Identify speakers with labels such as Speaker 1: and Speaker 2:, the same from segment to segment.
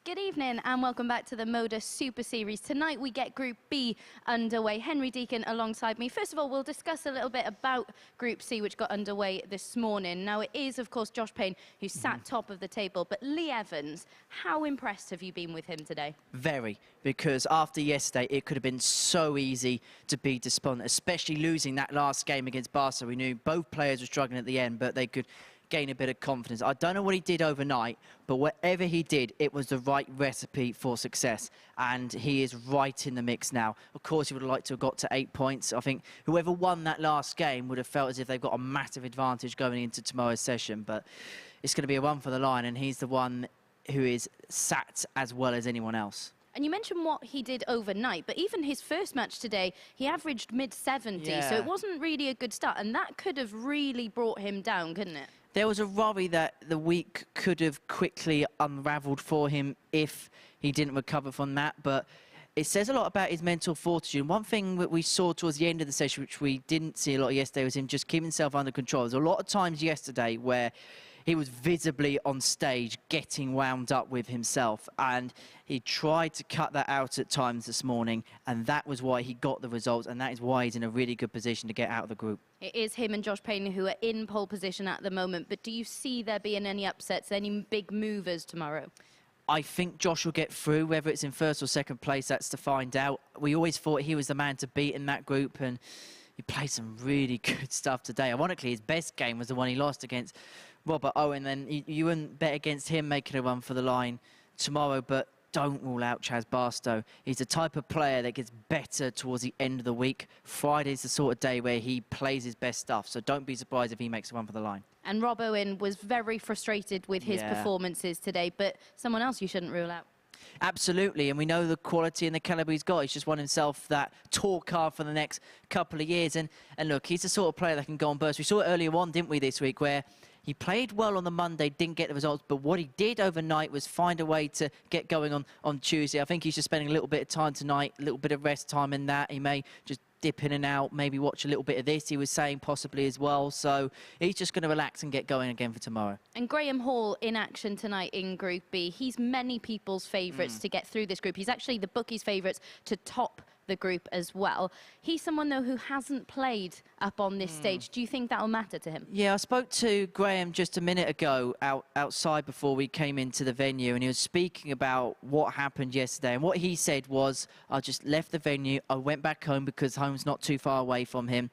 Speaker 1: Good evening and welcome back to the MODUS Super Series. Tonight we get Group B underway. Henry Deacon alongside me. First of all, we'll discuss a little bit about Group C, which got underway this morning. Now it is, of course, Josh Payne who sat top of the table, but Lee Evans, how impressed have you been with him today?
Speaker 2: Very, because after yesterday it could have been so easy to be despondent, especially losing that last game against Barca. We knew both players were struggling at the end, but they could gain a bit of confidence. I don't know what he did overnight, but whatever he did, it was the right recipe for success, and he is right in the mix now. Of course, he would have liked to have got to 8 points. I think whoever won that last game would have felt as if they've got a massive advantage going into tomorrow's session, but it's going to be a run for the line, and he's the one who is sat as well as anyone else.
Speaker 1: And you mentioned what he did overnight, but even his first match today, he averaged mid-70s, so it wasn't really a good start, and that could have really brought him down, couldn't it?
Speaker 2: There was a worry that the week could have quickly unravelled for him if he didn't recover from that, but it says a lot about his mental fortitude. One thing that we saw towards the end of the session, which we didn't see a lot yesterday, was him just keeping himself under control. There was a lot of times yesterday where he was visibly on stage getting wound up with himself, and he tried to cut that out at times this morning, and that was why he got the results, and that is why he's in a really good position to get out of the group.
Speaker 1: It is him and Josh Payne who are in pole position at the moment, but do you see there being any upsets, any big movers tomorrow?
Speaker 2: I think Josh will get through, whether it's in first or second place, that's to find out. We always thought he was the man to beat in that group, and he played some really good stuff today. Ironically, his best game was the one he lost against Robert Owen. Then you wouldn't bet against him making a run for the line tomorrow, but don't rule out Chaz Barstow. He's the type of player that gets better towards the end of the week. Friday's the sort of day where he plays his best stuff, so don't be surprised if he makes a run for the line.
Speaker 1: And Rob Owen was very frustrated with his performances today, but someone else you shouldn't rule out.
Speaker 2: Absolutely, and we know the quality and the calibre he's got. He's just won himself that tour card for the next couple of years. And look, he's the sort of player that can go on burst. We saw it earlier on, didn't we, this week, where he played well on the Monday, didn't get the results, but what he did overnight was find a way to get going on Tuesday. I think he's just spending a little bit of time tonight, a little bit of rest time in that. He may just dip in and out, maybe watch a little bit of this, he was saying, possibly as well. So he's just going to relax and get going again for tomorrow. And
Speaker 1: Graham Hall in action tonight in Group B. He's many people's favourites to get through this group. He's actually the bookies' favourites to top the group as well. He's someone, though, who hasn't played up on this stage. Do you think that'll matter to him?
Speaker 2: Yeah, I spoke to Graham just a minute ago outside before we came into the venue, and he was speaking about what happened yesterday. And what he said was, I just left the venue, I went back home because home's not too far away from him,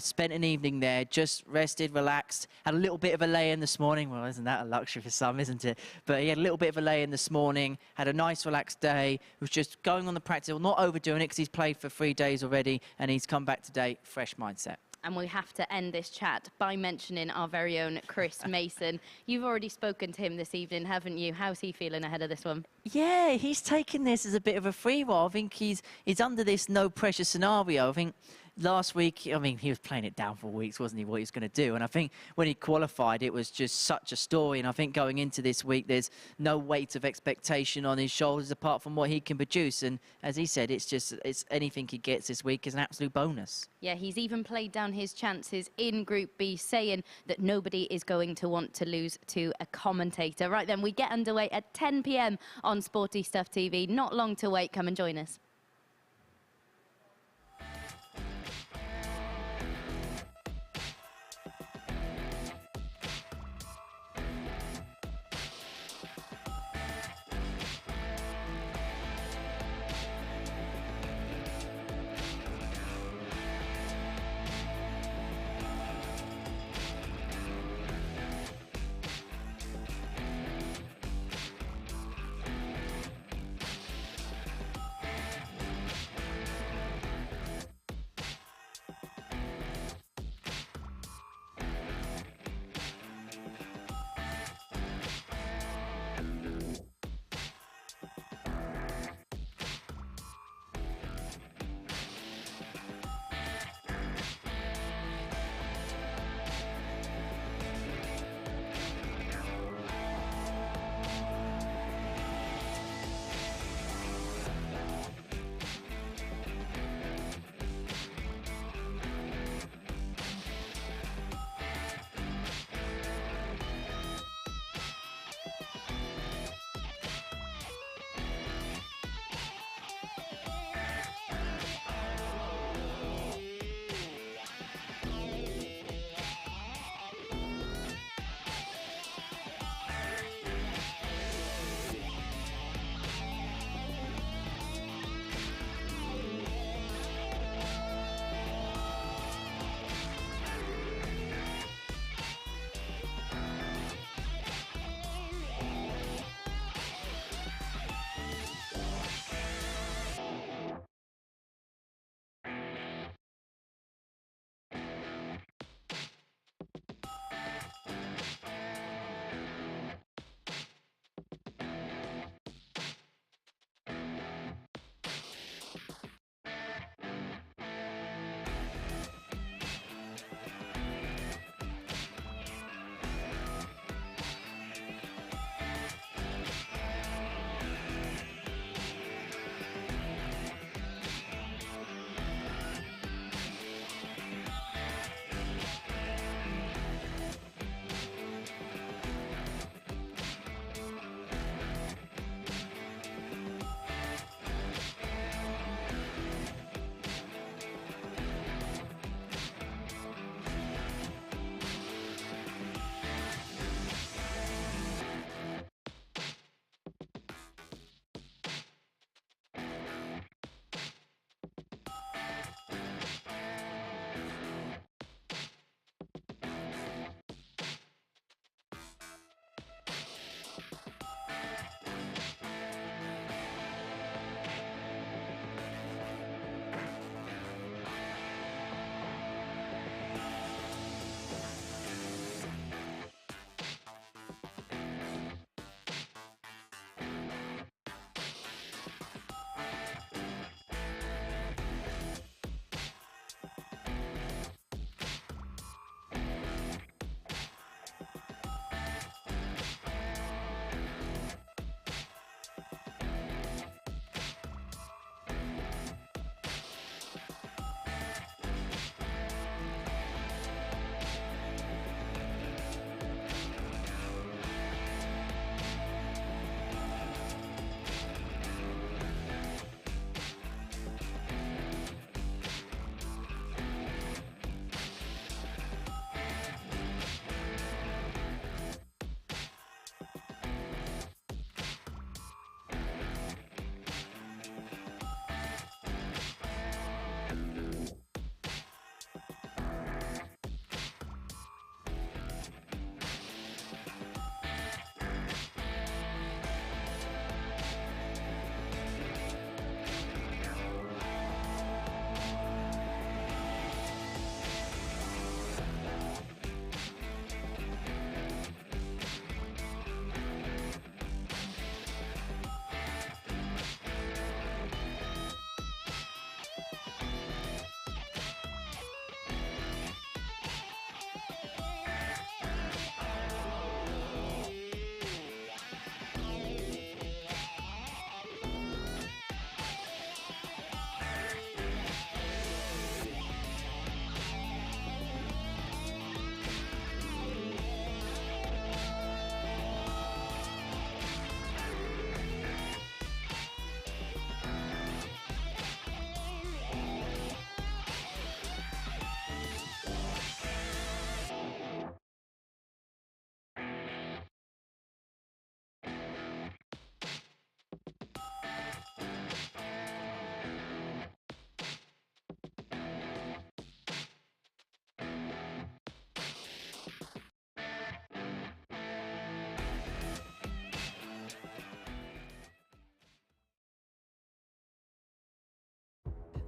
Speaker 2: spent an evening there, just rested, relaxed, had a little bit of a lay-in this morning. Well, isn't that a luxury for some, isn't it? But he had a little bit of a lay-in this morning, had a nice relaxed day, was just going on the practice, not overdoing it because he's played for 3 days already, and he's come back today, fresh mindset.
Speaker 1: And we have to end this chat by mentioning our very own Chris Mason. You've already spoken to him this evening, haven't you? How's he feeling ahead of this one?
Speaker 2: Yeah, he's taking this as a bit of a free roll. I think he's under this no-pressure scenario. I think last week, I mean, he was playing it down for weeks, wasn't he, what he was going to do? And I think when he qualified, it was just such a story. And I think going into this week, there's no weight of expectation on his shoulders apart from what he can produce. And as he said, it's anything he gets this week is an absolute bonus.
Speaker 1: Yeah, he's even played down his chances in Group B, saying that nobody is going to want to lose to a commentator. Right then, we get underway at 10 p.m. on Sporty Stuff TV. Not long to wait. Come and join us.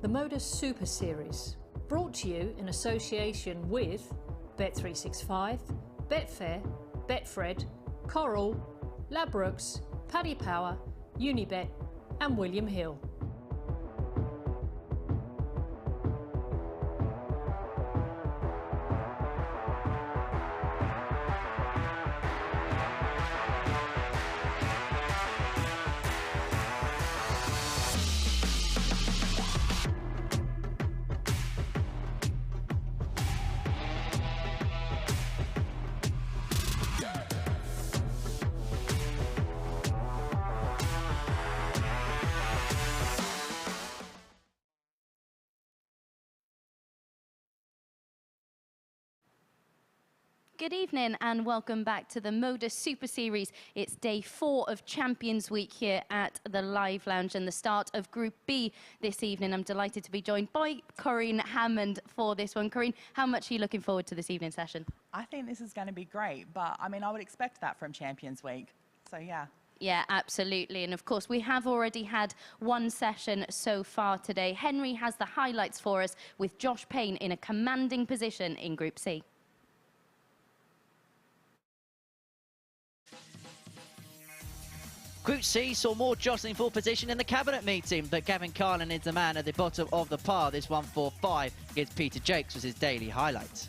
Speaker 3: the MODUS Super Series, brought to you in association with Bet365, Betfair, Betfred, Coral, Ladbrokes, Paddy Power, Unibet and William Hill.
Speaker 1: Good evening and welcome back to the MODUS Super Series. It's day 4 of Champions Week here at the Live Lounge and the start of Group B this evening. I'm delighted to be joined by Corinne Hammond for this one. Corinne, how much are you looking forward to this evening's session?
Speaker 4: I think this is going to be great, but I mean, I would expect that from Champions Week. So, yeah.
Speaker 1: Yeah, absolutely. And of course, we have already had one session so far today. Henry has the highlights for us with Josh Payne in a commanding position in Group C.
Speaker 2: Group C saw more jostling for position in the cabinet meeting, but Gavin Carlin is the man at the bottom of the pile. This 1-4-5 against Peter Jakes was his daily highlight.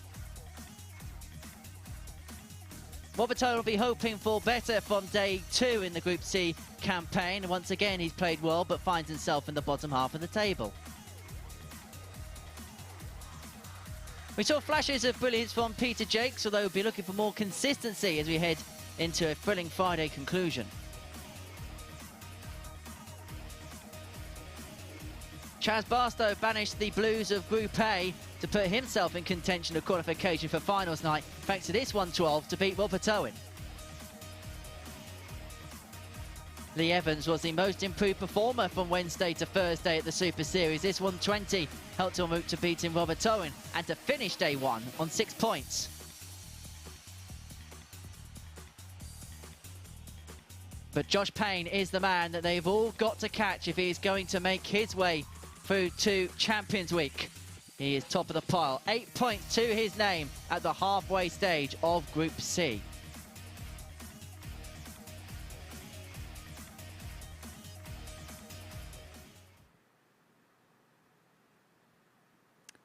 Speaker 2: Roberto will be hoping for better from day 2 in the Group C campaign. Once again, he's played well, but finds himself in the bottom half of the table. We saw flashes of brilliance from Peter Jakes, although we'll be looking for more consistency as we head into a thrilling Friday conclusion. Chaz Barstow banished the Blues of Group A to put himself in contention of qualification for finals night, thanks to this 1-12 to beat Robert Owen. Lee Evans was the most improved performer from Wednesday to Thursday at the Super Series. This 120 helped en route to beating Robert Owen and to finish day 1 on 6 points. But Josh Payne is the man that they've all got to catch if he is going to make his way through to Champions Week. He is top of the pile, 8 points to his name at the halfway stage of Group C.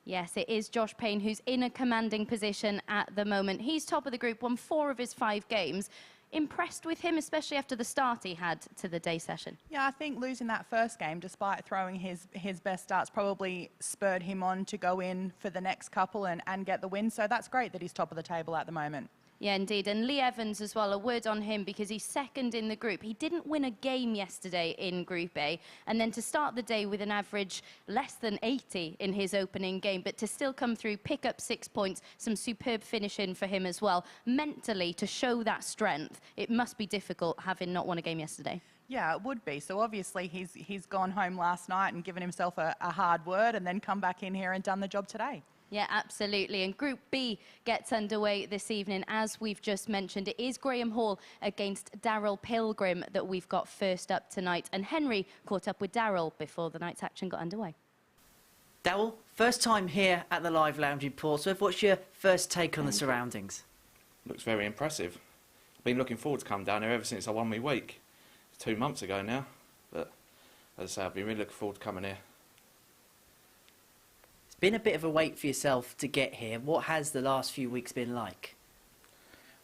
Speaker 1: Yes, it is Josh Payne who's in a commanding position at the moment. He's top of the group, won 4 of his 5 games. Impressed with him, especially after the start he had to the day session?
Speaker 4: Yeah, I think losing that first game, despite throwing his best starts, probably spurred him on to go in for the next couple and get the win. So that's great that he's top of the table at the moment.
Speaker 1: Yeah, indeed. And Lee Evans as well, a word on him because he's second in the group. He didn't win a game yesterday in Group A. And then to start the day with an average less than 80 in his opening game, but to still come through, pick up 6 points, some superb finishing for him as well. Mentally, to show that strength, it must be difficult having not won a game yesterday.
Speaker 4: Yeah, it would be. So obviously he's gone home last night and given himself a hard word and then come back in here and done the job today.
Speaker 1: Yeah, absolutely. And Group B gets underway this evening. As we've just mentioned, it is Graham Hall against Darryl Pilgrim that we've got first up tonight. And Henry caught up with Darryl before the night's action got underway.
Speaker 2: Darryl, first time here at the Live Lounge in Portsmouth. What's your first take on the surroundings?
Speaker 5: Looks very impressive. I've been looking forward to come down here ever since I won my week. 2 months ago now. But as I say, I've been really looking forward to coming here.
Speaker 2: Been a bit of a wait for yourself to get here. What has the last few weeks been like?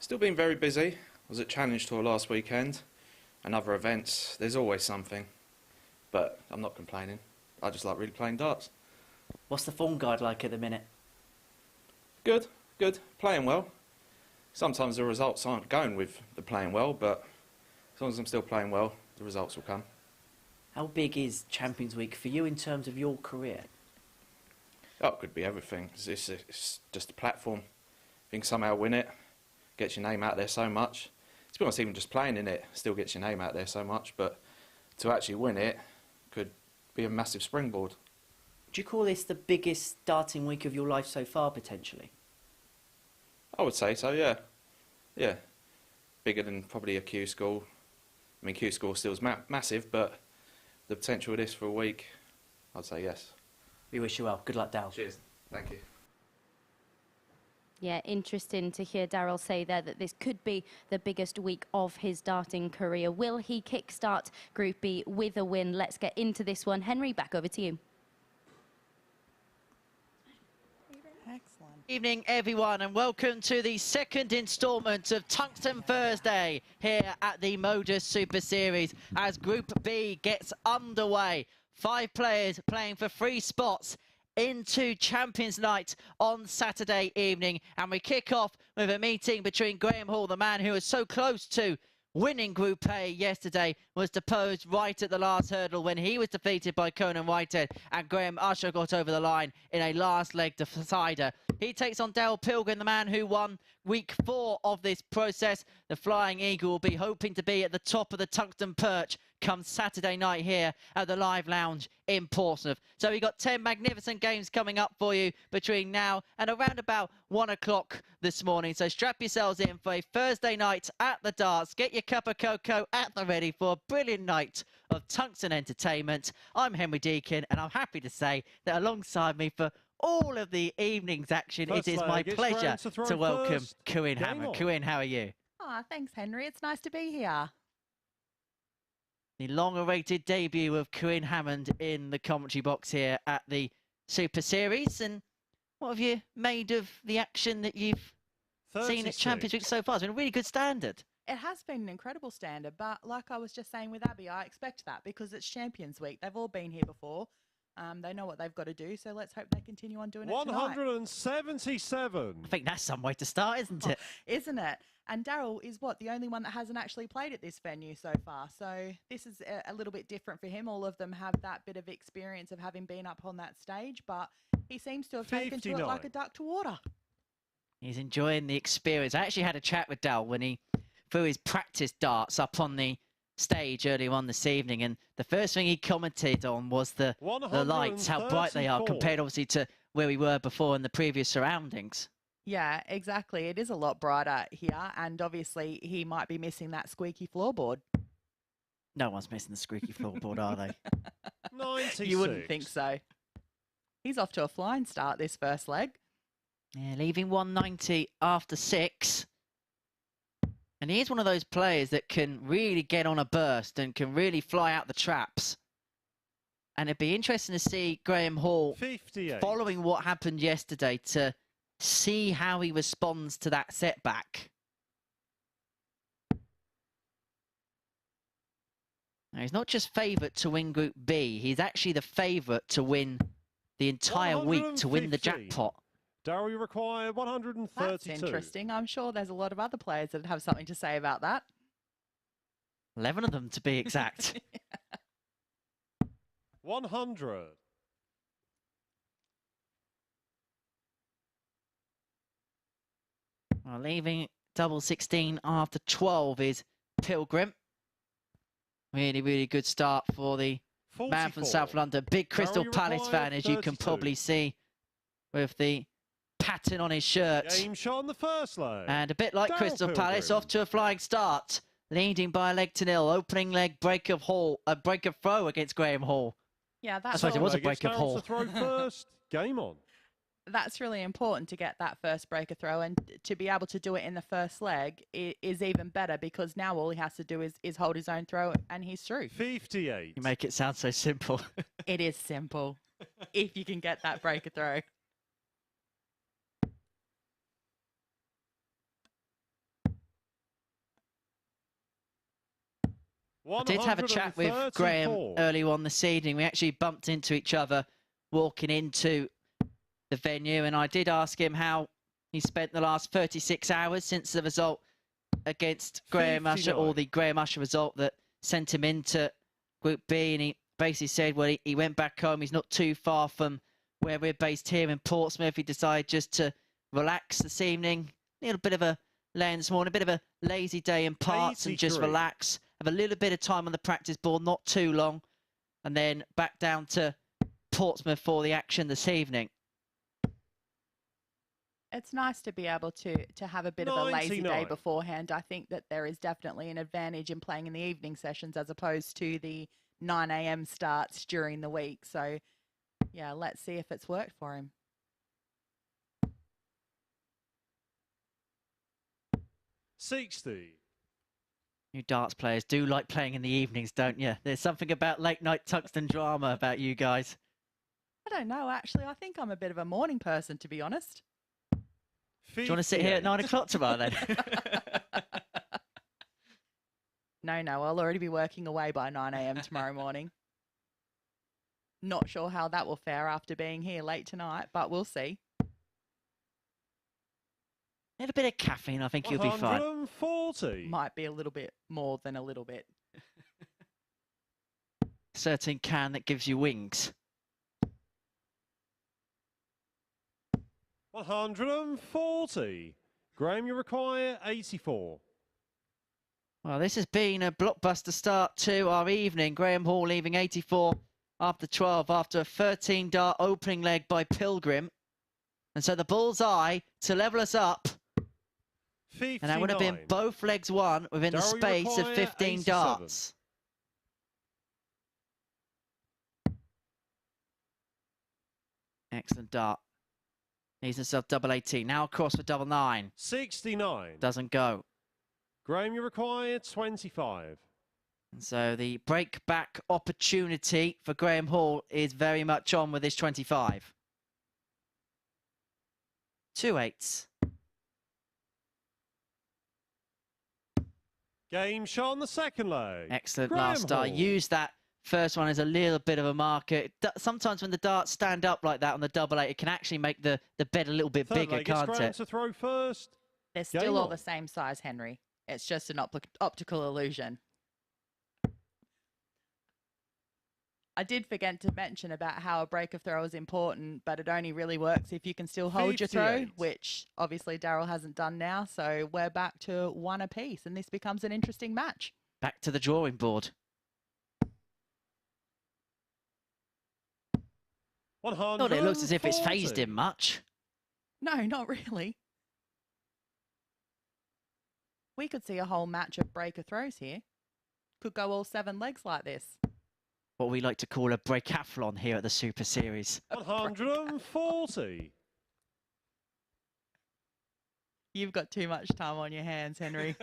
Speaker 5: Still been very busy. I was at Challenge Tour last weekend and other events. There's always something. But I'm not complaining. I just like really playing darts.
Speaker 2: What's the form guide like at the minute?
Speaker 5: Good, good. Playing well. Sometimes the results aren't going with the playing well, but as long as I'm still playing well, the results will come.
Speaker 2: How big is Champions Week for you in terms of your career?
Speaker 5: Oh, it could be everything. It's just a platform. If you can somehow win it, gets your name out there so much. To be honest, even just playing in it still gets your name out there so much, but to actually win it could be a massive springboard.
Speaker 2: Do you call this the biggest darting week of your life so far, potentially?
Speaker 5: I would say so, yeah. Yeah. Bigger than probably a Q school. I mean, Q school still is massive, but the potential of this for a week, I'd say yes.
Speaker 2: We wish you well. Good luck, Darryl.
Speaker 5: Cheers. Thank you.
Speaker 1: Yeah, interesting to hear Darryl say there that this could be the biggest week of his darting career. Will he kickstart Group B with a win? Let's get into this one. Henry, back over to you.
Speaker 4: Excellent.
Speaker 2: Evening, everyone, and welcome to the second instalment of Tungsten Thursday here at the MODUS Super Series as Group B gets underway. 5 players playing for 3 spots into Champions Night on Saturday evening, and we kick off with a meeting between Graham Hall, the man who was so close to winning Group A yesterday, was deposed right at the last hurdle when he was defeated by Conan Whitehead, and Graham Usher got over the line in a last leg decider. He takes on Darryl Pilgrim, the man who won week 4 of this process. The Flying Eagle will be hoping to be at the top of the tungsten perch come Saturday night here at the Live Lounge in Portsmouth. So we've got 10 magnificent games coming up for you between now and around about 1 o'clock this morning. So strap yourselves in for a Thursday night at the darts. Get your cup of cocoa at the ready for a brilliant night of tungsten entertainment. I'm Henry Deacon, and I'm happy to say that alongside me for all of the evening's action, it is my pleasure to welcome Ciaran Teehan. Ciaran, how are you?
Speaker 4: Oh, thanks, Henry. It's nice to be here.
Speaker 2: The long-awaited debut of Ciaran Hammond in the commentary box here at the Super Series. And what have you made of the action that you've seen at Champions Week so far? It's been a really good standard.
Speaker 4: It has been an incredible standard, but like I was just saying with Abby, I expect that because it's Champions Week. They've all been here before. They know what they've got to do, so let's hope they continue on doing it tonight.
Speaker 6: 177.
Speaker 2: I think that's some way to start, isn't it?
Speaker 4: Isn't it? And Darryl is the only one that hasn't actually played at this venue so far. So this is a little bit different for him. All of them have that bit of experience of having been up on that stage, but he seems to have taken to it like a duck to water.
Speaker 2: He's enjoying the experience. I actually had a chat with Darryl when he threw his practice darts up on the stage earlier on this evening, and the first thing he commented on was the lights, how bright they are compared obviously to where we were before in the previous surroundings.
Speaker 4: Yeah, exactly. It is a lot brighter here, and obviously he might be missing that squeaky floorboard.
Speaker 2: No one's missing the squeaky floorboard, are they?
Speaker 6: 96.
Speaker 4: You wouldn't think so. He's off to a flying start this first leg.
Speaker 2: Yeah, leaving 190 after 6. And he is one of those players that can really get on a burst and can really fly out the traps. And it'd be interesting to see Graham Hall
Speaker 6: 58.
Speaker 2: Following what happened yesterday to see how he responds to that setback. Now, he's not just favourite to win Group B, he's actually the favourite to win the entire week, to win the jackpot.
Speaker 6: Darryl, you require 132.
Speaker 4: That's interesting. I'm sure there's a lot of other players that have something to say about that.
Speaker 2: 11 of them to be exact.
Speaker 6: 100.
Speaker 2: Well, leaving double 16 after 12 is Pilgrim. Really, really good start for the
Speaker 6: 44.
Speaker 2: man from South London. Big Crystal Palace fan, as you can
Speaker 6: 32.
Speaker 2: probably see with the pattern on his shirt.
Speaker 6: Game shot on the first leg.
Speaker 2: And a bit like
Speaker 6: Darryl
Speaker 2: Crystal Palace,
Speaker 6: Pilgrim.
Speaker 2: off to a flying start. Leading by a leg to nil. Opening leg break of throw against Graham Hall.
Speaker 4: Yeah,
Speaker 2: I suppose it was a break of Hall.
Speaker 6: To throw first. Game on.
Speaker 4: that's really important to get that first breaker throw, and to be able to do it in the first leg is even better, because now all he has to do is hold his own throw and he's through.
Speaker 6: 58.
Speaker 2: You make it sound so simple.
Speaker 4: It is simple if you can get that breaker throw.
Speaker 2: I did have a chat with Graham early on this evening. We actually bumped into each other walking into the venue, and I did ask him how he spent the last 36 hours since the result against Graham Usher, or the Graham Usher result that sent him into Group B, and he basically said, well, he went back home. He's not too far from where we're based here in Portsmouth. He decided just to relax this evening. A little bit of a lens morning, a bit of a lazy day in parts, and just relax. Have a little bit of time on the practice board, not too long, and then back down to Portsmouth for the action this evening.
Speaker 4: It's nice to be able to have a bit of a lazy day beforehand. I think that there is definitely an advantage in playing in the evening sessions as opposed to the 9 a.m. starts during the week. So Yeah, let's see if it's worked for him.
Speaker 6: 60.
Speaker 2: You darts players do like playing in the evenings, don't you? There's something about late night tungsten drama about you guys.
Speaker 4: I don't know, actually. I think I'm a bit of a morning person, to be honest.
Speaker 6: 58.
Speaker 2: Do you want to sit here at 9 o'clock tomorrow then?
Speaker 4: No, I'll already be working away by 9 a.m. tomorrow morning. Not sure how that will fare after being here late tonight, but we'll see.
Speaker 2: A little bit of caffeine, I think you'll be fine.
Speaker 6: 140.
Speaker 4: Might be a little bit more than a little bit.
Speaker 2: Certain can that gives you wings.
Speaker 6: 140. Graham, you require 84.
Speaker 2: Well, this has been a blockbuster start to our evening. Graham Hall leaving 84 after 12 after a 13-dart opening leg by Pilgrim. And so the bullseye to level us up.
Speaker 6: 59.
Speaker 2: And that would have been both legs won within the
Speaker 6: Darryl, you
Speaker 2: space of
Speaker 6: require
Speaker 2: 15
Speaker 6: 87.
Speaker 2: darts. Excellent dart. Needs himself double 18. Now across for double 9.
Speaker 6: 69.
Speaker 2: Doesn't go.
Speaker 6: Graham, you require 25.
Speaker 2: And so the break back opportunity for Graham Hall is very much on with his 25. 2 8s.
Speaker 6: Game shot on the second leg.
Speaker 2: Excellent
Speaker 6: Graham
Speaker 2: last dart.
Speaker 6: Hall.
Speaker 2: Use that first one as a little bit of a marker. Sometimes when the darts stand up like that on the double 8, it can actually make the bed a little bit
Speaker 6: Third
Speaker 2: bigger,
Speaker 6: leg, it's
Speaker 2: can't
Speaker 6: Graham
Speaker 2: it?
Speaker 6: to throw first.
Speaker 4: They're
Speaker 6: Game
Speaker 4: still all
Speaker 6: on.
Speaker 4: the same size, Henry. It's just an optical illusion. I did forget to mention about how a breaker throw is important, but it only really works if you can still hold your throw,
Speaker 6: 58.
Speaker 4: which obviously Darryl hasn't done now. So we're back to 1 apiece, and this becomes an interesting match.
Speaker 2: Back to the drawing board.
Speaker 6: 140.
Speaker 2: Not it looks as if it's phased him much.
Speaker 4: No, not really. We could see a whole match of breaker throws here. Could go all 7 legs like this.
Speaker 2: What we like to call a breakathlon here at the Super Series.
Speaker 6: 140.
Speaker 4: You've got too much time on your hands, Henry.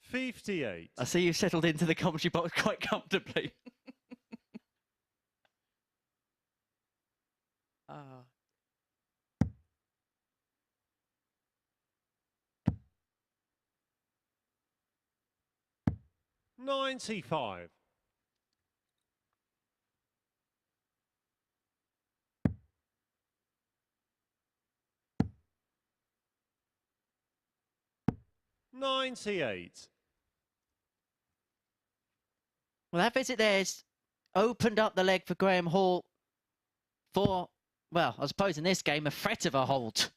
Speaker 6: 58.
Speaker 2: I see you've settled into the commentary box quite comfortably.
Speaker 4: Oh.
Speaker 6: 95. 98.
Speaker 2: Well, that visit there's opened up the leg for Graham Hall for, well, I suppose in this game, a threat of a hold.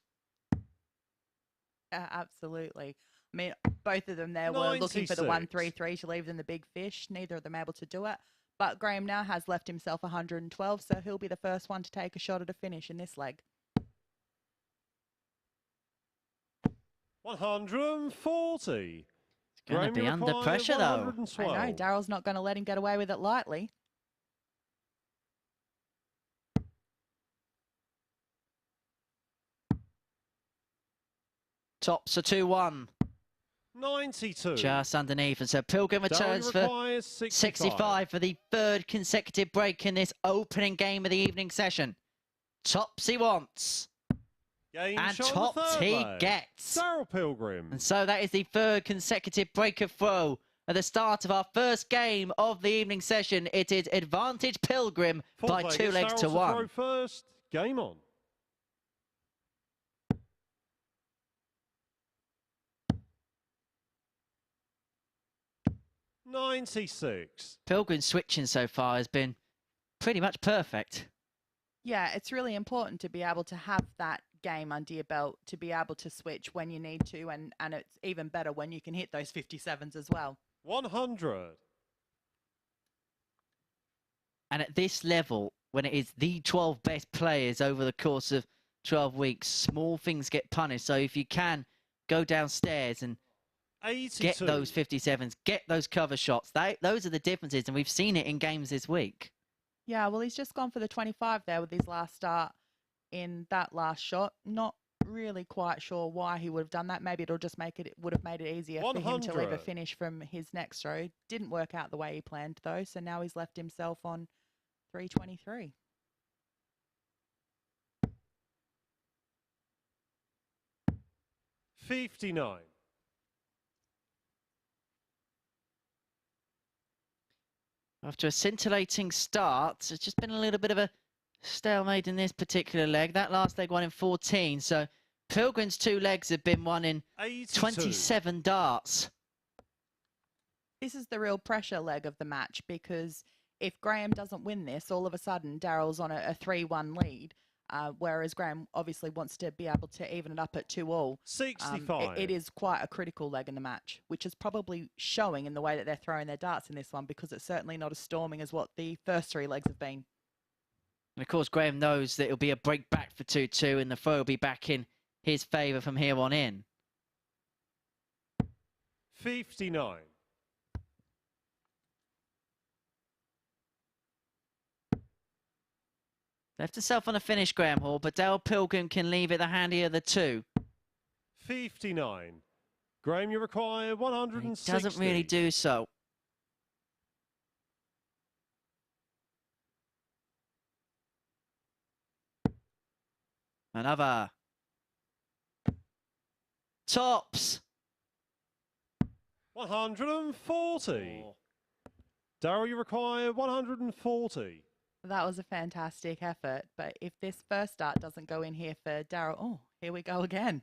Speaker 4: Yeah, absolutely. I mean, both of them there were looking for the 1-3-3 to leave them the big fish. Neither of them able to do it. But Graham now has left himself 112, so he'll be the first one to take a shot at a finish in this leg.
Speaker 6: 140.
Speaker 2: It's going to be under pressure, though.
Speaker 4: I know, Darryl's not going to let him get away with it lightly.
Speaker 2: Tops are 2-1.
Speaker 6: 92.
Speaker 2: Just underneath. And so Pilgrim returns for 65 for the third consecutive break in this opening game of the evening session. Tops he wants.
Speaker 6: Game
Speaker 2: And
Speaker 6: shot on the
Speaker 2: tops
Speaker 6: third
Speaker 2: he
Speaker 6: leg.
Speaker 2: gets.
Speaker 6: Darryl Pilgrim.
Speaker 2: And so that is the third consecutive breaker throw at the start of our first game of the evening session. It is advantage Pilgrim
Speaker 6: Fourth
Speaker 2: by
Speaker 6: leg,
Speaker 2: 2
Speaker 6: it's
Speaker 2: legs
Speaker 6: Darryl
Speaker 2: to 1.
Speaker 6: Throw first. Game on. 96.
Speaker 2: Pilgrim's switching so far has been pretty much perfect.
Speaker 4: Yeah, it's really important to be able to have that game under your belt, to be able to switch when you need to, and it's even better when you can hit those 57s as well.
Speaker 6: 100.
Speaker 2: And at this level, when it is the 12 best players over the course of 12 weeks, small things get punished. So if you can go downstairs and Get
Speaker 6: 82.
Speaker 2: those 57s, get those cover shots. Those are the differences, and we've seen it in games this week.
Speaker 4: Yeah, well, he's just gone for the 25 there with his last start in that last shot. Not really quite sure why he would have done that. Maybe it would have made it easier for him to leave a
Speaker 6: 100.
Speaker 4: finish from his next throw. Didn't work out the way he planned though, so now he's left himself on 323.
Speaker 6: $59.
Speaker 2: After a scintillating start, it's just been a little bit of a stalemate in this particular leg. That last leg won in 14, so Pilgrim's 2 legs have been won in
Speaker 6: 82.
Speaker 2: 27 darts.
Speaker 4: This is the real pressure leg of the match because if Graham doesn't win this, all of a sudden Darryl's on a 3-1 lead, whereas Graham obviously wants to be able to even it up at 2-all.
Speaker 6: 65.
Speaker 4: It is quite a critical leg in the match, which is probably showing in the way that they're throwing their darts in this one because it's certainly not as storming as what the first 3 legs have been.
Speaker 2: And of course, Graham knows that it'll be a break back for 2-2 and the throw will be back in his favour from here on in.
Speaker 6: 59.
Speaker 2: Left himself on a finish, Graham Hall, but Darryl Pilgrim can leave it the handier of the 2.
Speaker 6: 59. Graham, you require 160.
Speaker 2: He doesn't really do so. Another. Tops.
Speaker 6: 140. Darryl, you require 140.
Speaker 4: That was a fantastic effort, but if this first start doesn't go in here for Darryl, oh, here we go again.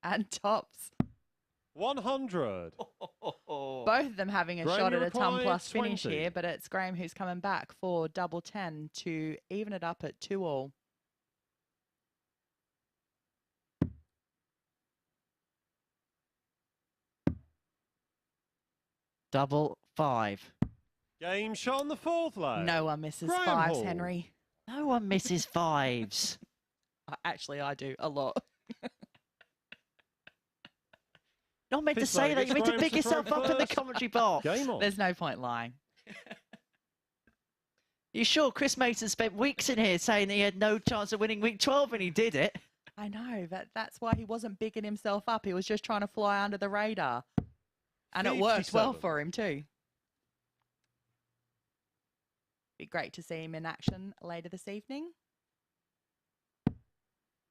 Speaker 4: And tops.
Speaker 6: 100.
Speaker 4: Both of them having a
Speaker 6: Graham,
Speaker 4: shot
Speaker 6: you
Speaker 4: at a ton
Speaker 6: require
Speaker 4: plus finish
Speaker 6: 20.
Speaker 4: here, but it's Graham who's coming back for double 10 to even it up at 2-all.
Speaker 2: Double 5.
Speaker 6: Game shot on the 4th leg.
Speaker 4: No one misses
Speaker 6: Graham
Speaker 4: 5s,
Speaker 6: Hall.
Speaker 4: Henry.
Speaker 2: No one misses 5s.
Speaker 4: Actually, I do a lot.
Speaker 2: Not meant to
Speaker 6: Fifth
Speaker 2: say
Speaker 6: leg,
Speaker 2: that.
Speaker 6: it's
Speaker 2: You meant to
Speaker 6: Graham
Speaker 2: pick
Speaker 6: to throw
Speaker 2: yourself up in the
Speaker 6: first.
Speaker 2: commentary box.
Speaker 6: Game on.
Speaker 4: There's no point lying.
Speaker 2: You sure Chris Mason spent weeks in here saying that he had no chance of winning week 12 and he did it?
Speaker 4: I know, that's why he wasn't bigging himself up. He was just trying to fly under the radar. And it worked well
Speaker 6: 57.
Speaker 4: for him too. Be great to see him in action later this evening.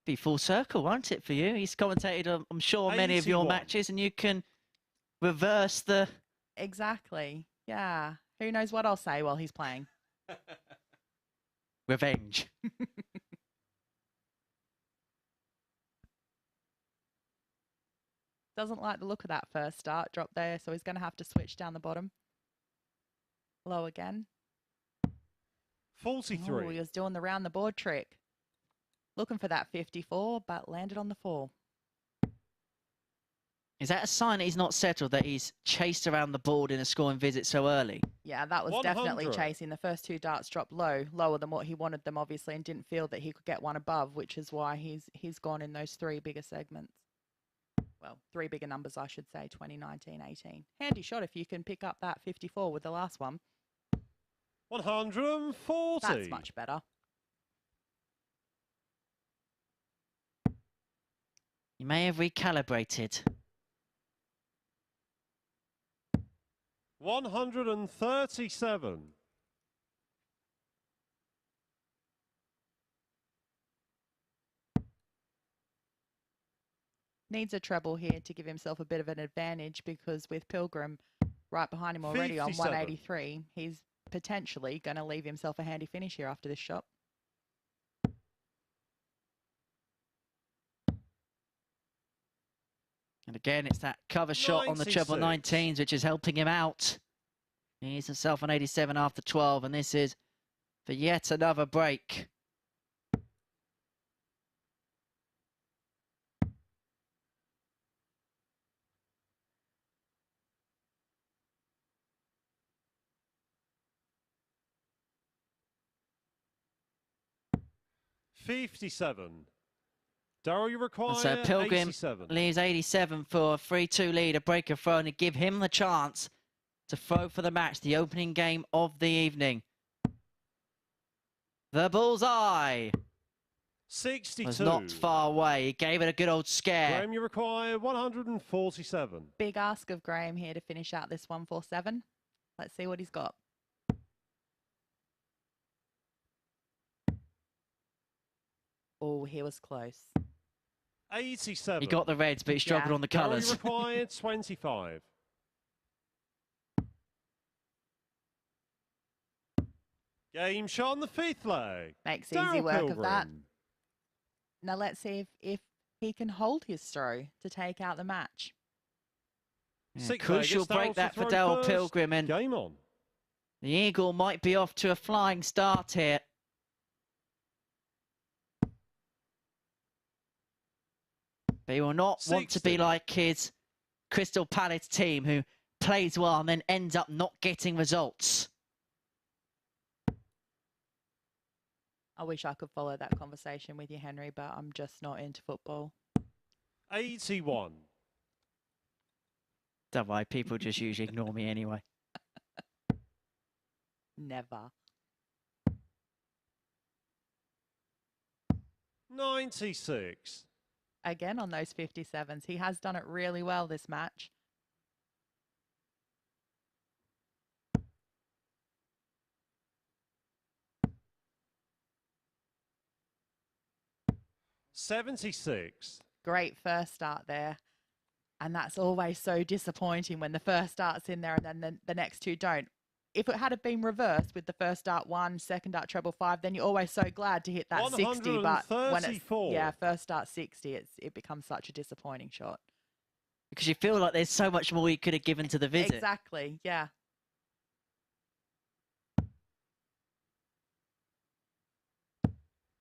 Speaker 2: Be full circle, won't it, for you? He's commentated, I'm sure, many of your
Speaker 6: 81.
Speaker 2: matches, and you can reverse the...
Speaker 4: Exactly. Yeah. Who knows what I'll say while he's playing.
Speaker 2: revenge.
Speaker 4: Doesn't like the look of that first start drop there, so he's going to have to switch down the bottom. Low again.
Speaker 6: 43.
Speaker 4: Oh, he was doing the round the board trick. Looking for that 54, but landed on the 4.
Speaker 2: Is that a sign that he's not settled, that he's chased around the board in a scoring visit so early?
Speaker 4: Yeah, that was definitely
Speaker 6: 100.
Speaker 4: chasing. The first 2 darts dropped low, lower than what he wanted them, obviously, and didn't feel that he could get one above, which is why he's gone in those 3 bigger segments. Well, 3 bigger numbers, I should say, 20, 19, 18. Handy shot if you can pick up that 54 with the last one.
Speaker 6: 140.
Speaker 4: That's much better.
Speaker 2: You may have recalibrated.
Speaker 6: 137.
Speaker 4: Needs a treble here to give himself a bit of an advantage because with Pilgrim right behind him already on
Speaker 6: 57.
Speaker 4: 183, he's potentially going to leave himself a handy finish here after this shot.
Speaker 2: And again, it's that cover shot on the treble
Speaker 6: 96.
Speaker 2: 19s, which is helping him out. He's himself on 87 after 12, and this is for yet another break.
Speaker 6: $57. Darryl, you require
Speaker 2: So Pilgrim
Speaker 6: 87.
Speaker 2: leaves 87 for a 3-2 lead, a break of throw, and give him the chance to throw for the match, the opening game of the evening. The bullseye
Speaker 6: 62.
Speaker 2: was not far away. He gave it a good old scare.
Speaker 6: Graham, you require 147.
Speaker 4: Big ask of Graham here to finish out this 147. Let's see what he's got. Oh, he was close.
Speaker 6: 87.
Speaker 2: He got the reds, but he struggled
Speaker 4: Yeah.
Speaker 2: on the
Speaker 6: Darryl,
Speaker 2: colours.
Speaker 6: you require 25. Game shot on the 5th leg.
Speaker 4: Makes easy
Speaker 6: Darryl
Speaker 4: work of that.
Speaker 6: Pilgrim.
Speaker 4: Now let's see if he can hold his throw to take out the match.
Speaker 2: Yeah,
Speaker 6: 6th leg,
Speaker 2: crucial
Speaker 6: it's
Speaker 2: break
Speaker 6: Darryl
Speaker 2: that
Speaker 6: to
Speaker 2: for
Speaker 6: throw
Speaker 2: Darryl
Speaker 6: first.
Speaker 2: Pilgrim, and
Speaker 6: Game on.
Speaker 2: the Eagle might be off to a flying start here. But he will not want to be
Speaker 6: 60.
Speaker 2: like his Crystal Palace team, who plays well and then ends up not getting results.
Speaker 4: I wish I could follow that conversation with you, Henry, but I'm just not into football.
Speaker 6: 81.
Speaker 2: Don't worry, people just usually ignore me anyway.
Speaker 4: Never.
Speaker 6: 96.
Speaker 4: Again on those 57s. He has done it really well this match.
Speaker 6: $76.
Speaker 4: Great first start there. And that's always so disappointing when the first start's in there and then the next two don't. If it had been reversed with the first start 1, second start treble 5, then you're always so glad to hit that 60. But when it's
Speaker 6: 134.
Speaker 4: first start 60, it becomes such a disappointing shot.
Speaker 2: Because you feel like there's so much more you could have given to the visit.
Speaker 4: Exactly, yeah.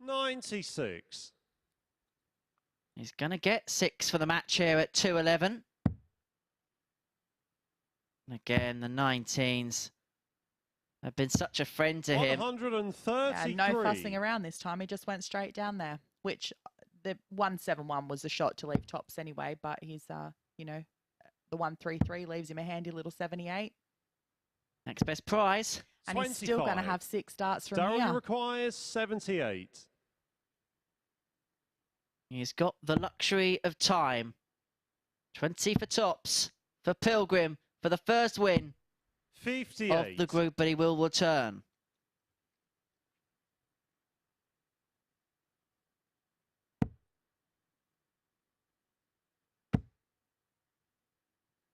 Speaker 6: $96.
Speaker 2: He's going to get 6 for the match here at 2-11. Again, the 19s have been such a friend to him.
Speaker 6: 133.
Speaker 4: Yeah, no fussing around this time. He just went straight down there, which the 171 was a shot to leave tops anyway, but he's, you know, the 133 leaves him a handy little 78.
Speaker 2: Next best prize.
Speaker 4: And he's still going to
Speaker 6: 25.
Speaker 4: have 6 starts from
Speaker 6: Darryl
Speaker 4: here.
Speaker 6: requires 78.
Speaker 2: He's got the luxury of time. 20 for tops for Pilgrim for the first win
Speaker 6: 58.
Speaker 2: of the group, but he will return.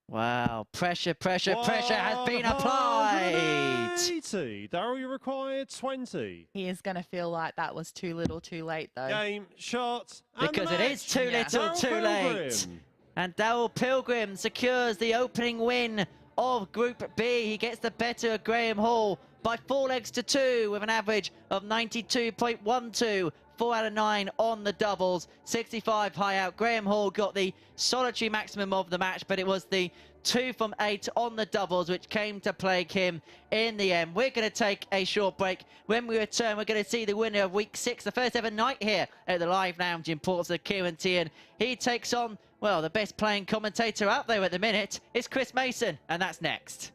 Speaker 2: Wow, pressure has been applied.
Speaker 6: 180. Darryl, you required 20.
Speaker 4: He is going to feel like that was too little too late, though.
Speaker 6: Game, shot, and
Speaker 2: Because
Speaker 6: the
Speaker 2: it is
Speaker 6: match.
Speaker 2: too
Speaker 4: Yeah.
Speaker 2: little,
Speaker 6: Darryl
Speaker 2: too late.
Speaker 6: Pilgrim.
Speaker 2: And Darryl Pilgrim secures the opening win of Group B. He gets the better of Graham Hall by 4 legs to 2 with an average of 92.12. 4 out of 9 on the doubles, 65 high out. Graham Hall got the solitary maximum of the match, but it was the 2 from 8 on the doubles which came to plague him in the end. We're going to take a short break. When we return, we're going to see the winner of week 6, the first ever night here at the Live Lounge in Portsmouth, Ciaran Teehan. He takes on, well, the best playing commentator out there at the minute. It's Chris Mason, and that's next.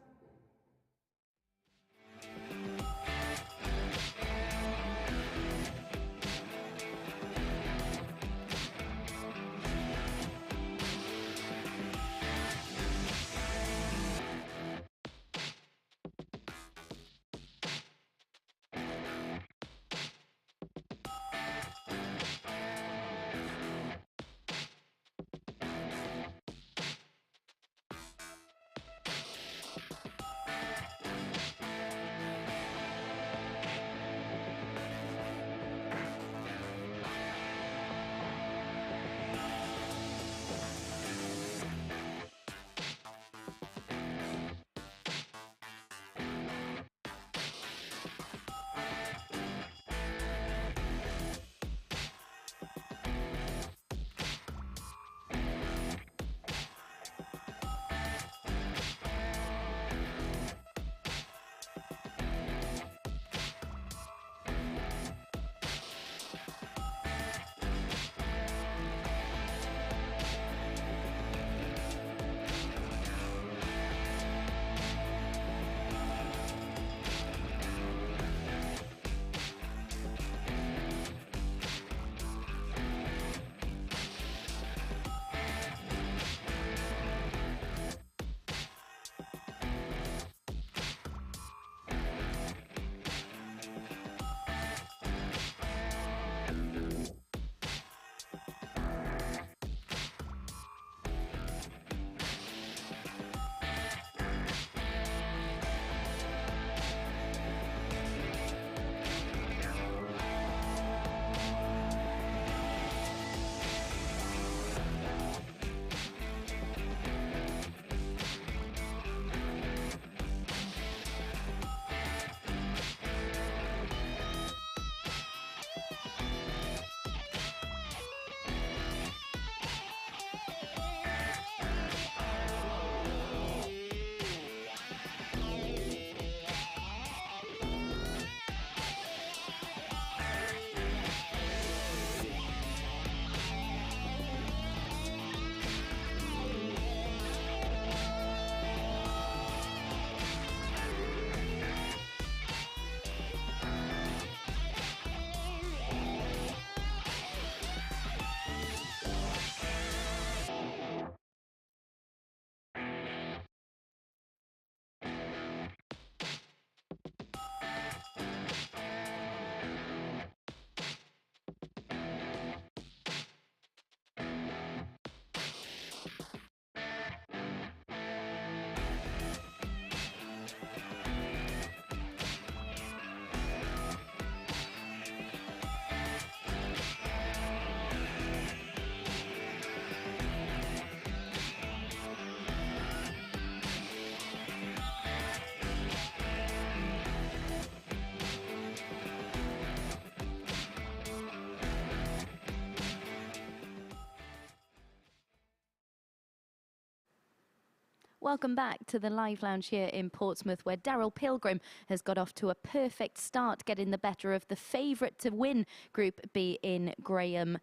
Speaker 1: Welcome back to the live lounge here in Portsmouth, where Darryl Pilgrim has got off to a perfect start, getting the better of the favourite to win Group B in Graham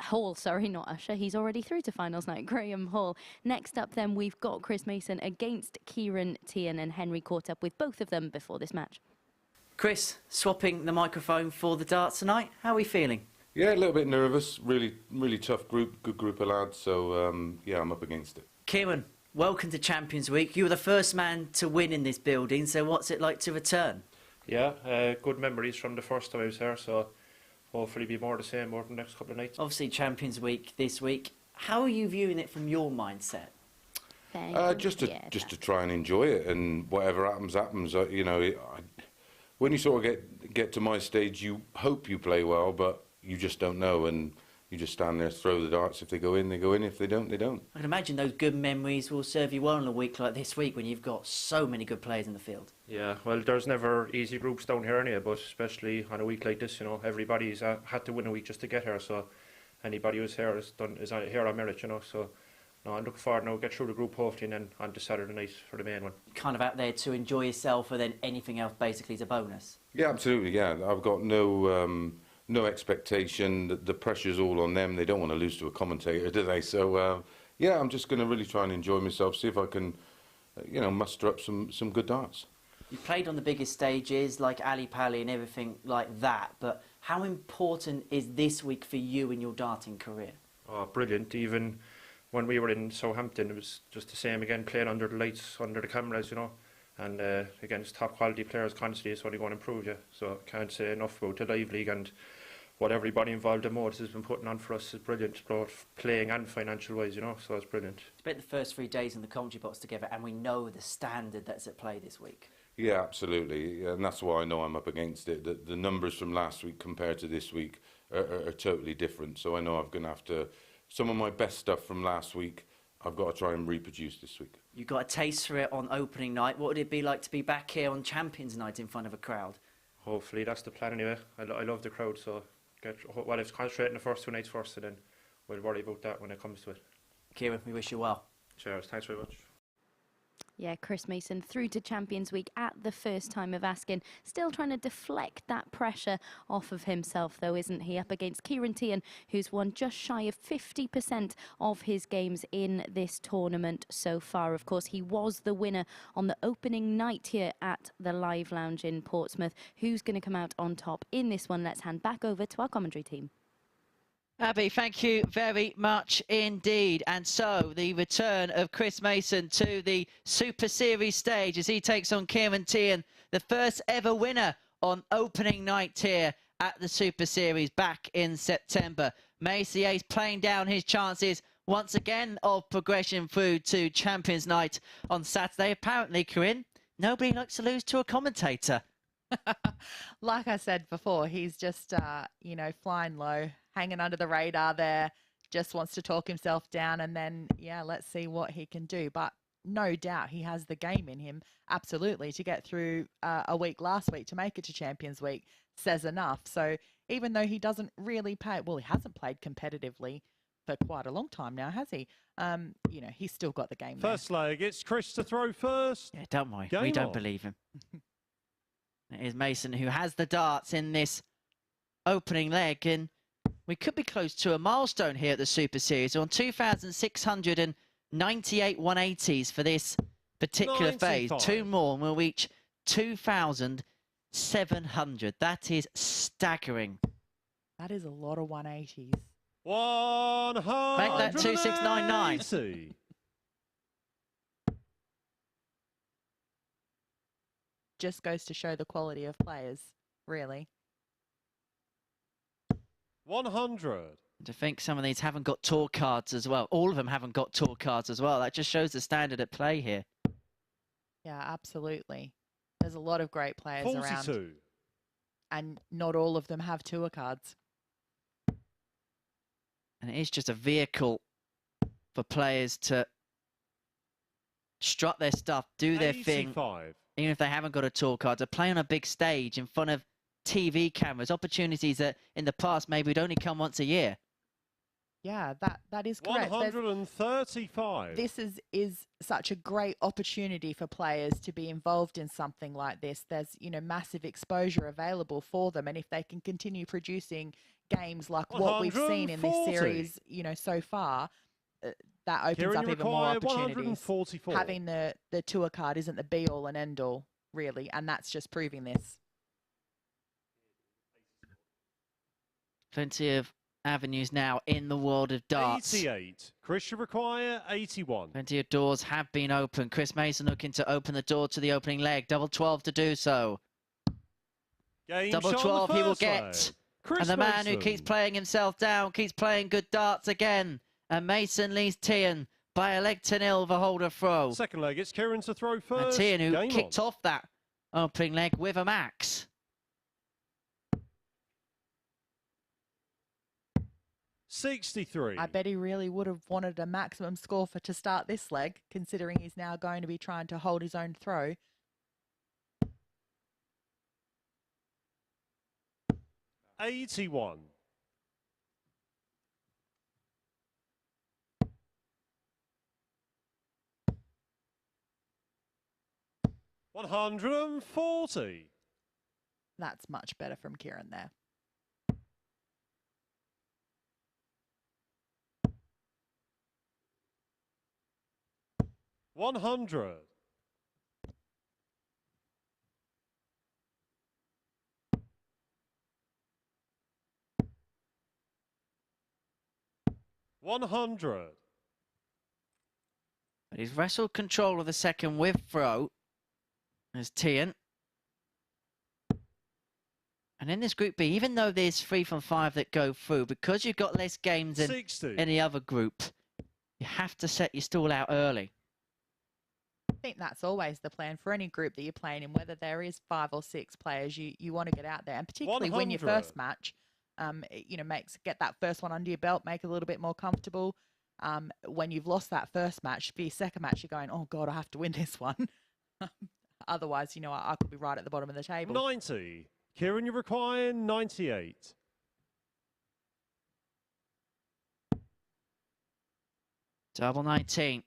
Speaker 1: Hall. Sorry, not Usher. He's already through to finals night. Graham Hall. Next up then, we've got Chris Mason against Ciaran Teehan, and Henry caught up with both of them before this match.
Speaker 2: Chris, swapping the microphone for the darts tonight. How are we feeling?
Speaker 7: Yeah, a little bit nervous. Really tough group, good group of lads. So, yeah, I'm up against it.
Speaker 2: Ciaran, welcome to Champions Week. You were the first man to win in this building, so what's it like to return?
Speaker 8: Yeah, good memories from the first time I was here, so hopefully be more the same over the next couple of nights.
Speaker 2: Obviously, Champions Week this week. How are you viewing it from your mindset?
Speaker 7: Just to try and enjoy it, and whatever happens, happens. You know, when you sort of get to my stage, you hope you play well, but you just don't know, and you just stand there, throw the darts. If they go in, they go in. If they don't, they don't.
Speaker 2: I can imagine those good memories will serve you well in a week like this week when you've got so many good players in the field.
Speaker 8: Yeah, well, there's never easy groups down here anyway, but especially on a week like this, you know, everybody's had to win a week just to get here, so anybody who's here is here on merit, you know, so no, I'm looking forward now to get through the group hopefully, and then on to Saturday night for the main one.
Speaker 2: Kind of out there to enjoy yourself, and then anything else basically is a bonus.
Speaker 7: Yeah, absolutely. Yeah, I've got no expectation. The pressure's all on them. They don't want to lose to a commentator, do they? So, yeah, I'm just going to really try and enjoy myself, see if I can, you know, muster up some good darts.
Speaker 2: You played on the biggest stages like Ali Pali and everything like that, but how important is this week for you in your darting career?
Speaker 8: Oh, brilliant. Even when we were in Southampton, it was just the same again, playing under the lights, under the cameras, you know, and against top quality players constantly is only going to improve you. So I can't say enough about the Live League, and what everybody involved in MODUS has been putting on for us is brilliant, both playing and financial wise, you know, so it's brilliant.
Speaker 2: Spent the first 3 days in the commentary box together, and we know the standard that's at play this week.
Speaker 7: Yeah, absolutely, and that's why I know I'm up against it. The numbers from last week compared to this week are totally different, so I know I'm going to have to, some of my best stuff from last week, I've got to try and reproduce this week. You
Speaker 2: got a taste for it on opening night. What would it be like to be back here on Champions Night in front of a crowd?
Speaker 8: Hopefully that's the plan anyway. I love the crowd, so let's concentrate on the first 2 nights first, and then we'll worry about that when it comes to it.
Speaker 2: Ciaran, we wish you well.
Speaker 8: Cheers, thanks very much.
Speaker 1: Yeah, Chris Mason through to Champions Week at the first time of asking. Still trying to deflect that pressure off of himself, though, isn't he? Up against Ciaran Teehan, who's won just shy of 50% of his games in this tournament so far. Of course, he was the winner on the opening night here at the Live Lounge in Portsmouth. Who's going to come out on top in this one? Let's hand back over to our commentary team.
Speaker 2: Abby, thank you very much indeed. And so the return of Chris Mason to the Super Series stage as he takes on Ciaran Teehan, the first ever winner on opening night here at the Super Series back in September. Macy Ace playing down his chances once again of progression through to Champions Night on Saturday. Apparently, Corinne, nobody likes to lose to a commentator.
Speaker 4: Like I said before, he's just, you know, flying low, hanging under the radar there, just wants to talk himself down, and then, yeah, let's see what he can do. But no doubt he has the game in him, absolutely, to get through a week last week to make it to Champions Week says enough. So even though he doesn't really play, well, he hasn't played competitively for quite a long time now, has he? You know, he's still got the game there.
Speaker 6: First leg, it's Chris to throw first.
Speaker 2: Yeah, don't worry,
Speaker 6: Game
Speaker 2: we don't
Speaker 6: on.
Speaker 2: believe him. It is Mason who has the darts in this opening leg, and we could be close to a milestone here at the Super Series. On 2,698 180s for this particular phase. 2 more and we'll reach 2,700. That is staggering.
Speaker 4: That is a lot of 180s.
Speaker 6: 100.
Speaker 2: Make that 2,699.
Speaker 4: Just goes to show the quality of players, really.
Speaker 6: 100.
Speaker 2: To think some of these haven't got tour cards as well. All of them haven't got tour cards as well. That just shows the standard at play here.
Speaker 4: Yeah, absolutely. There's a lot of great players
Speaker 6: 42.
Speaker 4: around, and not all of them have tour cards.
Speaker 2: And it is just a vehicle for players to strut their stuff, do their
Speaker 6: 85.
Speaker 2: thing, even if they haven't got a tour card, to play on a big stage in front of TV cameras, opportunities that in the past maybe would only come once a year.
Speaker 4: Yeah, that is correct.
Speaker 6: 135.
Speaker 4: This is such a great opportunity for players to be involved in something like this. There's, massive exposure available for them, and if they can continue producing games like what we've seen in this
Speaker 6: 140.
Speaker 4: series, so far, that opens
Speaker 6: Ciaran,
Speaker 4: up
Speaker 6: you
Speaker 4: even more
Speaker 6: require
Speaker 4: opportunities.
Speaker 6: 144.
Speaker 4: Having the tour card isn't the be all and end all, really, and that's just proving this.
Speaker 2: Plenty of avenues now in the world of darts.
Speaker 6: 88. Chris, you require 81.
Speaker 2: Plenty of doors have been opened. Chris Mason looking to open the door to the opening leg. Double 12 to do so.
Speaker 6: Game
Speaker 2: Double
Speaker 6: shot
Speaker 2: 12
Speaker 6: on the
Speaker 2: he will
Speaker 6: first
Speaker 2: get.
Speaker 6: leg. Chris
Speaker 2: And the man who
Speaker 6: Mason.
Speaker 2: keeps playing himself down, keeps playing good darts again. And Mason leads Tian by a leg to nil, the holder throw.
Speaker 6: Second leg, it's Ciaran to throw
Speaker 2: And
Speaker 6: first.
Speaker 2: Tian who
Speaker 6: Game
Speaker 2: kicked
Speaker 6: on.
Speaker 2: off that opening leg with a max.
Speaker 6: 63.
Speaker 4: I bet he really would have wanted a maximum score to start this leg, considering he's now going to be trying to hold his own throw.
Speaker 6: 81. 140.
Speaker 4: That's much better from Ciaran there.
Speaker 6: 100. 100.
Speaker 2: But he's wrestled control of the second with throw. As Tian. And in this Group B, even though there's 3 from 5 that go through, because you've got less games than
Speaker 6: 60.
Speaker 2: any other group, you have to set your stall out early.
Speaker 4: I think that's always the plan for any group that you're playing in, whether there is 5 or 6 players, you want to get out there, and particularly win your
Speaker 6: 100.
Speaker 4: first match. Get that first one under your belt, make it a little bit more comfortable. When you've lost that first match, for your second match, you're going, oh God, I have to win this one. Otherwise, I could be right at the bottom of the table.
Speaker 6: 90. Ciaran, you require 98.
Speaker 2: Double 19.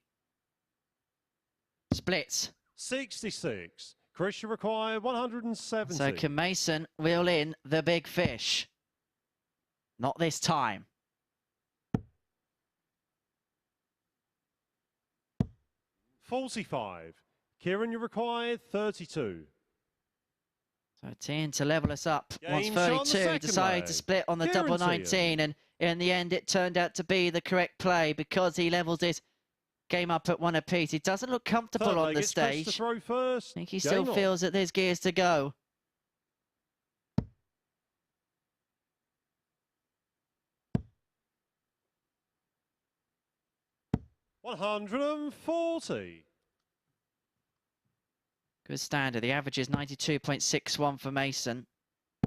Speaker 2: Splits.
Speaker 6: 66. Chris, you require 170.
Speaker 2: So can Mason reel in the big fish? Not this time.
Speaker 6: 45. Ciaran, you require 32.
Speaker 2: So Tian to level us up. Wants
Speaker 6: Game shot on the
Speaker 2: 32.
Speaker 6: second
Speaker 2: Decided
Speaker 6: leg.
Speaker 2: to split on the
Speaker 6: Ciaran
Speaker 2: double
Speaker 6: Teehan.
Speaker 2: 19. And in the end, it turned out to be the correct play because he levels it. Game up at 1 apiece. He doesn't look comfortable
Speaker 6: Third
Speaker 2: on
Speaker 6: leg,
Speaker 2: the
Speaker 6: it's Chris to
Speaker 2: stage.
Speaker 6: throw first.
Speaker 2: I think he
Speaker 6: Game
Speaker 2: still
Speaker 6: on.
Speaker 2: feels that there's gears to go.
Speaker 6: $140.
Speaker 2: Good standard. The average is 92.61 for Mason.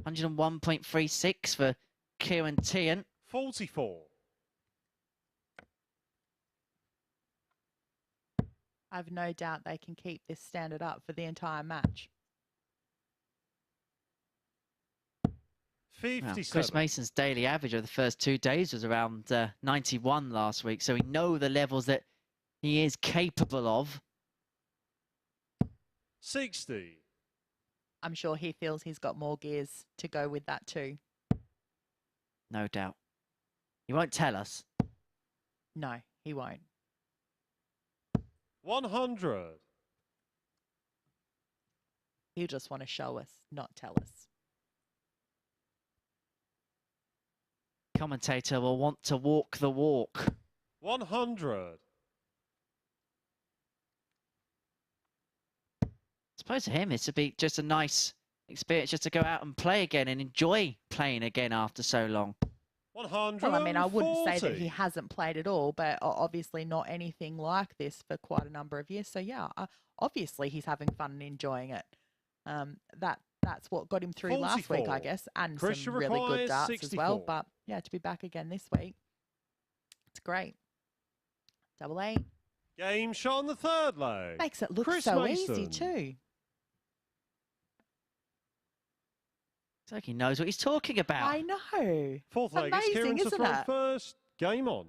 Speaker 2: 101.36 for Ciaran Teehan.
Speaker 6: 44.
Speaker 4: I've no doubt they can keep this standard up for the entire match.
Speaker 2: Well,
Speaker 6: 57.
Speaker 2: Chris Mason's daily average of the first 2 days was around 91 last week, so we know the levels that he is capable of.
Speaker 6: 60.
Speaker 4: I'm sure he feels he's got more gears to go with that too.
Speaker 2: No doubt. He won't tell us.
Speaker 4: No, he won't.
Speaker 6: 100.
Speaker 4: He'll just want to show us, not tell us.
Speaker 2: Commentator will want to walk the walk.
Speaker 6: 100.
Speaker 2: I suppose to him, this would be just a nice experience just to go out and play again and enjoy playing again after so long.
Speaker 6: 140.
Speaker 4: Well, I mean, I wouldn't say that he hasn't played at all, but obviously not anything like this for quite a number of years. So yeah, obviously he's having fun and enjoying it. That's what got him through last week,
Speaker 6: 44.
Speaker 4: I guess, and
Speaker 6: Chris,
Speaker 4: some
Speaker 6: you
Speaker 4: really
Speaker 6: require
Speaker 4: good darts
Speaker 6: 64.
Speaker 4: as well. But yeah, to be back again this week, it's great. Double 8
Speaker 6: Game shot on the third leg.
Speaker 4: makes it look
Speaker 6: Chris
Speaker 4: so
Speaker 6: Mason.
Speaker 4: easy too.
Speaker 2: It's like he knows what he's talking about.
Speaker 4: I know.
Speaker 6: Fourth leg, it's
Speaker 4: Amazing,
Speaker 6: Ciaran to
Speaker 4: isn't
Speaker 6: throw
Speaker 4: it?
Speaker 6: first. Game on.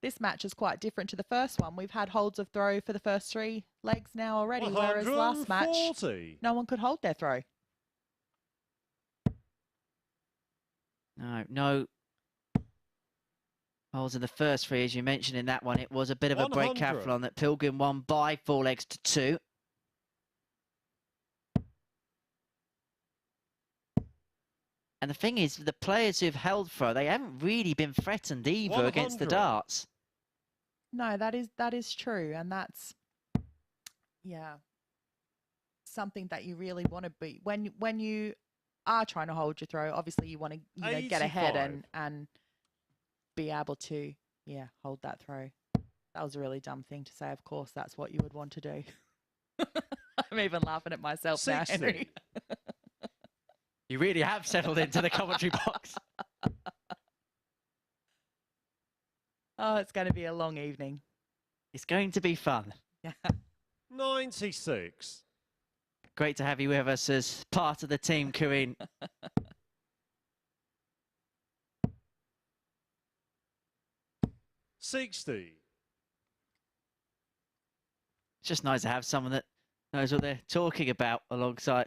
Speaker 4: This match is quite different to the first one. We've had holds of throw for the first 3 legs now already, whereas last match,
Speaker 6: 140.
Speaker 4: no one could hold their throw.
Speaker 2: No holds in the first 3, as you mentioned in that one. It was a bit of a
Speaker 6: 100.
Speaker 2: breakathlon that Pilgrim won by 4 legs to 2. And the thing is, the players who've held throw, they haven't really been threatened either against the
Speaker 6: 100.
Speaker 2: darts.
Speaker 4: No, that is true, and that's something that you really want to be when you are trying to hold your throw. Obviously, you want to get ahead
Speaker 6: 85.
Speaker 4: and be able to hold that throw. That was a really dumb thing to say. Of course, that's what you would want to do. I'm even laughing at myself
Speaker 6: 60.
Speaker 4: now, Henry.
Speaker 2: You really have settled into the commentary box.
Speaker 4: Oh, it's going to be a long evening.
Speaker 2: It's going to be fun.
Speaker 4: Yeah.
Speaker 6: 96.
Speaker 2: Great to have you with us as part of the team, Corinne.
Speaker 6: $60.
Speaker 2: It's just nice to have someone that knows what they're talking about alongside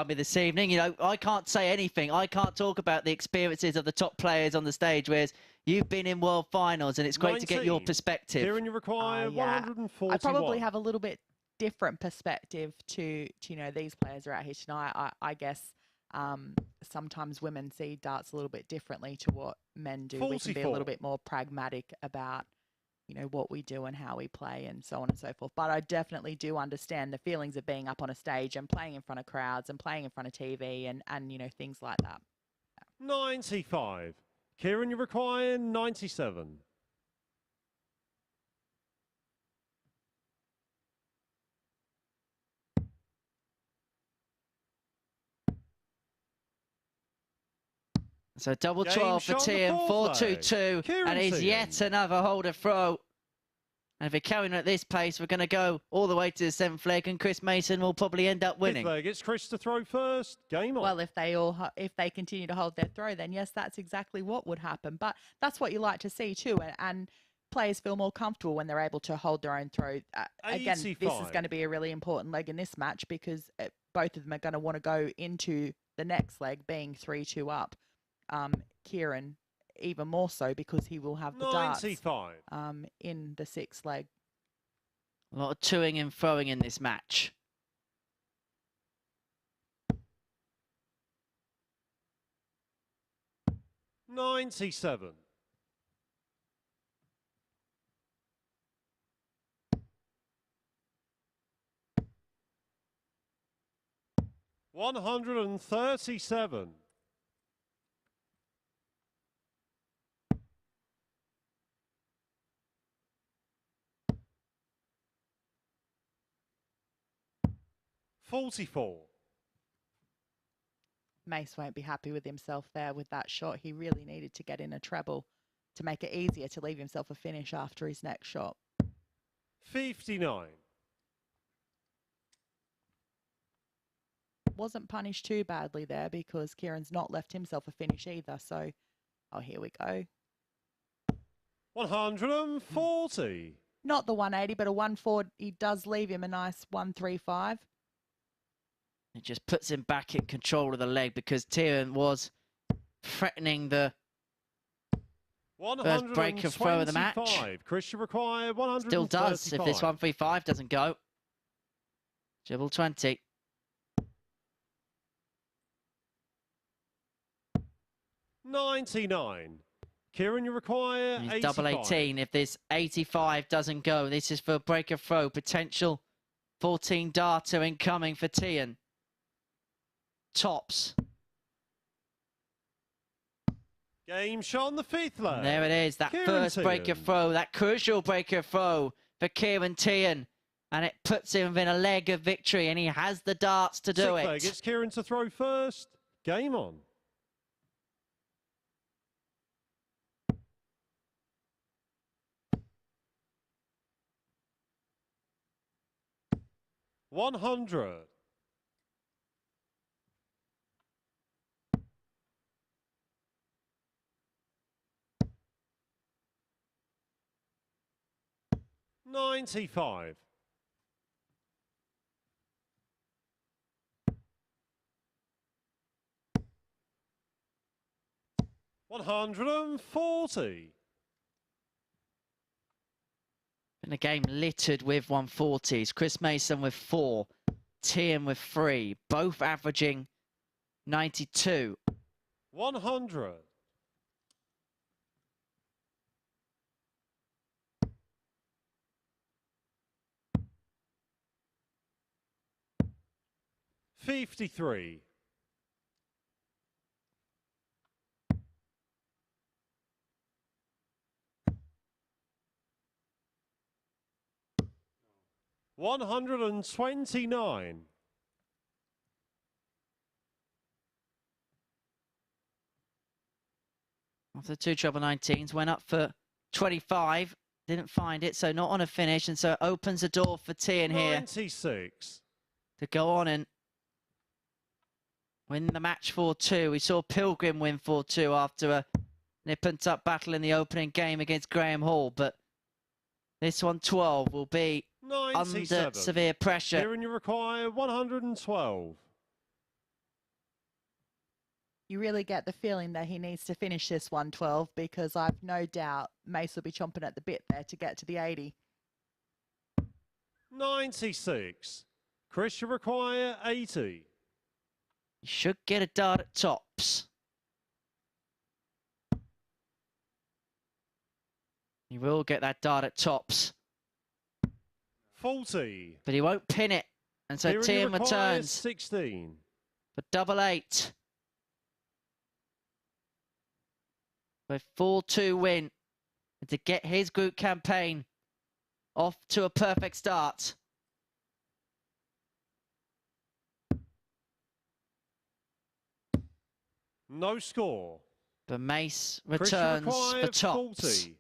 Speaker 2: me this evening. You know, I can't say anything. I can't talk about the experiences of the top players on the stage, whereas you've been in world finals, and it's great to get your
Speaker 6: 19.
Speaker 2: perspective.
Speaker 6: Ciaran, you require 141.
Speaker 4: I probably have a little bit different perspective to these players are out here tonight. I guess sometimes women see darts a little bit differently to what men do.
Speaker 6: 44.
Speaker 4: We can be a little bit more pragmatic about what we do and how we play and so on and so forth. But I definitely do understand the feelings of being up on a stage and playing in front of crowds and playing in front of TV and things like that.
Speaker 6: 95. Ciaran, you require 97.
Speaker 2: So double
Speaker 6: Game
Speaker 2: 12 for
Speaker 6: shot on the
Speaker 2: Tian,
Speaker 6: fourth leg.
Speaker 2: 4-2-2,
Speaker 6: Ciaran
Speaker 2: and it's
Speaker 6: Teehan.
Speaker 2: yet another holder throw. And if we're carrying on at this pace, we're going to go all the way to the 7th leg, and Chris Mason will probably end up winning.
Speaker 6: Fifth leg, it's Chris to throw first. Game on.
Speaker 4: Well, if they continue to hold their throw, then yes, that's exactly what would happen. But that's what you like to see too, and players feel more comfortable when they're able to hold their own throw. Again, this is
Speaker 6: 85.
Speaker 4: going to be a really important leg in this match because both of them are going to want to go into the next leg being 3-2 up. Ciaran even more so because he will have the
Speaker 6: 95.
Speaker 4: darts in the 6th leg.
Speaker 2: A lot of toing and throwing in this match.
Speaker 6: $97. $137. $44.
Speaker 4: Mace won't be happy with himself there with that shot. He really needed to get in a treble to make it easier to leave himself a finish after his next shot.
Speaker 6: 59.
Speaker 4: Wasn't punished too badly there because Ciaran's not left himself a finish either. So, oh, here we go.
Speaker 6: 140.
Speaker 4: Not the 180, but a 140. He does leave him a nice 135.
Speaker 2: It just puts him back in control of the leg because Tian was threatening the first break of throw of the match.
Speaker 6: Chris, you require 135.
Speaker 2: Still does if this 135 doesn't go. Dribble 20.
Speaker 6: $99. Ciaran, you require
Speaker 2: He's
Speaker 6: 85.
Speaker 2: double 18 if this 85 doesn't go. This is for a break of throw. Potential 14 darter incoming for Tian. Tops.
Speaker 6: Game shot on the 5th leg.
Speaker 2: And there it is, that
Speaker 6: Ciaran
Speaker 2: first break of
Speaker 6: Teehan.
Speaker 2: throw, that crucial break of throw for Ciaran Teehan. And it puts him within a leg of victory, and he has the darts to do
Speaker 6: 6th
Speaker 2: it.
Speaker 6: leg, it's Ciaran to throw first. Game on. $100. 95. 140.
Speaker 2: In a game littered with 140s. Chris Mason with 4, Tian with 3, both averaging 92.
Speaker 6: 100. 53. 129.
Speaker 2: After 2 treble 19s, went up for 25, didn't find it, so not on a finish, and so it opens the door for Tian here
Speaker 6: 96.
Speaker 2: to go on and win the match 4-2. We saw Pilgrim win 4-2 after a nip-and-tuck battle in the opening game against Graham Hall, but this one 12 will be
Speaker 6: 97.
Speaker 2: under severe pressure.
Speaker 6: Here and you require 112.
Speaker 4: You really get the feeling that he needs to finish this 112 because I've no doubt Mace will be chomping at the bit there to get to the 80.
Speaker 6: 96. Chris, you require 80.
Speaker 2: You should get a dart at tops. He will get that dart at tops.
Speaker 6: 40.
Speaker 2: But he won't pin it. And so
Speaker 6: Here and you
Speaker 2: Tian
Speaker 6: require
Speaker 2: returns
Speaker 6: 16.
Speaker 2: for double 8. With 4-2 win. And to get his group campaign off to a perfect start.
Speaker 6: No score.
Speaker 2: But Mace
Speaker 6: Chris, you
Speaker 2: returns
Speaker 6: require
Speaker 2: for tops.
Speaker 6: 40.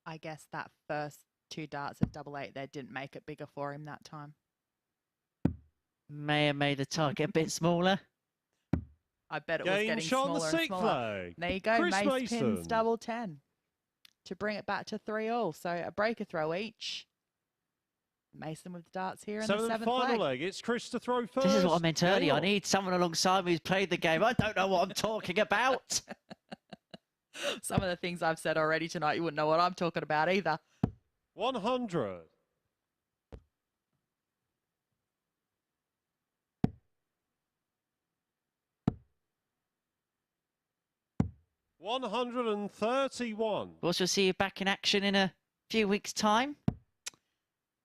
Speaker 4: I guess that first 2 darts of double 8 there didn't make it bigger for him that time.
Speaker 2: May have made the target a bit smaller.
Speaker 4: I bet it was
Speaker 6: Game
Speaker 4: getting
Speaker 6: shot on the
Speaker 4: smaller and
Speaker 6: 6th
Speaker 4: smaller.
Speaker 6: flag.
Speaker 4: There you go,
Speaker 6: Chris
Speaker 4: Mace
Speaker 6: Mason.
Speaker 4: pins double 10 to bring it back to 3-all. So a breaker throw each. Mason with the darts here in the 7th
Speaker 6: final
Speaker 4: leg.
Speaker 6: leg. It's Chris to throw first.
Speaker 2: This is what I meant earlier. I
Speaker 6: Game on.
Speaker 2: need someone alongside me who's played the game. I don't know what I'm talking about.
Speaker 4: Some of the things I've said already tonight, you wouldn't know what I'm talking about either.
Speaker 6: 100. 131.
Speaker 2: We'll also see you back in action in a few weeks' time.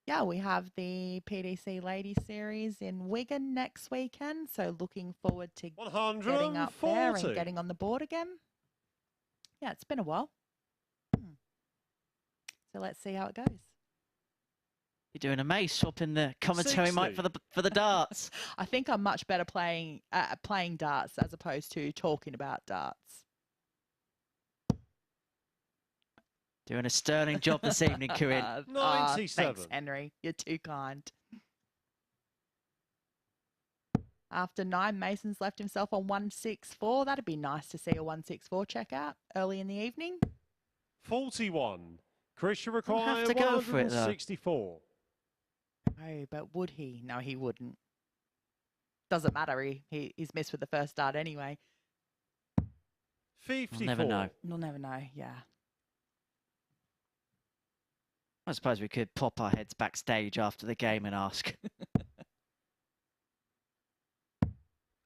Speaker 4: Yeah, we have the PDC Ladies Series in Wigan next weekend. So looking forward to getting up there
Speaker 6: 140.
Speaker 4: and getting on the board again. Yeah, it's been a while. So let's see how it goes.
Speaker 2: You're doing a Mace swapping the commentary
Speaker 6: 60.
Speaker 2: mic for the darts.
Speaker 4: I think I'm much better playing darts as opposed to talking about darts.
Speaker 2: Doing a sterling job this evening, Ciaran.
Speaker 6: 97.
Speaker 4: Thanks, Henry. You're too kind. After 9, Mason's left himself on 164. That'd be nice to see a 164 checkout early in the evening.
Speaker 6: 41. Chris, you
Speaker 2: have
Speaker 6: require
Speaker 2: to go for it, though.
Speaker 6: 164.
Speaker 4: Oh, but would he? No, he wouldn't. Doesn't matter. He's missed with the first dart anyway.
Speaker 6: 54.
Speaker 2: We'll never know.
Speaker 4: You'll never know. Yeah.
Speaker 2: I suppose we could pop our heads backstage after the game and ask.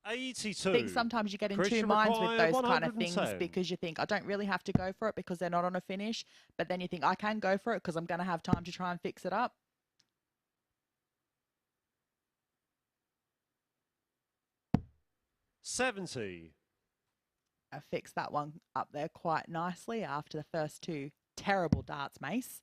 Speaker 6: 82.
Speaker 4: I think sometimes you get in
Speaker 6: Chris,
Speaker 4: two
Speaker 6: you
Speaker 4: minds with
Speaker 6: require
Speaker 4: those kind of things
Speaker 6: 110.
Speaker 4: because you think, I don't really have to go for it because they're not on a finish. But then you think, I can go for it because I'm going to have time to try and fix it up.
Speaker 6: $70.
Speaker 4: I fixed that one up there quite nicely after the first 2 terrible darts, Mace.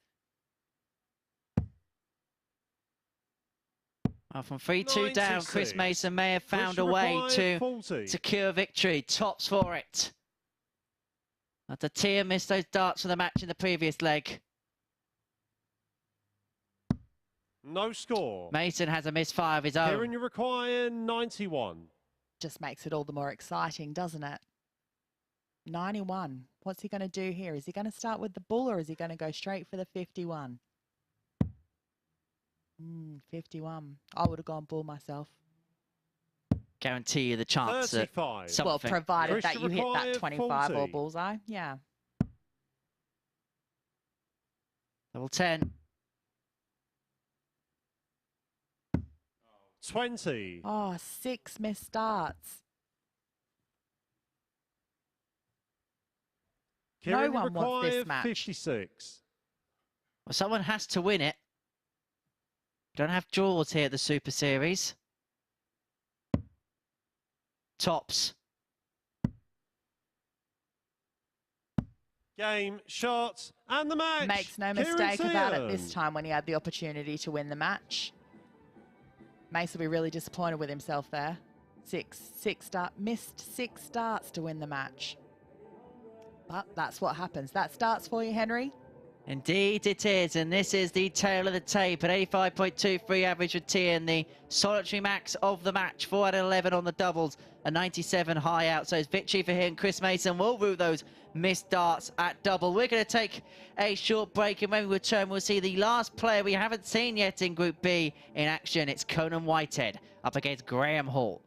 Speaker 2: Well, from 3-2 down, Chris
Speaker 6: 96.
Speaker 2: Mason may have found a
Speaker 6: Chris, you
Speaker 2: way
Speaker 6: require
Speaker 2: to
Speaker 6: 40.
Speaker 2: secure victory. Tops for it. After Tian missed those darts for the match in the previous leg.
Speaker 6: No score.
Speaker 2: Mason has a misfire of his own.
Speaker 6: Ciaran, you require 91.
Speaker 4: Just makes it all the more exciting, doesn't it? 91. What's he going to do here? Is he going to start with the bull or is he going to go straight for the 51? 51. I would have gone bull myself.
Speaker 2: Guarantee you the chance
Speaker 6: 35.
Speaker 2: at something.
Speaker 4: Well, provided that
Speaker 6: Christian
Speaker 4: you hit that
Speaker 6: required
Speaker 4: 25 or
Speaker 6: 40.
Speaker 4: bullseye. Yeah.
Speaker 2: Double 10.
Speaker 6: 20.
Speaker 4: Oh, 6 missed starts.
Speaker 6: Ciaran
Speaker 4: one wants this
Speaker 6: required
Speaker 4: match.
Speaker 6: 56.
Speaker 2: Well, someone has to win it. Don't have draws here at the Super Series. Tops.
Speaker 6: Game, shot, and the match.
Speaker 4: Makes no
Speaker 6: Ciaran
Speaker 4: mistake about it this
Speaker 6: Teehan.
Speaker 4: time when he had the opportunity to win the match. Mace will be really disappointed with himself there. Missed 6 starts to win the match. But that's what happens. That starts for you, Henry.
Speaker 2: Indeed it is, and this is the tail of the tape at 85.23 average for Tian, the solitary max of the match, 4 out of 11 on the doubles, a 97 high out. So it's victory for him. Chris Mason will root those missed darts at double. We're going to take a short break, and when we return, we'll see the last player we haven't seen yet in Group B in action. It's Conan Whitehead up against Graham Hall.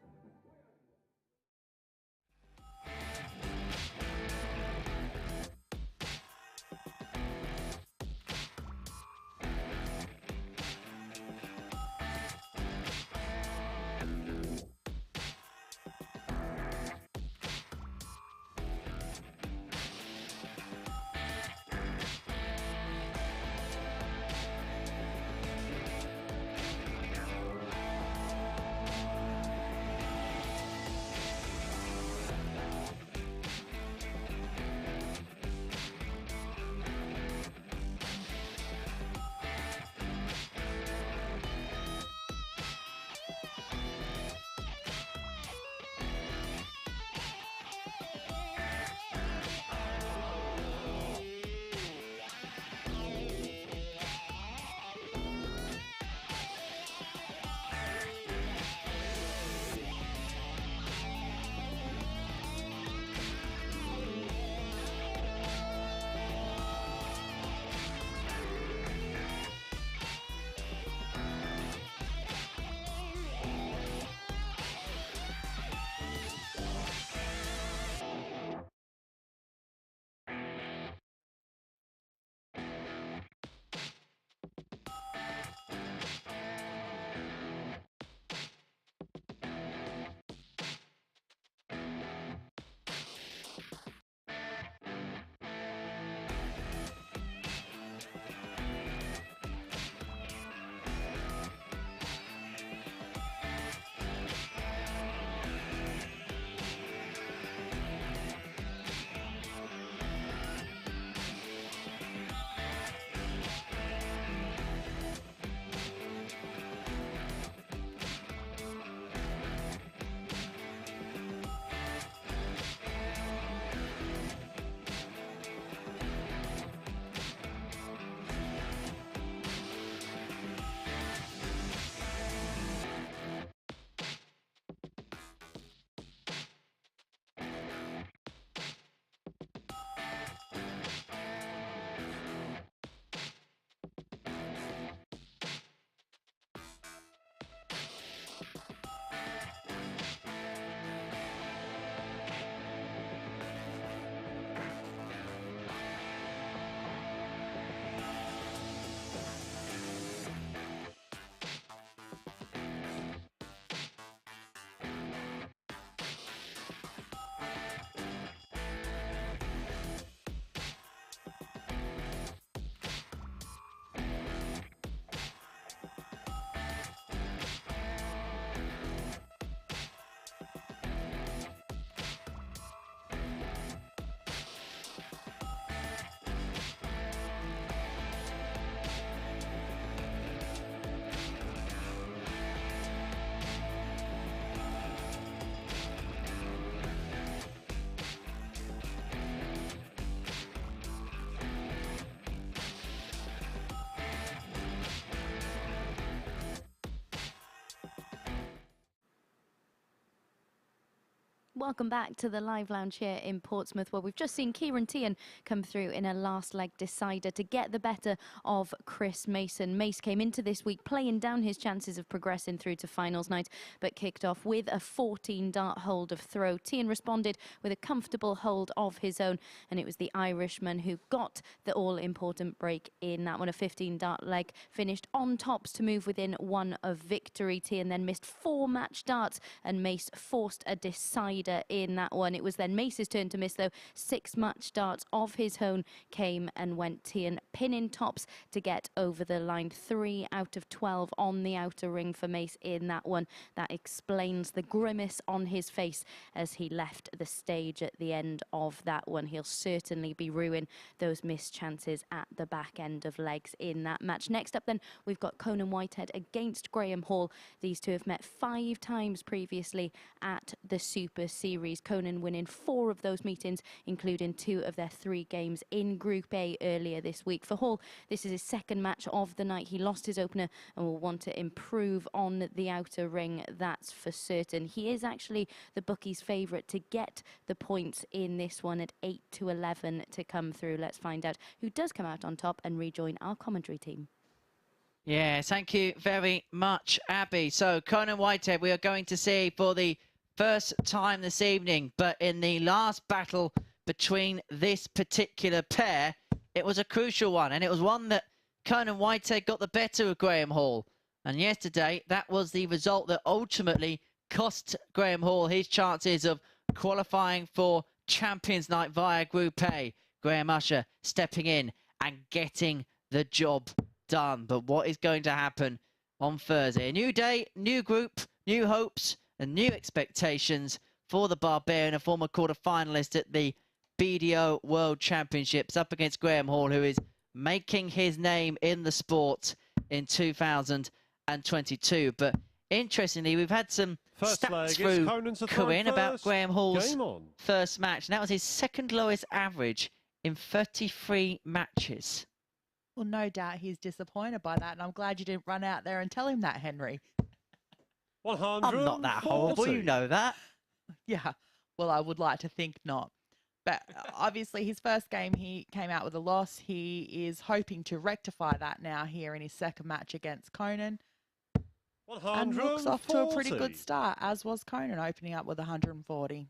Speaker 1: Welcome back to the live lounge here in Portsmouth, where we've just seen Ciaran Teehan come through in a last leg decider to get the better of Chris Mason. Mace came into this week playing down his chances of progressing through to finals night, but kicked off with a 14-dart hold of throw. Tian responded with a comfortable hold of his own, and it was the Irishman who got the all-important break in that one. A 15-dart leg finished on tops to move within one of victory. Tian then missed 4 match darts, and Mace forced a decider in that one. It was then Mace's turn to miss, though. 6 match darts of his own came and went. Tian pinning tops to get over the line. 3 out of 12 on the outer ring for Mace in that one. That explains the grimace on his face as he left the stage at the end of that one. He'll certainly be ruining those missed chances at the back end of legs in that match. Next up then, we've got Conan Whitehead against Graham Hall. These two have met 5 times previously at the Super Series. Conan winning 4 of those meetings, including 2 of their 3 games in Group A earlier this week. For Hall, this is his second match of the night. He lost his opener and will want to improve on the outer ring, that's for certain. He is actually the bookies' favourite to get the points in this one at 8-11 to come through. Let's find out who does come out on top and rejoin our commentary team.
Speaker 2: Yeah, thank you very much, Abby. So, Conan Whitehead, we are going to see for the first time this evening, but in the last battle between this particular pair, it was a crucial one, and it was one that Conan Whitehead got the better of Graham Hall. And yesterday, that was the result that ultimately cost Graham Hall his chances of qualifying for Champions Night via Group A. Graham Usher stepping in and getting the job done. But what is going to happen on Thursday? A new day, new group, new hopes and new expectations for the Barbarian, a former quarter-finalist at the BDO World Championships, up against Graham Hall, who is making his name in the sport in 2022. But interestingly, we've had some stats through Corinne about Graham Hall's first match, and that was his second lowest average in 33 matches.
Speaker 4: Well, no doubt he's disappointed by that, and I'm glad you didn't run out there and tell him that, Henry.
Speaker 2: I'm not that horrible, you know that.
Speaker 4: Yeah, well, I would like to think not. But obviously his first game, he came out with a loss. He is hoping to rectify that now here in his second match against Conan. And looks off to a pretty good start, as was Conan, opening up with 140.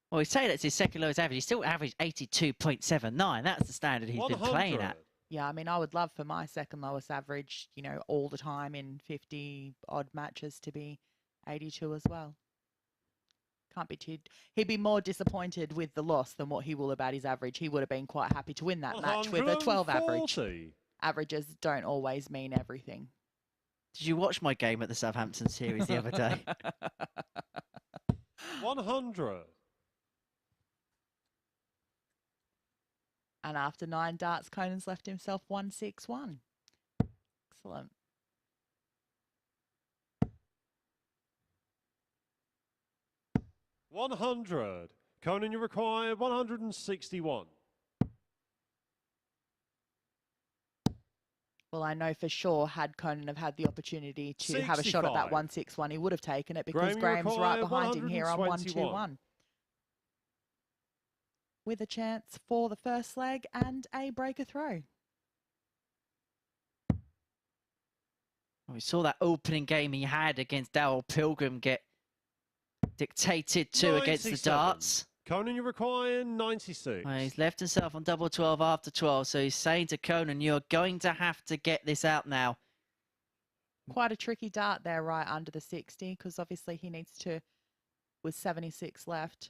Speaker 2: Well, we say that's his second lowest average. He still averaged 82.79. That's the standard he's been playing at.
Speaker 4: Yeah, I mean, I would love for my second lowest average, you know, all the time in 50-odd matches to be 82 as well. Can't be too... He'd be more disappointed with the loss than what he will about his average. He would have been quite happy to win that match with a 12 average. Averages don't always mean everything.
Speaker 2: Did you watch my game at the Southampton series the other day?
Speaker 6: 100.
Speaker 4: And after 9 darts, Conan's left himself 161. Excellent.
Speaker 6: $100. Conan, you require 161.
Speaker 4: Well, I know for sure had Conan have had the opportunity to have a shot at that 161, he would have taken it because Graham's right behind him here on 121. With a chance for the first leg and a breaker throw.
Speaker 2: We saw that opening game he had against Darryl Pilgrim get dictated to against the darts.
Speaker 6: Conan, you require 96.
Speaker 2: Well, he's left himself on double 12 after 12, so he's saying to Conan, you're going to have to get this out now.
Speaker 4: Quite a tricky dart there right under the 60, because obviously he needs to, with 76 left.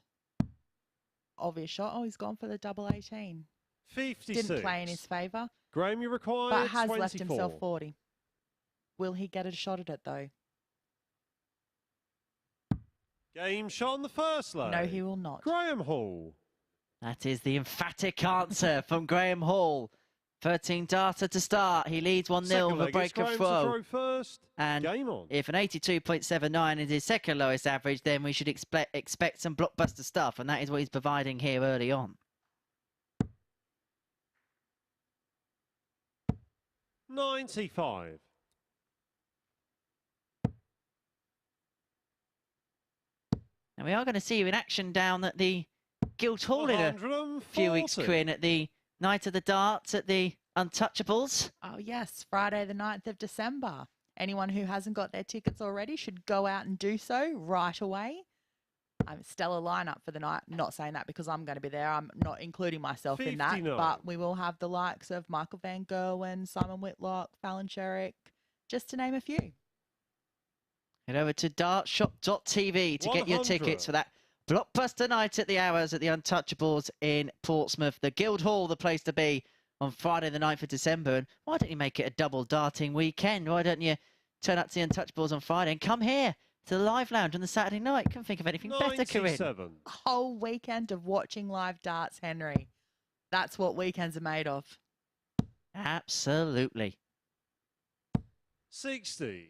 Speaker 4: Obvious shot. Oh, he's gone for the double 18.
Speaker 6: 56.
Speaker 4: Didn't play in his favour.
Speaker 6: Graham, you require
Speaker 4: but has
Speaker 6: 24.
Speaker 4: left himself 40. Will he get a shot at it though?
Speaker 6: Game shot on the first leg.
Speaker 4: No, he will not.
Speaker 6: Graham Hall.
Speaker 2: That is the emphatic answer from Graham Hall. 13 darter to start. He leads 1-0 with a breaker throw. And
Speaker 6: game on.
Speaker 2: If an 82.79 is his second lowest average, then we should expect some blockbuster stuff, and that is what he's providing here early on.
Speaker 6: 95.
Speaker 2: And we are going to see you in action down at the Guildhall in a few weeks, Corinne, at the Night of the Darts at the Untouchables.
Speaker 4: Oh, yes, Friday the 9th of December. Anyone who hasn't got their tickets already should go out and do so right away. Stellar lineup for the night. Not saying that because I'm going to be there. I'm not including myself in that. But we will have the likes of Michael Van Gerwen, Simon Whitlock, Fallon Sherrick, just to name a few.
Speaker 2: Head over to dartshop.tv to get your tickets for that blockbuster night at the Hours at the Untouchables in Portsmouth. The Guildhall, the place to be on Friday the 9th of December. And why don't you make it a double darting weekend? Why don't you turn up to the Untouchables on Friday and come here to the Live Lounge on the Saturday night? Couldn't think of anything better, Corinne.
Speaker 4: A whole weekend of watching live darts, Henry. That's what weekends are made of.
Speaker 2: Absolutely.
Speaker 6: 60.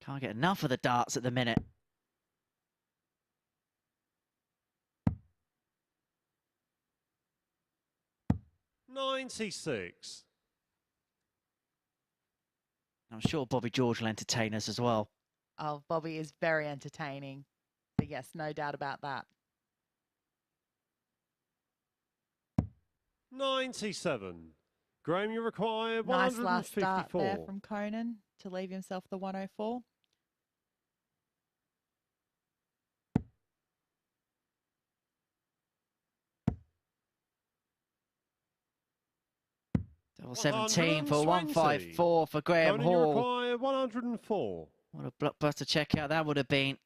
Speaker 2: Can't get enough of the darts at the minute.
Speaker 6: $96.
Speaker 2: I'm sure Bobby George will entertain us as well.
Speaker 4: Oh, Bobby is very entertaining. But yes, no doubt about that.
Speaker 6: 97. Graham, you require
Speaker 4: Nice last start
Speaker 6: 154.
Speaker 4: there from Conan to leave himself the 104.
Speaker 2: Double 17 for 154 for Graham
Speaker 6: Conan, you
Speaker 2: Hall.
Speaker 6: require 104.
Speaker 2: What a blockbuster checkout that would have been.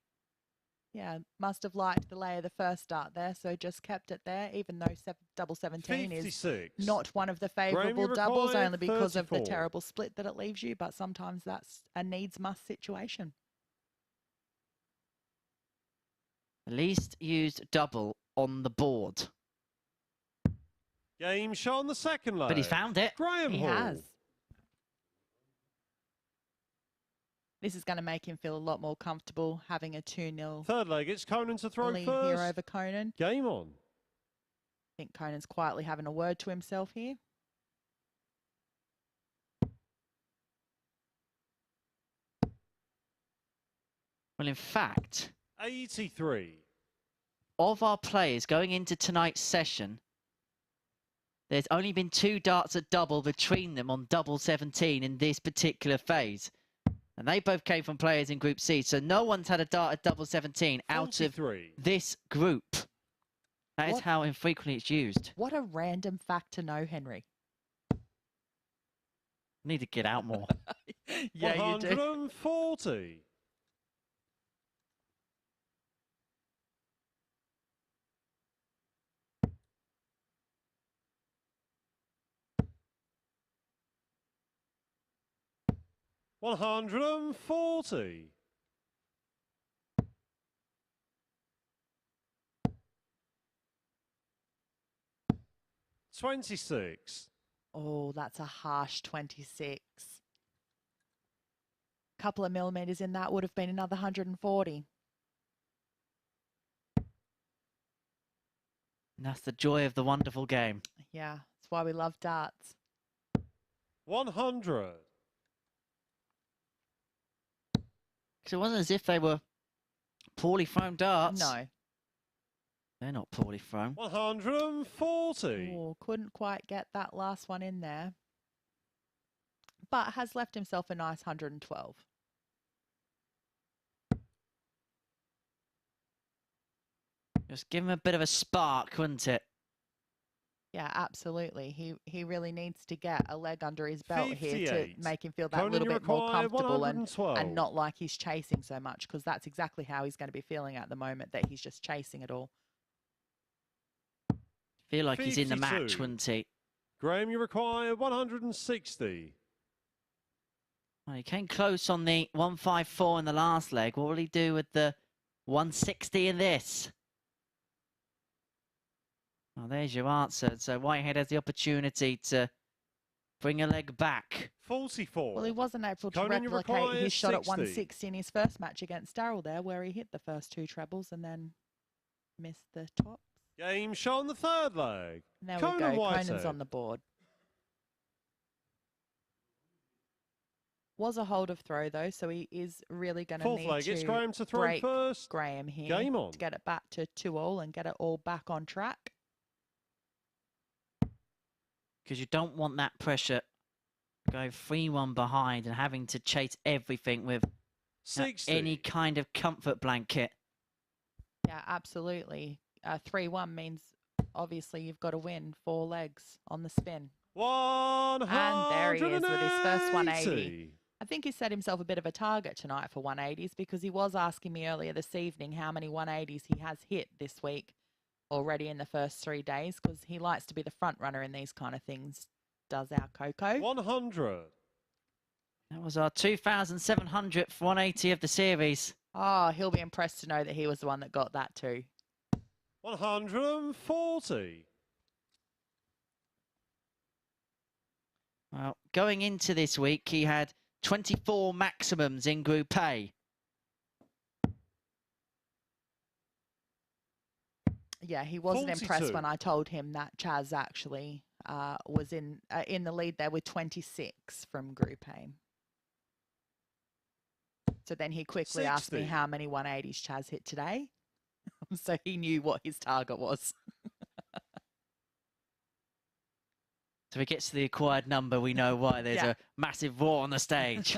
Speaker 4: Yeah, must have liked the lay of the first start there, so just kept it there, even though double 17 is not one of the favourable doubles, only because of the terrible split that it leaves you, but sometimes that's a needs-must situation.
Speaker 2: The least used double on the board.
Speaker 6: Game shot on the second leg.
Speaker 2: But he found it.
Speaker 6: Graham
Speaker 4: He
Speaker 6: Hall.
Speaker 4: has. This is going to make him feel a lot more comfortable having a 2-0
Speaker 6: Third leg, it's Conan to throw
Speaker 4: lead
Speaker 6: first.
Speaker 4: here over Conan.
Speaker 6: Game on.
Speaker 4: I think Conan's quietly having a word to himself here.
Speaker 2: Well, in fact,
Speaker 6: 83.
Speaker 2: of our players going into tonight's session, there's only been 2 darts at double between them on double 17 in this particular phase. And they both came from players in Group C. So no one's had a dart at double 17 out of this group. That is how infrequently it's used.
Speaker 4: What a random fact to know, Henry.
Speaker 2: Need to get out more.
Speaker 4: Yeah, you do.
Speaker 6: 140. $140. $26.
Speaker 4: Oh, that's a harsh 26. Couple of millimetres in that would have been another 140.
Speaker 2: And that's the joy of the wonderful game.
Speaker 4: Yeah, that's why we love darts.
Speaker 6: 100.
Speaker 2: Because it wasn't as if they were poorly thrown darts.
Speaker 4: No.
Speaker 2: They're not poorly thrown.
Speaker 6: 140.
Speaker 4: Oh, couldn't quite get that last one in there. But has left himself a nice 112.
Speaker 2: Just give him a bit of a spark, wouldn't it?
Speaker 4: Yeah, absolutely. He really needs to get a leg under his belt here to make him feel that
Speaker 6: Conan,
Speaker 4: little bit more comfortable and
Speaker 6: 112.
Speaker 4: not like he's chasing so much, because that's exactly how he's going to be feeling at the moment, that he's just chasing it all.
Speaker 2: Feel like he's in the match, wouldn't he?
Speaker 6: Graham, you require 160.
Speaker 2: Well, he came close on the 154 in the last leg. What will he do with the 160 in this? Well, there's your answer. So Whitehead has the opportunity to bring a leg back.
Speaker 6: 44.
Speaker 4: Well, he wasn't able to
Speaker 6: Conan, you
Speaker 4: replicate
Speaker 6: require
Speaker 4: his shot at
Speaker 6: 60.
Speaker 4: 160 in his first match against Darryl there, where he hit the first 2 trebles and then missed the top.
Speaker 6: Game shot on the third leg.
Speaker 4: And there
Speaker 6: Conan
Speaker 4: we go.
Speaker 6: Whitehead.
Speaker 4: Conan's on the board. Was a hold of throw, though, so he is really going to
Speaker 6: Fourth
Speaker 4: need
Speaker 6: leg, it's
Speaker 4: to
Speaker 6: Graham to throw
Speaker 4: break
Speaker 6: first.
Speaker 4: Graham here
Speaker 6: Game on.
Speaker 4: to get it back to 2-all and get it all back on track.
Speaker 2: Because you don't want that pressure. Go 3-1 behind and having to chase everything with
Speaker 6: 60.
Speaker 2: any kind of comfort blanket.
Speaker 4: Yeah, absolutely. 3-1 means obviously you've got to win 4 legs on the spin.
Speaker 6: 180.
Speaker 4: And there he is with his first 180. I think he set himself a bit of a target tonight for 180s because he was asking me earlier this evening how many 180s he has hit this week already in the first 3 days, because he likes to be the front runner in these kind of things, does our Coco.
Speaker 6: 100.
Speaker 2: That was our 2,700th 180 of the series.
Speaker 4: Oh, he'll be impressed to know that he was the one that got that too.
Speaker 6: 140.
Speaker 2: Well, going into this week, he had 24 maximums in Group A.
Speaker 4: Yeah, he wasn't
Speaker 6: 42.
Speaker 4: impressed when I told him that Chaz actually was in the lead there with 26 from Group A. So then he quickly asked me
Speaker 6: 60.
Speaker 4: how many 180s Chaz hit today. So he knew what his target was.
Speaker 2: So if it gets to the acquired number, we know why. There's
Speaker 4: Yeah.
Speaker 2: a massive war on the stage.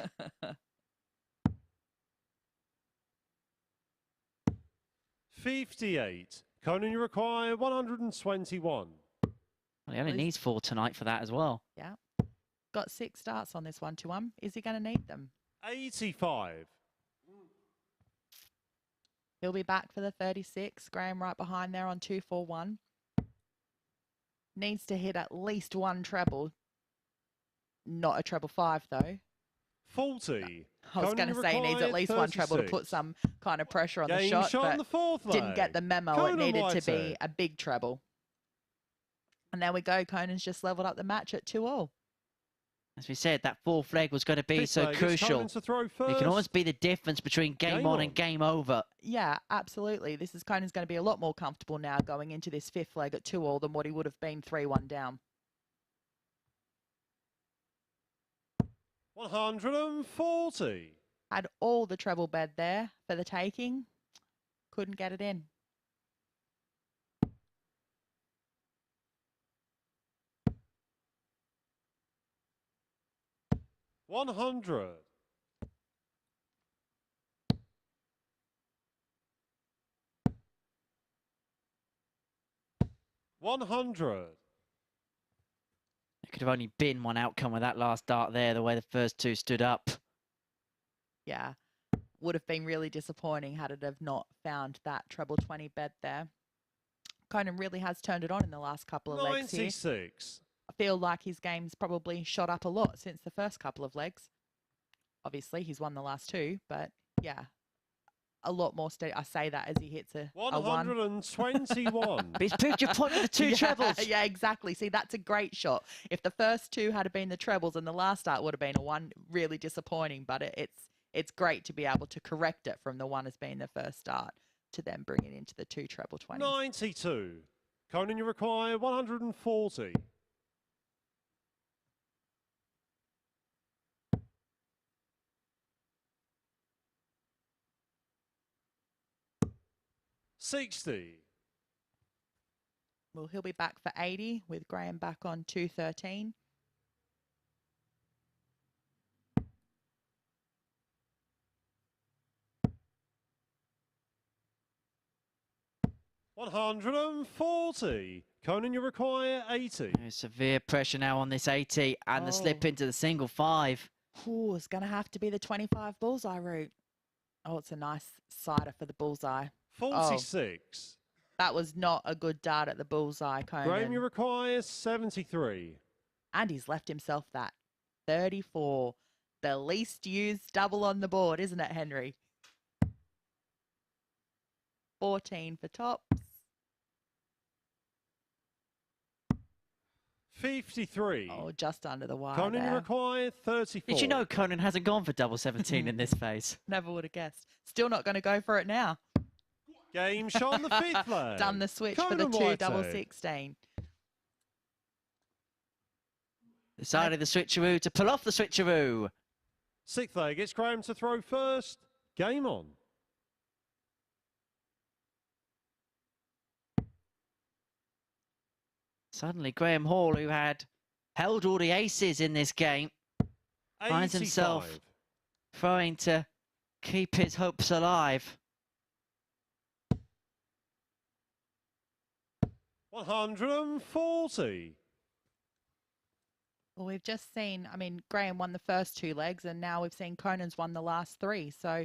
Speaker 6: 58. Conan, you require 121.
Speaker 2: Well, he only needs 4 tonight for that as well.
Speaker 4: Yeah. Got 6 starts on this 1-1. Is he going to need them?
Speaker 6: 85.
Speaker 4: He'll be back for the 36. Graham right behind there on 2-4-1. Needs to hit at least 1 treble. Not a treble 5, though.
Speaker 6: 40.
Speaker 4: I was going to say he needs at least 1 treble to
Speaker 6: 36.
Speaker 4: put some kind of pressure on the
Speaker 6: Game
Speaker 4: shot,
Speaker 6: shot on
Speaker 4: but
Speaker 6: the fourth leg.
Speaker 4: didn't get the memo.
Speaker 6: Conan
Speaker 4: It needed to be
Speaker 6: Whitehead.
Speaker 4: a big treble. And there we go. Conan's just leveled up the match at 2-all.
Speaker 2: As we said, that 4th leg was going to be
Speaker 6: Fifth
Speaker 2: so
Speaker 6: leg, it's
Speaker 2: crucial.
Speaker 6: Conan to throw
Speaker 2: It
Speaker 6: first.
Speaker 2: can almost be the difference between game on and game over.
Speaker 4: Yeah, absolutely. This is Conan's going to be a lot more comfortable now going into this 5th leg at 2-all than what he would have been 3-1 down.
Speaker 6: 140.
Speaker 4: Had all the treble bed there for the taking. Couldn't get it in.
Speaker 6: 100. 100.
Speaker 2: It could have only been one outcome with that last dart there, the way the first 2 stood up.
Speaker 4: Yeah, would have been really disappointing had it have not found that treble 20 bed there. Conan really has turned it on in the last couple of legs here.
Speaker 6: 96.
Speaker 4: I feel like his game's probably shot up a lot since the first couple of legs. Obviously, he's won the last 2, but yeah, a lot more steady. I say that as he hits a 1.
Speaker 6: 121.
Speaker 2: But he's proved your point with the 2 trebles.
Speaker 4: Yeah, exactly. See, that's a great shot. If the first 2 had been the trebles and the last start would have been a 1, really disappointing, but it's great to be able to correct it from the 1 as being the first start to then bring it into the 2 treble 20s.
Speaker 6: 92. Conan, you require 140. 60.
Speaker 4: Well, he'll be back for 80 with Graham back on 213.
Speaker 6: 140. Conan, you require 80.
Speaker 2: There's severe pressure now on this 80 and the slip into the single 5.
Speaker 4: Ooh, it's going to have to be the 25 bullseye route. Oh, it's a nice sider for the bullseye.
Speaker 6: 46.
Speaker 4: That was not a good dart at the bullseye, Conan.
Speaker 6: Graham, you require 73.
Speaker 4: And he's left himself that 34. The least used double on the board, isn't it, Henry? 14 for tops.
Speaker 6: 53.
Speaker 4: Oh, just under the wire
Speaker 6: Conan, you
Speaker 4: there.
Speaker 6: require 34.
Speaker 2: Did you know Conan hasn't gone for double 17 in this phase?
Speaker 4: Never would have guessed. Still not going to go for it now.
Speaker 6: Game shot on the 5th leg.
Speaker 4: Done the switch
Speaker 6: Conan
Speaker 4: for the 2
Speaker 6: Whitehead.
Speaker 4: double 16.
Speaker 2: Decided the switcheroo to pull off the switcheroo.
Speaker 6: Sixth leg, it's Graham to throw first. Game on.
Speaker 2: Suddenly, Graham Hall, who had held all the aces in this game, finds
Speaker 6: 85.
Speaker 2: himself trying to keep his hopes alive.
Speaker 6: 140.
Speaker 4: Well, we've just seen, I mean, Graham won the first 2 legs, and now we've seen Conan's won the last 3. So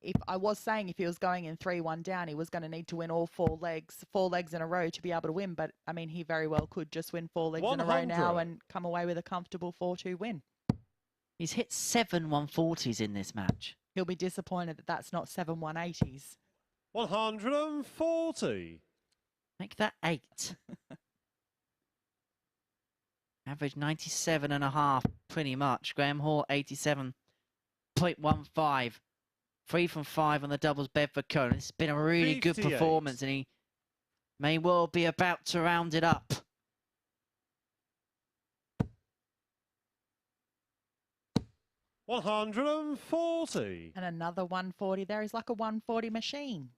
Speaker 4: if I was saying if he was going in 3-1 down, he was going to need to win all 4 legs in a row to be able to win. But I mean, he very well could just win 4 legs in a row now
Speaker 6: 100.
Speaker 4: and come away with a comfortable 4-2 win.
Speaker 2: He's hit 7 140s in this match.
Speaker 4: He'll be disappointed that that's not 7 180s.
Speaker 6: 140.
Speaker 2: Make that 8. Average 97.5, pretty much. Graham Hall, 87.15. 3 from 5 on the doubles bed for Conan. It's been a really
Speaker 6: 58.
Speaker 2: good performance, and he may well be about to round it up.
Speaker 6: $140.
Speaker 4: And another 140 there. He's like a 140 machine.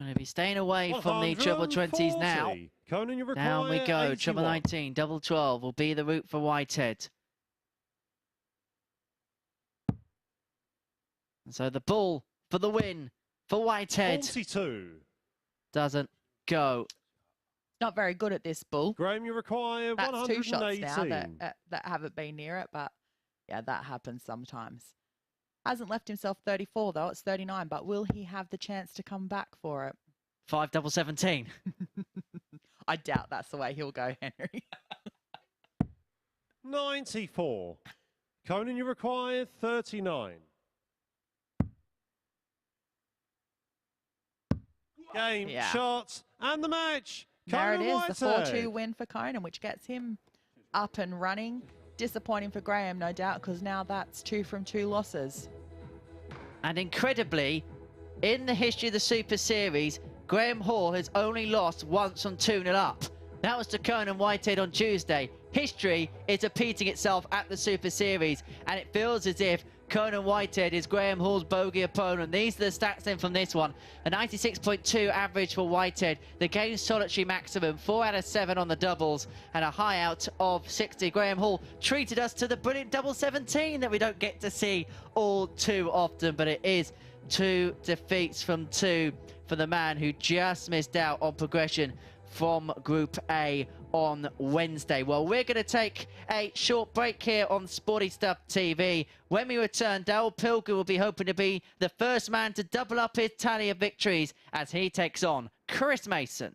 Speaker 2: Going to be staying away from the treble 20s now.
Speaker 6: Conan, you require
Speaker 2: Down we go.
Speaker 6: 81.
Speaker 2: Treble 19, double 12 will be the route for Whitehead. And so the ball for the win for Whitehead
Speaker 6: 42.
Speaker 2: doesn't go.
Speaker 4: Not very good at this bull.
Speaker 6: Graham, you require
Speaker 4: That's 2
Speaker 6: 118.
Speaker 4: shots now that haven't been near it, but yeah, that happens sometimes. Hasn't left himself 34 though, it's 39, but will he have the chance to come back for it?
Speaker 2: 5 double 17.
Speaker 4: I doubt that's the way he'll go, Henry.
Speaker 6: 94. Conan, you require 39. Game,
Speaker 4: Yeah.
Speaker 6: shots, and the match.
Speaker 4: There it
Speaker 6: Conan
Speaker 4: is, the
Speaker 6: Whitehead.
Speaker 4: 4-2 win for Conan, which gets him up and running. Disappointing for Graham, no doubt, because now that's 2 from 2 losses.
Speaker 2: And incredibly, in the history of the Super Series, Graham Hall has only lost once on 2-0 up. That was to Conan Whitehead on Tuesday. History is repeating itself at the Super Series, and it feels as if Conan Whitehead is Graham Hall's bogey opponent. These are the stats in from this one. A 96.2 average for Whitehead. The game's solitary maximum, 4 out of 7 on the doubles, and a high out of 60. Graham Hall treated us to the brilliant double 17 that we don't get to see all too often, but it is 2 defeats from 2 for the man who just missed out on progression from Group A on Wednesday. Well, we're going to take a short break here on Sporty Stuff TV. When we return, Darryl Pilgrim will be hoping to be the first man to double up his tally of victories as he takes on Chris Mason.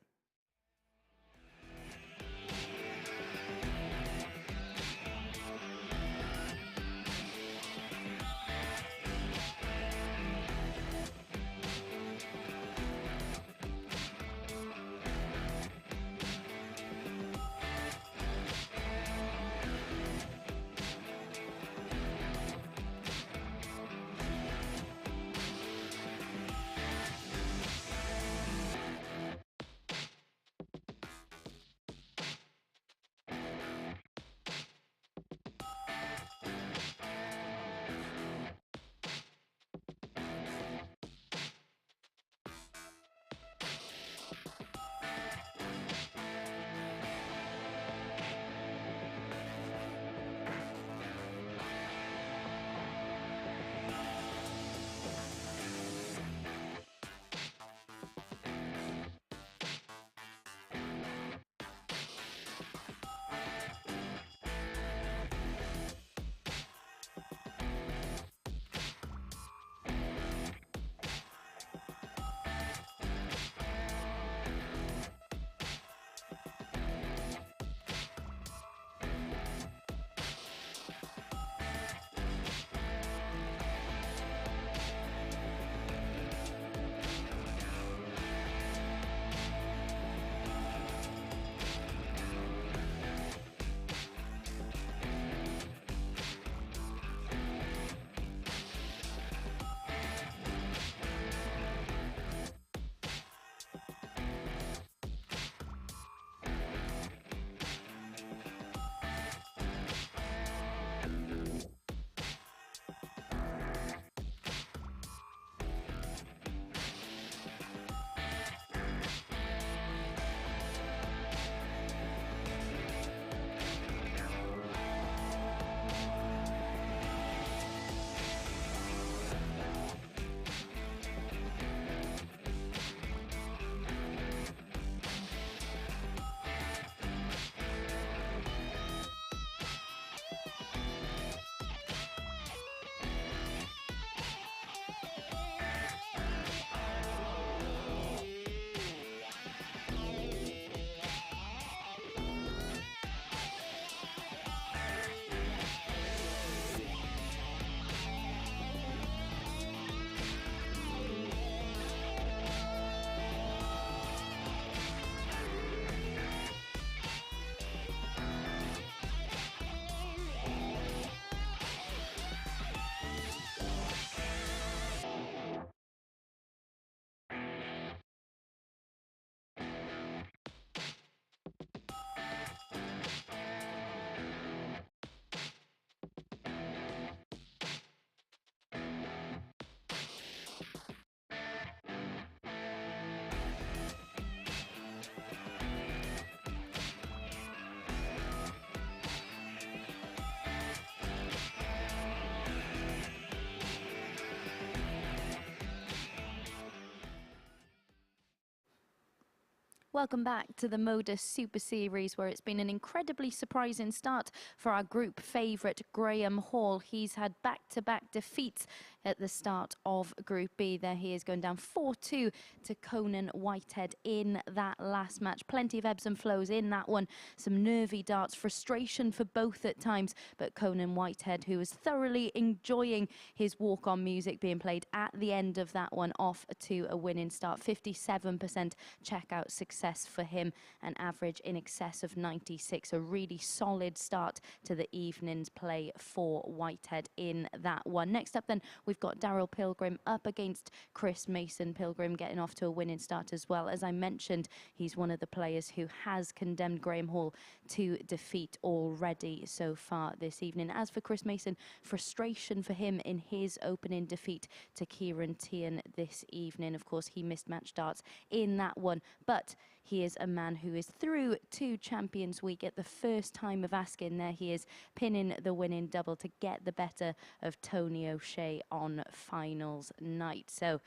Speaker 1: Welcome back to the MODUS Super Series, where it's been an incredibly surprising start for our group favourite Graham Hall. He's had back-to-back defeats at the start of Group B. There he is, going down 4-2 to Conan Whitehead in that last match. Plenty of ebbs and flows in that one. Some nervy darts, frustration for both at times, but Conan Whitehead, who was thoroughly enjoying his walk-on music being played at the end of that one, off to a winning start. 57% checkout success for him, an average in excess of 96. A really solid start to the evening's play for Whitehead in that one. Next up then, we've got Darryl Pilgrim up against Chris Mason. Pilgrim getting off to a winning start as well. As I mentioned, he's one of the players who has condemned Graham Hall to defeat already so far this evening. As for Chris Mason, frustration for him in his opening defeat to Ciaran Teehan this evening. Of course, he missed match darts in that one, but he is a man who is through to Champions Week at the first time of asking. There he is, pinning the winning double to get the better of Tony O'Shea on finals night. So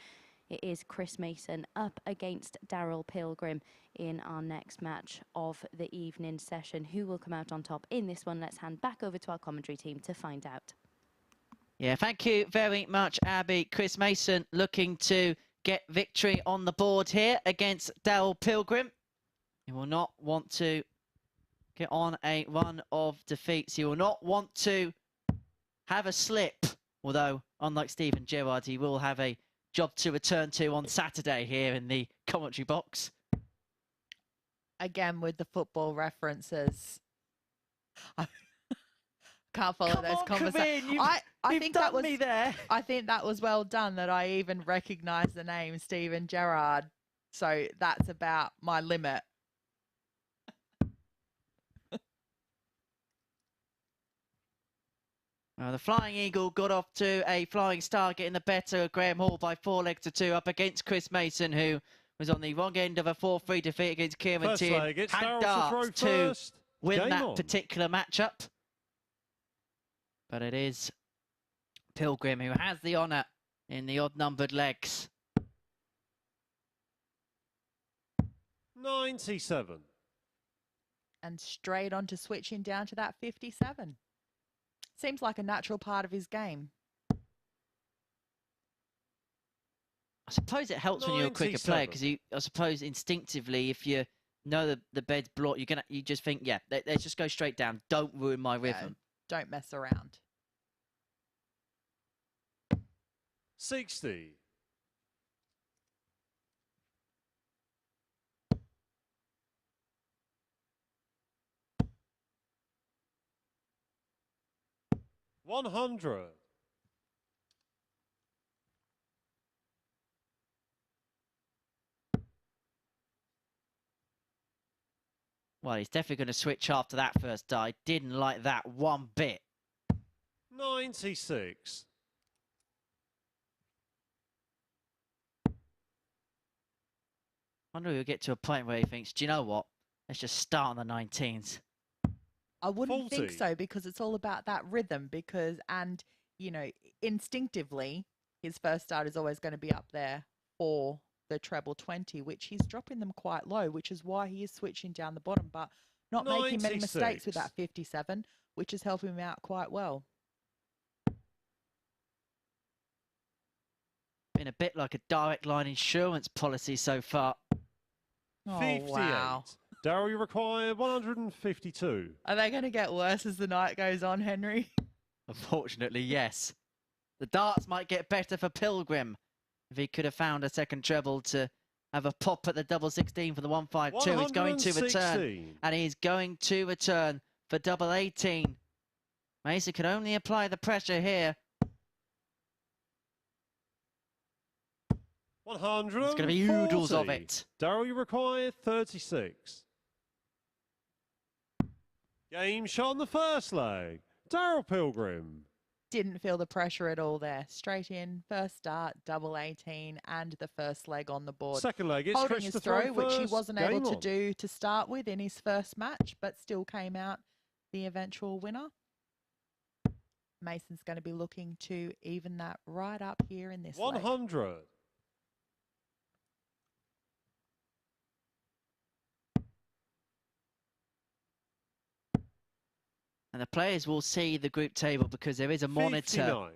Speaker 1: it is Chris Mason up against Darryl Pilgrim in our next match of the evening session. Who will come out on top in this one? Let's hand back over to our commentary team to find out.
Speaker 2: Yeah, thank you very much, Abby. Chris Mason looking to get victory on the board here against Darryl Pilgrim. He will not want to get on a run of defeats. He will not want to have a slip, although, unlike Steven Gerrard, he will have a job to return to on Saturday here in the commentary box.
Speaker 4: Again, with the football references. Can't follow those conversations. I think that was
Speaker 2: me there.
Speaker 4: I think that was well done that I even recognised the name Steven Gerrard. So that's about my limit.
Speaker 2: The Flying Eagle got off to a flying start, getting the better of Graham Hall by 4-2 up against Chris Mason, who was on the wrong end of a 4-3 defeat against Ciaran Teehan. Had darts to win that particular matchup. But it is Pilgrim who has the honour in the odd-numbered legs.
Speaker 6: 97.
Speaker 4: And straight on to switching down to that 57. Seems like a natural part of his game.
Speaker 2: I suppose it helps 97. When you're a quicker player, because I suppose instinctively, if you know the bed's blocked, you just think, yeah, let's just go straight down. Don't ruin my rhythm.
Speaker 4: Don't mess around.
Speaker 6: 60. $100.
Speaker 2: Well, he's definitely going to switch after that first die. Didn't like that one bit.
Speaker 6: 96.
Speaker 2: I wonder he'll get to a point where he thinks, do you know what? Let's just start on the 19s.
Speaker 4: I wouldn't think so, because it's all about that rhythm. And you know, instinctively, his first start is always going to be up there for the treble 20, which he's dropping them quite low, which is why he is switching down the bottom, but not 96. Making many mistakes with that 57, which is helping him out quite well.
Speaker 2: Been a bit like a direct line insurance policy so far.
Speaker 4: Oh,
Speaker 6: 58.
Speaker 4: Wow.
Speaker 6: Darryl, you require 152.
Speaker 4: Are they going to get worse as the night goes on, Henry?
Speaker 2: Unfortunately, yes. The darts might get better for Pilgrim if he could have found a second treble to have a pop at the double 16 for the 152. He's going to return, and he's going to return for double 18. Mason can only apply the pressure here.
Speaker 6: 100.
Speaker 2: It's going to be oodles of it.
Speaker 6: Darryl, you require 36. Game shot on the first leg. Darryl Pilgrim.
Speaker 4: Didn't feel the pressure at all there. Straight in, first start, double 18, and the first leg on the board.
Speaker 6: Second leg, it's
Speaker 4: holding his throw, which he wasn't able to
Speaker 6: on.
Speaker 4: do to start with in his first match, but still came out the eventual winner. Mason's going to be looking to even that right up here in this
Speaker 6: 100.
Speaker 4: leg.
Speaker 2: And the players will see the group table because there is a monitor
Speaker 6: 59.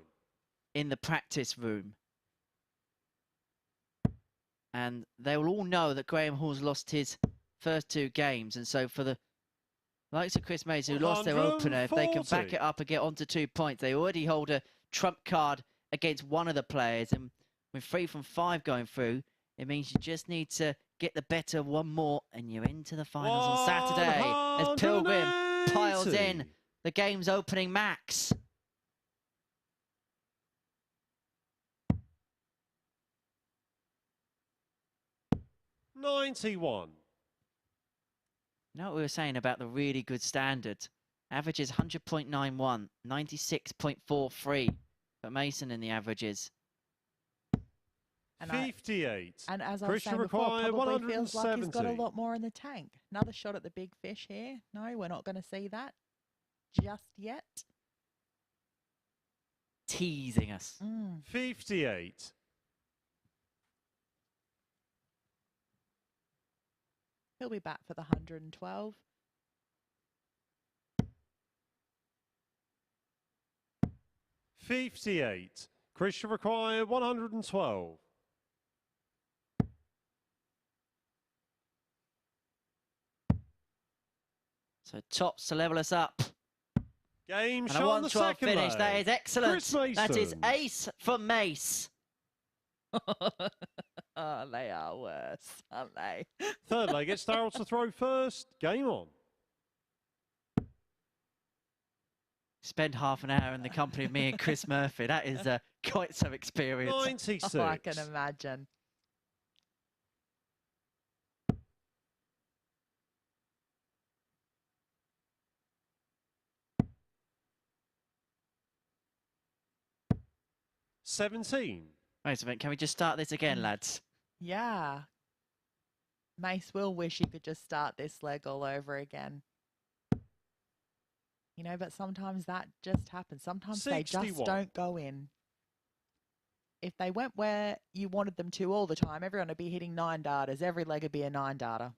Speaker 2: in the practice room. And they will all know that Graham Hall's lost his first 2 games. And so for the likes of Chris Mason, who lost their opener, if they can back it up and get onto 2 points, they already hold a trump card against one of the players. And with 3 from 5 going through, it means you just need to get the better one more and you're into the finals on Saturday as Pilgrim piles in the game's opening max.
Speaker 6: $91.
Speaker 2: You know what we were saying about the really good standard? Averages 100.91, 96.43 for Mason in the averages.
Speaker 4: And
Speaker 6: 58.
Speaker 4: And as I was saying before, probably feels like he's got a lot more in the tank. Another shot at the big fish here. No, we're not going to see that just yet.
Speaker 2: Teasing us.
Speaker 6: 58.
Speaker 4: He'll be back for the 112.
Speaker 6: $58. Christian required 112.
Speaker 2: So tops to level us up.
Speaker 6: Game
Speaker 2: And
Speaker 6: shot
Speaker 2: a
Speaker 6: on the
Speaker 2: 112
Speaker 6: second
Speaker 2: finish.
Speaker 6: leg.
Speaker 2: That is excellent.
Speaker 6: Chris
Speaker 2: That is
Speaker 6: Mason.
Speaker 2: ace for Mace.
Speaker 4: Oh, they are worse, aren't they?
Speaker 6: Third leg, it's Darryl to throw first. Game on.
Speaker 2: Spend half an hour in the company of me and Chris Murphy. That is quite some experience.
Speaker 6: 96.
Speaker 4: Oh, I can imagine.
Speaker 6: $17.
Speaker 2: Wait a minute, can we just start this again, lads?
Speaker 4: Yeah. Mace will wish he could just start this leg all over again. You know, but sometimes that just happens. Sometimes they just
Speaker 6: 61.
Speaker 4: don't go in. If they went where you wanted them to all the time, everyone would be hitting 9 darters. Every leg would be a 9 darter.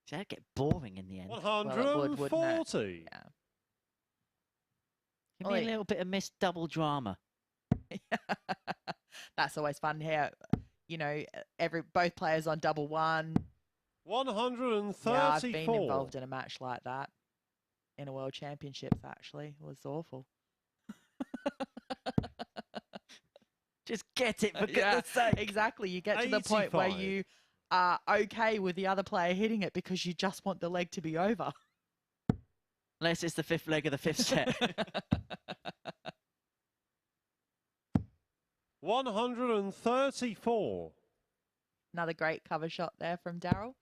Speaker 2: See, that'd get boring in the end.
Speaker 6: 140.
Speaker 4: Yeah.
Speaker 2: Give me a little bit of missed double drama.
Speaker 4: That's always fun here. You know, both players on double one.
Speaker 6: 134.
Speaker 4: Yeah, I've been involved in a match like that in a World Championships, actually. It was awful.
Speaker 2: Just get it for goodness sake.
Speaker 4: Exactly. You get to the point where
Speaker 6: 85.
Speaker 4: you are okay with the other player hitting it because you just want the leg to be over.
Speaker 2: Unless it's the 5th leg of the 5th set.
Speaker 6: 134.
Speaker 4: Another great cover shot there from Darryl.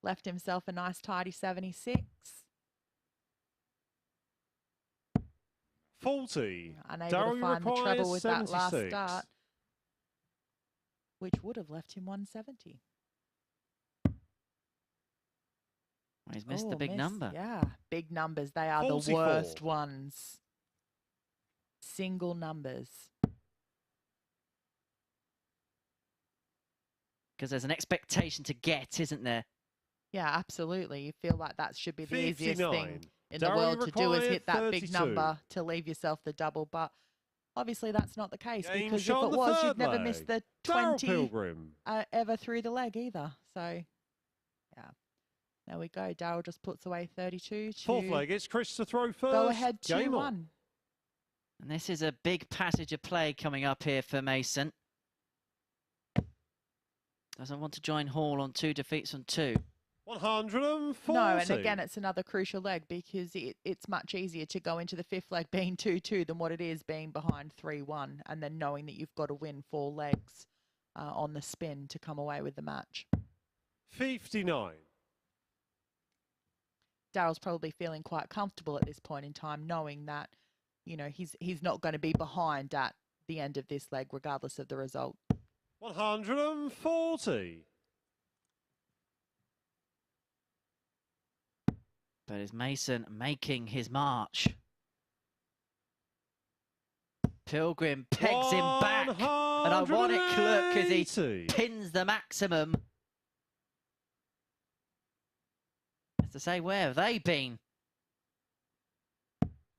Speaker 4: Left himself a nice tidy 76.
Speaker 6: 40.
Speaker 4: Unable
Speaker 6: Darryl,
Speaker 4: to
Speaker 6: you
Speaker 4: find the
Speaker 6: require
Speaker 4: treble with that last
Speaker 6: 76.
Speaker 4: start, which would have left him 170.
Speaker 2: He's missed the big number.
Speaker 4: Yeah, big numbers. They are
Speaker 6: 44.
Speaker 4: the worst ones. Single numbers.
Speaker 2: Because there's an expectation to get, isn't there?
Speaker 4: Yeah, absolutely. You feel like that should be the easiest
Speaker 6: 59.
Speaker 4: thing in the
Speaker 6: Darryl,
Speaker 4: world to do is
Speaker 6: required
Speaker 4: hit that big
Speaker 6: 32.
Speaker 4: number to leave yourself the double. But obviously that's not the case
Speaker 6: Game
Speaker 4: because if
Speaker 6: shot
Speaker 4: it
Speaker 6: on the
Speaker 4: was,
Speaker 6: third
Speaker 4: you'd never
Speaker 6: leg.
Speaker 4: miss the
Speaker 6: Darryl
Speaker 4: 20
Speaker 6: Pilgrim.
Speaker 4: ever through the leg either. So, yeah. There we go. Darryl just puts away 32 to
Speaker 6: Fourth leg, it's Chris to throw first.
Speaker 4: go ahead
Speaker 6: Game
Speaker 4: 2-1.
Speaker 6: on.
Speaker 2: And this is a big passage of play coming up here for Mason. Doesn't want to join Hall on 2 defeats on 2.
Speaker 6: 140.
Speaker 4: No, and again, it's another crucial leg because it's much easier to go into the 5th leg being 2-2 than what it is being behind 3-1 and then knowing that you've got to win 4 legs on the spin to come away with the match.
Speaker 6: 59.
Speaker 4: Darryl's probably feeling quite comfortable at this point in time, knowing that, you know, he's not going to be behind at the end of this leg, regardless of the result.
Speaker 6: 140.
Speaker 2: But is Mason making his march? Pilgrim pegs him back. An ironic look as he pins the maximum. As to say, where have they been?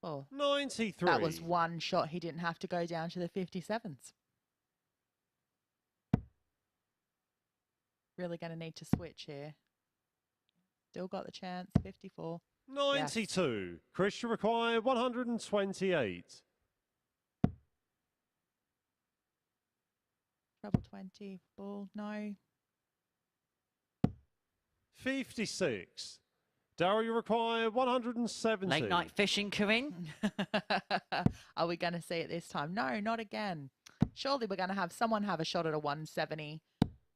Speaker 4: Oh,
Speaker 6: 93.
Speaker 4: that was one shot. He didn't have to go down to the 57s. Really going to need to switch here. Still got the chance. 54.
Speaker 6: 92. Yes. Christian required 128.
Speaker 4: Treble 20. Ball. No.
Speaker 6: 56. Darryl, you require 170.
Speaker 2: Late night fishing, Corinne?
Speaker 4: Are we going to see it this time? No, not again. Surely we're going to have someone have a shot at a 170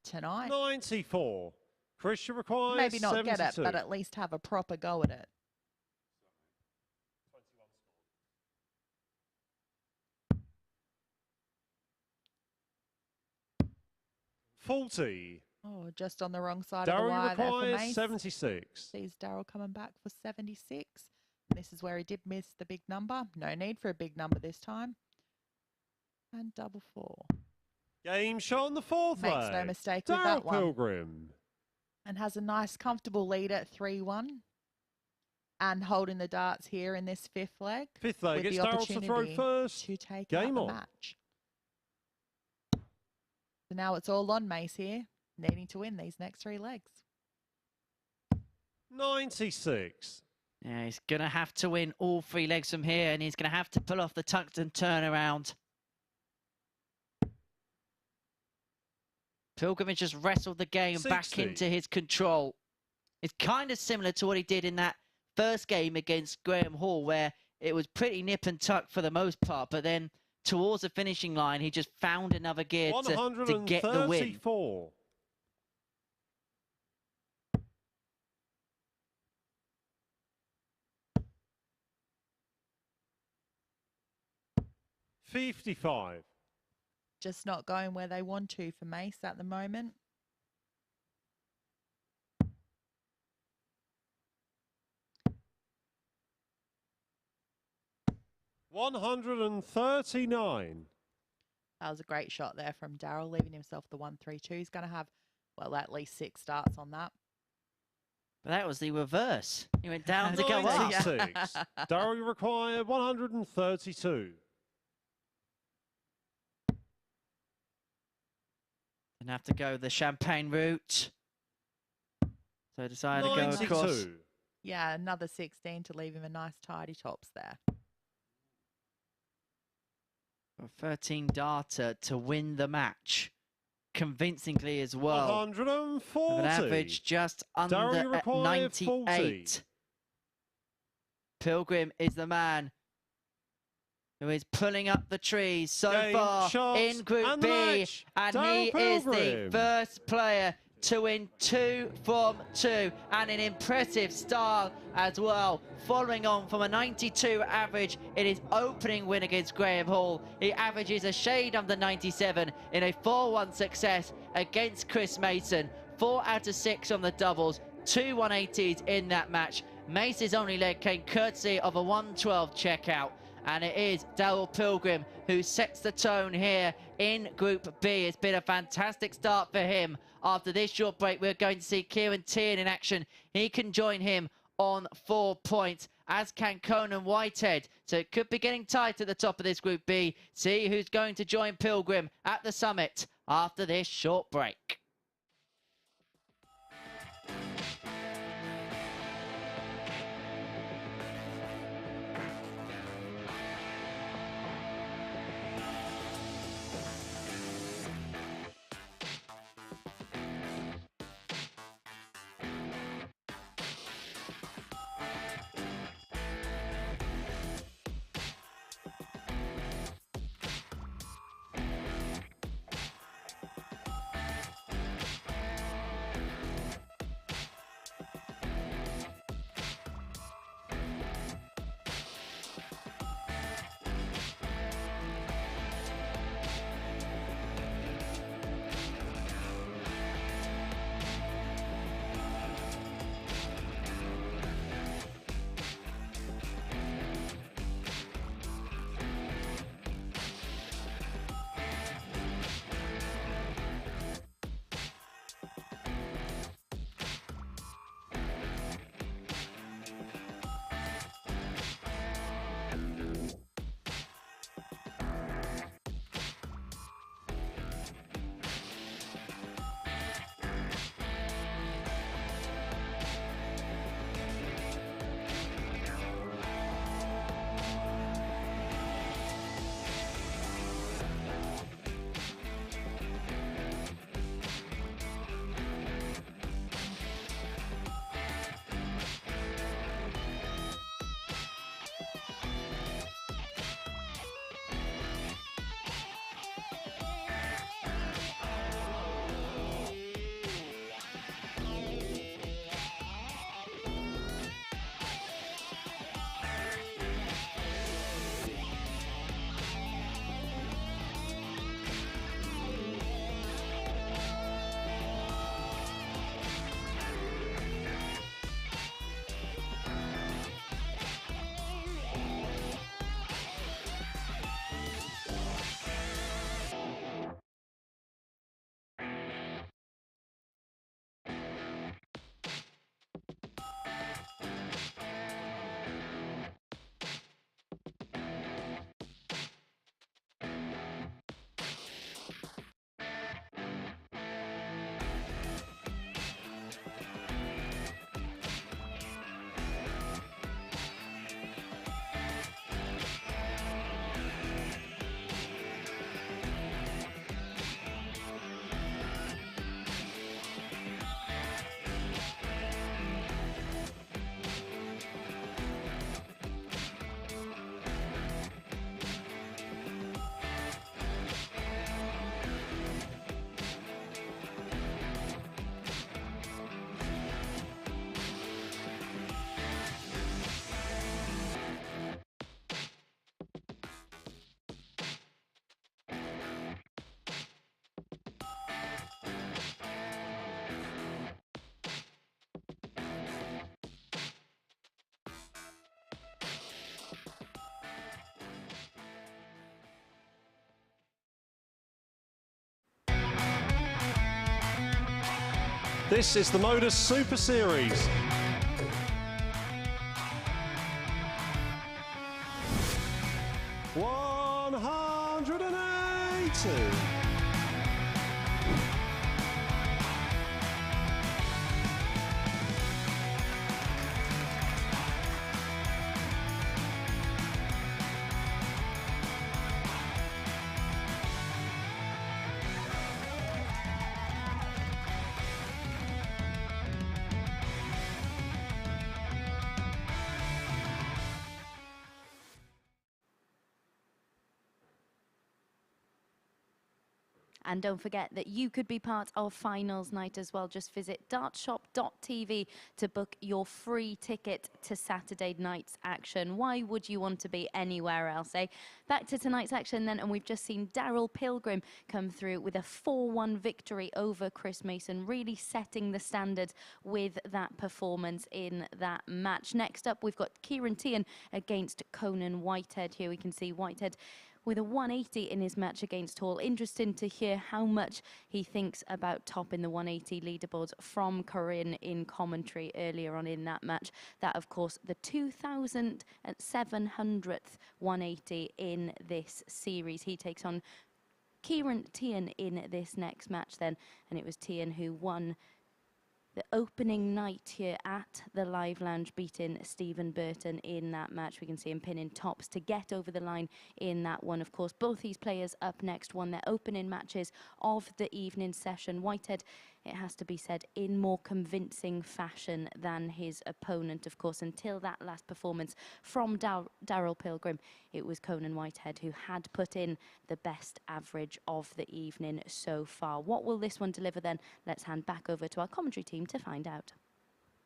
Speaker 4: tonight.
Speaker 6: 94. Christian requires
Speaker 4: Maybe not
Speaker 6: 72.
Speaker 4: get it, but at least have a proper go at it.
Speaker 6: 40.
Speaker 4: Oh, just on the wrong side of the
Speaker 6: Darryl
Speaker 4: wire there for
Speaker 6: requires
Speaker 4: Mace.
Speaker 6: 76.
Speaker 4: Sees Darryl coming back for 76. This is where he did miss the big number. No need for a big number this time. And double 4.
Speaker 6: Game shot on the fourth leg.
Speaker 4: Makes no mistake with
Speaker 6: Darryl
Speaker 4: that one.
Speaker 6: Pilgrim.
Speaker 4: And has a nice, comfortable lead at 3-1. And holding the darts here in this fifth leg.
Speaker 6: Fifth leg,
Speaker 4: with
Speaker 6: it's
Speaker 4: the
Speaker 6: Darryl to throw
Speaker 4: opportunity
Speaker 6: first.
Speaker 4: to take
Speaker 6: Game
Speaker 4: out
Speaker 6: on.
Speaker 4: the match. So now it's all on Mace here, needing to win these next 3 legs.
Speaker 6: 96.
Speaker 2: Yeah, he's going to have to win all 3 legs from here, and he's going to have to pull off the Tuckton turnaround. Pilgrim has just wrestled the game
Speaker 6: 60.
Speaker 2: back into his control. It's kind of similar to what he did in that first game against Graham Hall, where it was pretty nip and tuck for the most part, but then towards the finishing line, he just found another gear to get the win.
Speaker 6: 134. 55.
Speaker 4: Just not going where they want to for Mace at the moment.
Speaker 6: 139.
Speaker 4: That was a great shot there from Darryl, leaving himself the 1-3-2. He's going to have, well, at least 6 starts on that.
Speaker 2: But that was the reverse. He went down to go up.
Speaker 6: 96. Darryl, you require 132.
Speaker 2: And have to go the champagne route. So decided to go
Speaker 6: 92.
Speaker 2: across.
Speaker 4: Yeah, another 16 to leave him a nice tidy tops there.
Speaker 2: A 13 darter to win the match. Convincingly as well.
Speaker 6: 140.
Speaker 2: With an average just under at 98.
Speaker 6: 40.
Speaker 2: Pilgrim is the man who is pulling up the trees so far in Group B. And he is the first player to win 2 from 2, and an impressive start as well, following on from a 92 average in his opening win against Graham Hall. He averages a shade under 97 in a 4-1 success against Chris Mason. 4 out of 6 on the doubles, 2 180s in that match. Mace's only leg came courtesy of a 112 checkout. And it is Darryl Pilgrim who sets the tone here in Group B. It's been a fantastic start for him. After this short break, we're going to see Ciaran Teehan in action. He can join him on 4 points, as can Conan Whitehead. So it could be getting tight at the top of this Group B. See who's going to join Pilgrim at the summit after this short break.
Speaker 6: This is the MODUS Super Series. $180.
Speaker 1: And don't forget that you could be part of finals night as well. Just visit dartshop.tv to book your free ticket to Saturday night's action. Why would you want to be anywhere else, eh? Back to tonight's action then, and we've just seen Darryl Pilgrim come through with a 4-1 victory over Chris Mason, really setting the standard with that performance in that match. Next up, we've got Ciaran Teehan against Conan Whitehead. Here we can see Whitehead with a 180 in his match against Hall. Interesting to hear how much he thinks about topping the 180 leaderboards from Corinne in commentary earlier on in that match. That, of course, the 2,700th 180 in this series. He takes on Ciaran Teehan in this next match then, and it was Tian who won the opening night here at the Live Lounge, beating Stephen Burton in that match. We can see him pinning tops to get over the line in that one. Of course, both these players up next won their opening matches of the evening session. Whitehead, it has to be said, in more convincing fashion than his opponent, of course. Until that last performance from Darryl Pilgrim, it was Conan Whitehead who had put in the best average of the evening so far. What will this one deliver then? Let's hand back over to our commentary team to find out.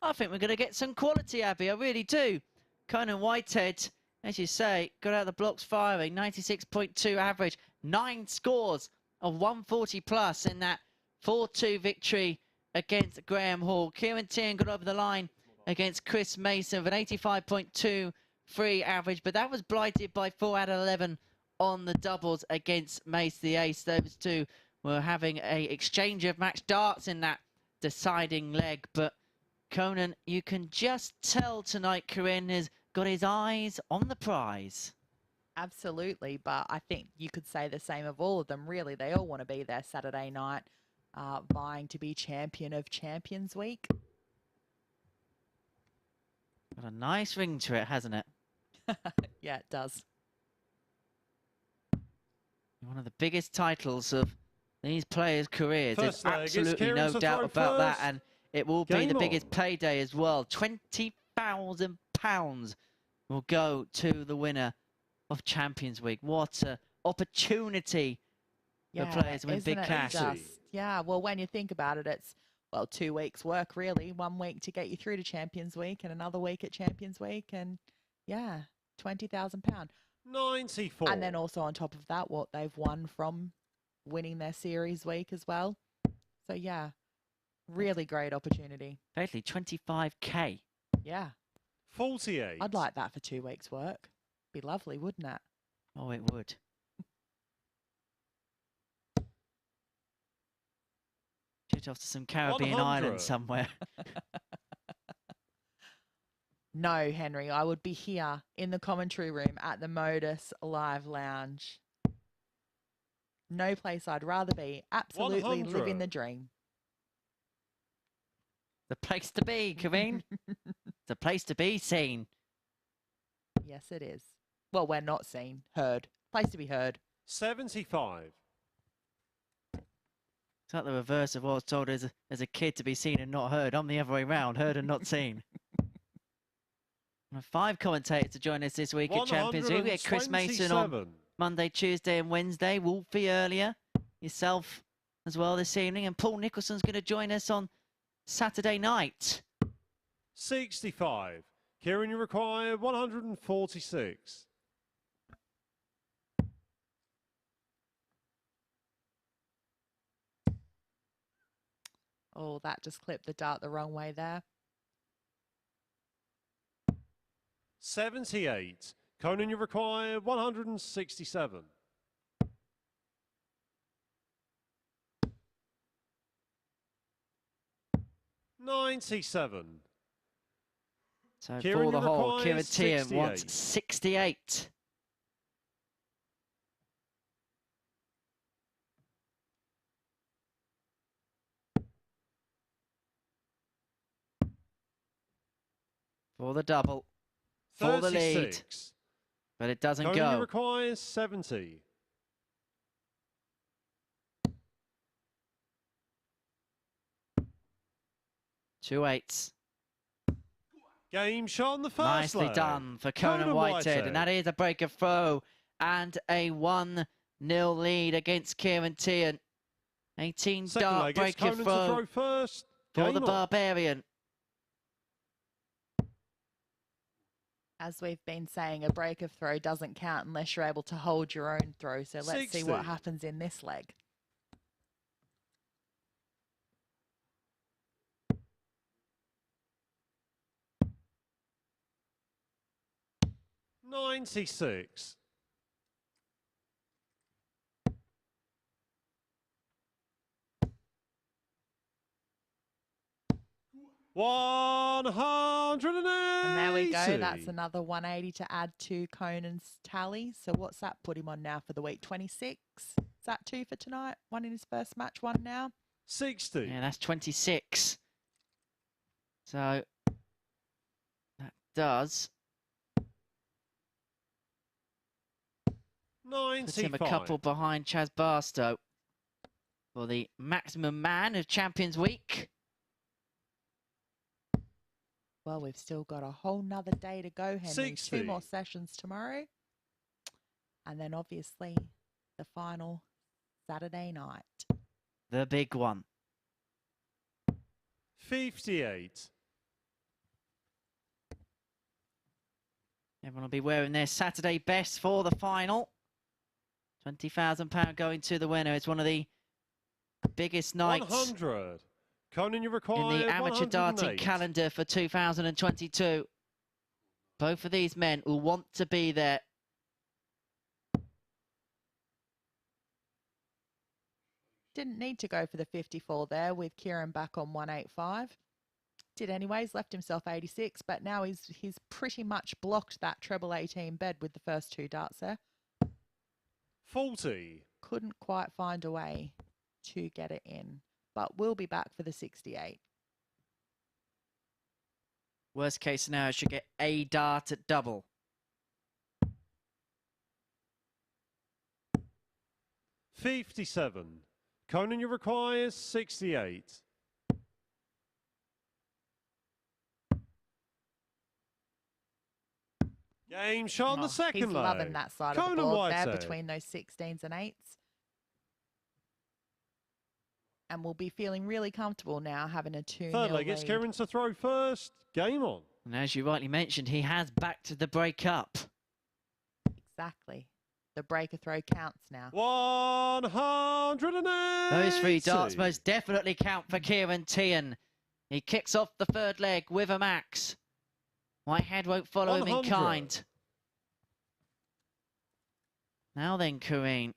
Speaker 2: I think we're going to get some quality, Abby. I really do. Conan Whitehead, as you say, got out of the blocks firing. 96.2 average. 9 scores of 140 plus in that 4-2 victory against Graham Hall. Ciaran Teehan got over the line against Chris Mason with an 85.2 free average, but that was blighted by 4 out of 11 on the doubles against Mace the Ace. Those two were having a exchange of match darts in that deciding leg, but Conan, you can just tell tonight Corinne has got his eyes on the prize.
Speaker 4: Absolutely, but I think you could say the same of all of them, really. They all want to be there Saturday night, vying to be champion of Champions Week.
Speaker 2: Got a nice ring to it, hasn't it?
Speaker 4: Yeah, it does.
Speaker 2: One of the biggest titles of these players' careers.
Speaker 6: First
Speaker 2: There's absolutely no doubt about that, and it will be the biggest payday as well. £20,000 will go to the winner of Champions Week. What an opportunity for players to win big cash.
Speaker 4: Yeah, well, when you think about it, it's, well, 2 weeks' work, really. 1 week to get you through to Champions Week and another week at Champions Week. And, yeah, £20,000.
Speaker 6: 94.
Speaker 4: And then also on top of that, what they've won from winning their series week as well. So, yeah, really great opportunity.
Speaker 2: Basically, 25k.
Speaker 4: Yeah.
Speaker 6: 48.
Speaker 4: I'd like that for 2 weeks' work. Be lovely, wouldn't it?
Speaker 2: Oh, it would. Shoot off to some Caribbean
Speaker 6: 100.
Speaker 2: island somewhere.
Speaker 4: No, Henry, I would be here in the commentary room at the MODUS Live Lounge. No place I'd rather be. Absolutely
Speaker 6: 100.
Speaker 4: living the dream.
Speaker 2: The place to be, Corinne. The place to be seen.
Speaker 4: Yes, it is. Well, we're not seen. Heard. Place to be heard.
Speaker 6: 75.
Speaker 2: It's like the reverse of what I was told as a kid, to be seen and not heard. I'm the other way round, heard and not seen. 5 commentators to join us this week at Champions League. We had Chris Mason on Monday, Tuesday and Wednesday. Wolfie earlier. Yourself as well this evening. And Paul Nicholson's going to join us on Saturday night.
Speaker 6: 65. Ciaran, you require 146.
Speaker 4: Oh, that just clipped the dart the wrong way there.
Speaker 6: 78. Conan, you require 167. 97.
Speaker 2: So
Speaker 6: Ciaran,
Speaker 2: for the
Speaker 6: you
Speaker 2: hole,
Speaker 6: require
Speaker 2: Ciaran Teehan wants
Speaker 6: 68.
Speaker 2: 68. For the double. For the lead.
Speaker 6: 36.
Speaker 2: But it doesn't
Speaker 6: Conan, you
Speaker 2: go.
Speaker 6: require 70.
Speaker 2: Two eights.
Speaker 6: Game shot on the first
Speaker 2: Nicely
Speaker 6: leg.
Speaker 2: done for Conan Whitehead. And that is a break of throw and a 1-0 lead against Ciaran Teehan. 18
Speaker 6: Second
Speaker 2: dart
Speaker 6: leg,
Speaker 2: break
Speaker 6: it's
Speaker 2: of
Speaker 6: Conan to
Speaker 2: throw
Speaker 6: throw first.
Speaker 2: for
Speaker 6: Game
Speaker 2: the
Speaker 6: on.
Speaker 2: Barbarian.
Speaker 4: As we've been saying, a break of throw doesn't count unless you're able to hold your own throw. So let's see what
Speaker 6: 60.
Speaker 4: happens in this leg.
Speaker 6: $96. $180.
Speaker 4: And there we go. That's another 180 to add to Conan's tally. So what's that put him on now for the week? 26? Is that 2 for tonight? 1 in his first match, 1 now?
Speaker 6: 60.
Speaker 2: Yeah, that's 26. So that does put him a
Speaker 6: 95.
Speaker 2: couple behind Chaz Barstow for the maximum man of Champions Week.
Speaker 4: Well, we've still got a whole nother day to go, Henry.
Speaker 6: 60.
Speaker 4: 2 more sessions tomorrow. And then obviously the final Saturday night.
Speaker 2: The big one.
Speaker 6: 58.
Speaker 2: Everyone will be wearing their Saturday best for the final. £20,000 going to the winner. It's one of the biggest nights
Speaker 6: 100. Conan, you
Speaker 2: in
Speaker 6: require
Speaker 2: the amateur darting
Speaker 6: 108.
Speaker 2: calendar for 2022. Both of these men will want to be there.
Speaker 4: Didn't need to go for the 54 there with Ciaran back on 185. Did anyways, left himself 86, but now he's pretty much blocked that treble 18 bed with the first 2 darts there.
Speaker 6: 40.
Speaker 4: Couldn't quite find a way to get it in, but we'll be back for the 68.
Speaker 2: Worst case scenario, should get a dart at double.
Speaker 6: $57. Conan, you require 68. Game shot on the second
Speaker 4: He's
Speaker 6: leg.
Speaker 4: loving that side of
Speaker 6: Conan
Speaker 4: the board
Speaker 6: Whitehead.
Speaker 4: there between those 16s and 8s. And we'll be feeling really comfortable now having a 2-0
Speaker 6: Third leg,
Speaker 4: lead.
Speaker 6: it's Ciaran to throw first. Game on.
Speaker 2: And as you rightly mentioned, he has backed the break up.
Speaker 4: Exactly. The breaker throw counts now.
Speaker 6: 180.
Speaker 2: Those 3 darts most definitely count for Ciaran Teehan. He kicks off the third leg with a max. Whitehead won't follow him in
Speaker 6: 100.
Speaker 2: kind. Now then, Corinne.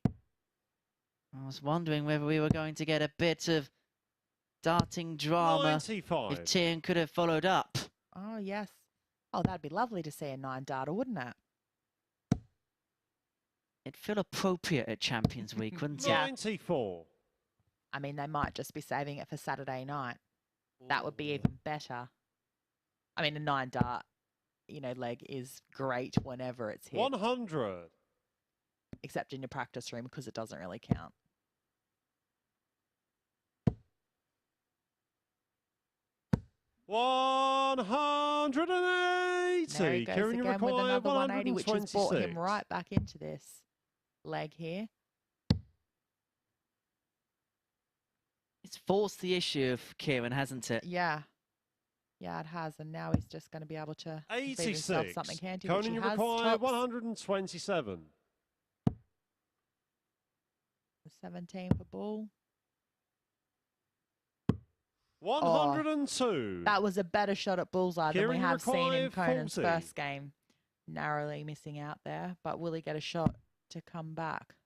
Speaker 2: I was wondering whether we were going to get a bit of darting drama
Speaker 6: 95.
Speaker 2: if Tian could have followed up.
Speaker 4: Oh, yes. Oh, that'd be lovely to see a 9 darter, wouldn't it?
Speaker 2: It'd feel appropriate at Champions Week, wouldn't it?
Speaker 6: 94.
Speaker 4: I mean, they might just be saving it for Saturday night. That would be even better. I mean, a 9 dart, leg is great whenever it's hit.
Speaker 6: 100.
Speaker 4: Except in your practice room because it doesn't really count.
Speaker 6: $180.
Speaker 4: There he goes
Speaker 6: Ciaran, you
Speaker 4: again with
Speaker 6: require
Speaker 4: another 180, which has brought him
Speaker 6: 126.
Speaker 4: right back into this leg here.
Speaker 2: It's forced the issue of Ciaran, hasn't it?
Speaker 4: Yeah. Yeah, it has. And now he's just going to be able to feed himself
Speaker 6: 86.
Speaker 4: something handy, which
Speaker 6: Conan,
Speaker 4: he
Speaker 6: you
Speaker 4: has.
Speaker 6: require
Speaker 4: Tops.
Speaker 6: 127.
Speaker 4: 17 for ball.
Speaker 6: 102.
Speaker 4: That was a better shot at bullseye than we
Speaker 6: Ciaran, you
Speaker 4: have seen in
Speaker 6: require
Speaker 4: Conan's
Speaker 6: 40.
Speaker 4: first game. Narrowly missing out there, but will he get a shot to come back?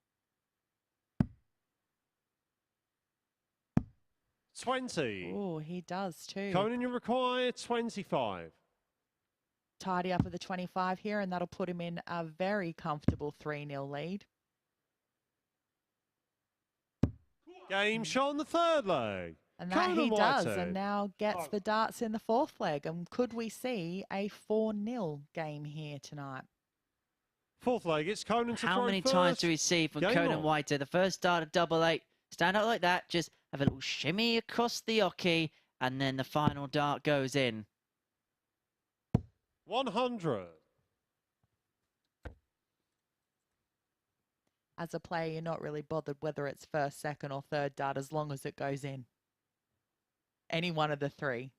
Speaker 6: 20.
Speaker 4: Oh, he does too.
Speaker 6: Conan, you require 25.
Speaker 4: Tidy up with the 25 here, and that'll put him in a very comfortable 3-0 lead.
Speaker 6: Game shot on the third leg.
Speaker 4: And that
Speaker 6: Conan
Speaker 4: he does,
Speaker 6: Whitehead.
Speaker 4: and now gets the darts in the fourth leg. And could we see a 4-0 game here tonight?
Speaker 6: Fourth leg, it's Conan to
Speaker 2: How
Speaker 6: throw
Speaker 2: many
Speaker 6: first.
Speaker 2: times do we see from
Speaker 6: Game
Speaker 2: Conan
Speaker 6: on.
Speaker 2: Whitehead? The first dart of double 8, stand out like that, just have a little shimmy across the oche, and then the final dart goes in.
Speaker 6: 100.
Speaker 4: As a player, you're not really bothered whether it's first, second, or third dart as long as it goes in. Any one of the three.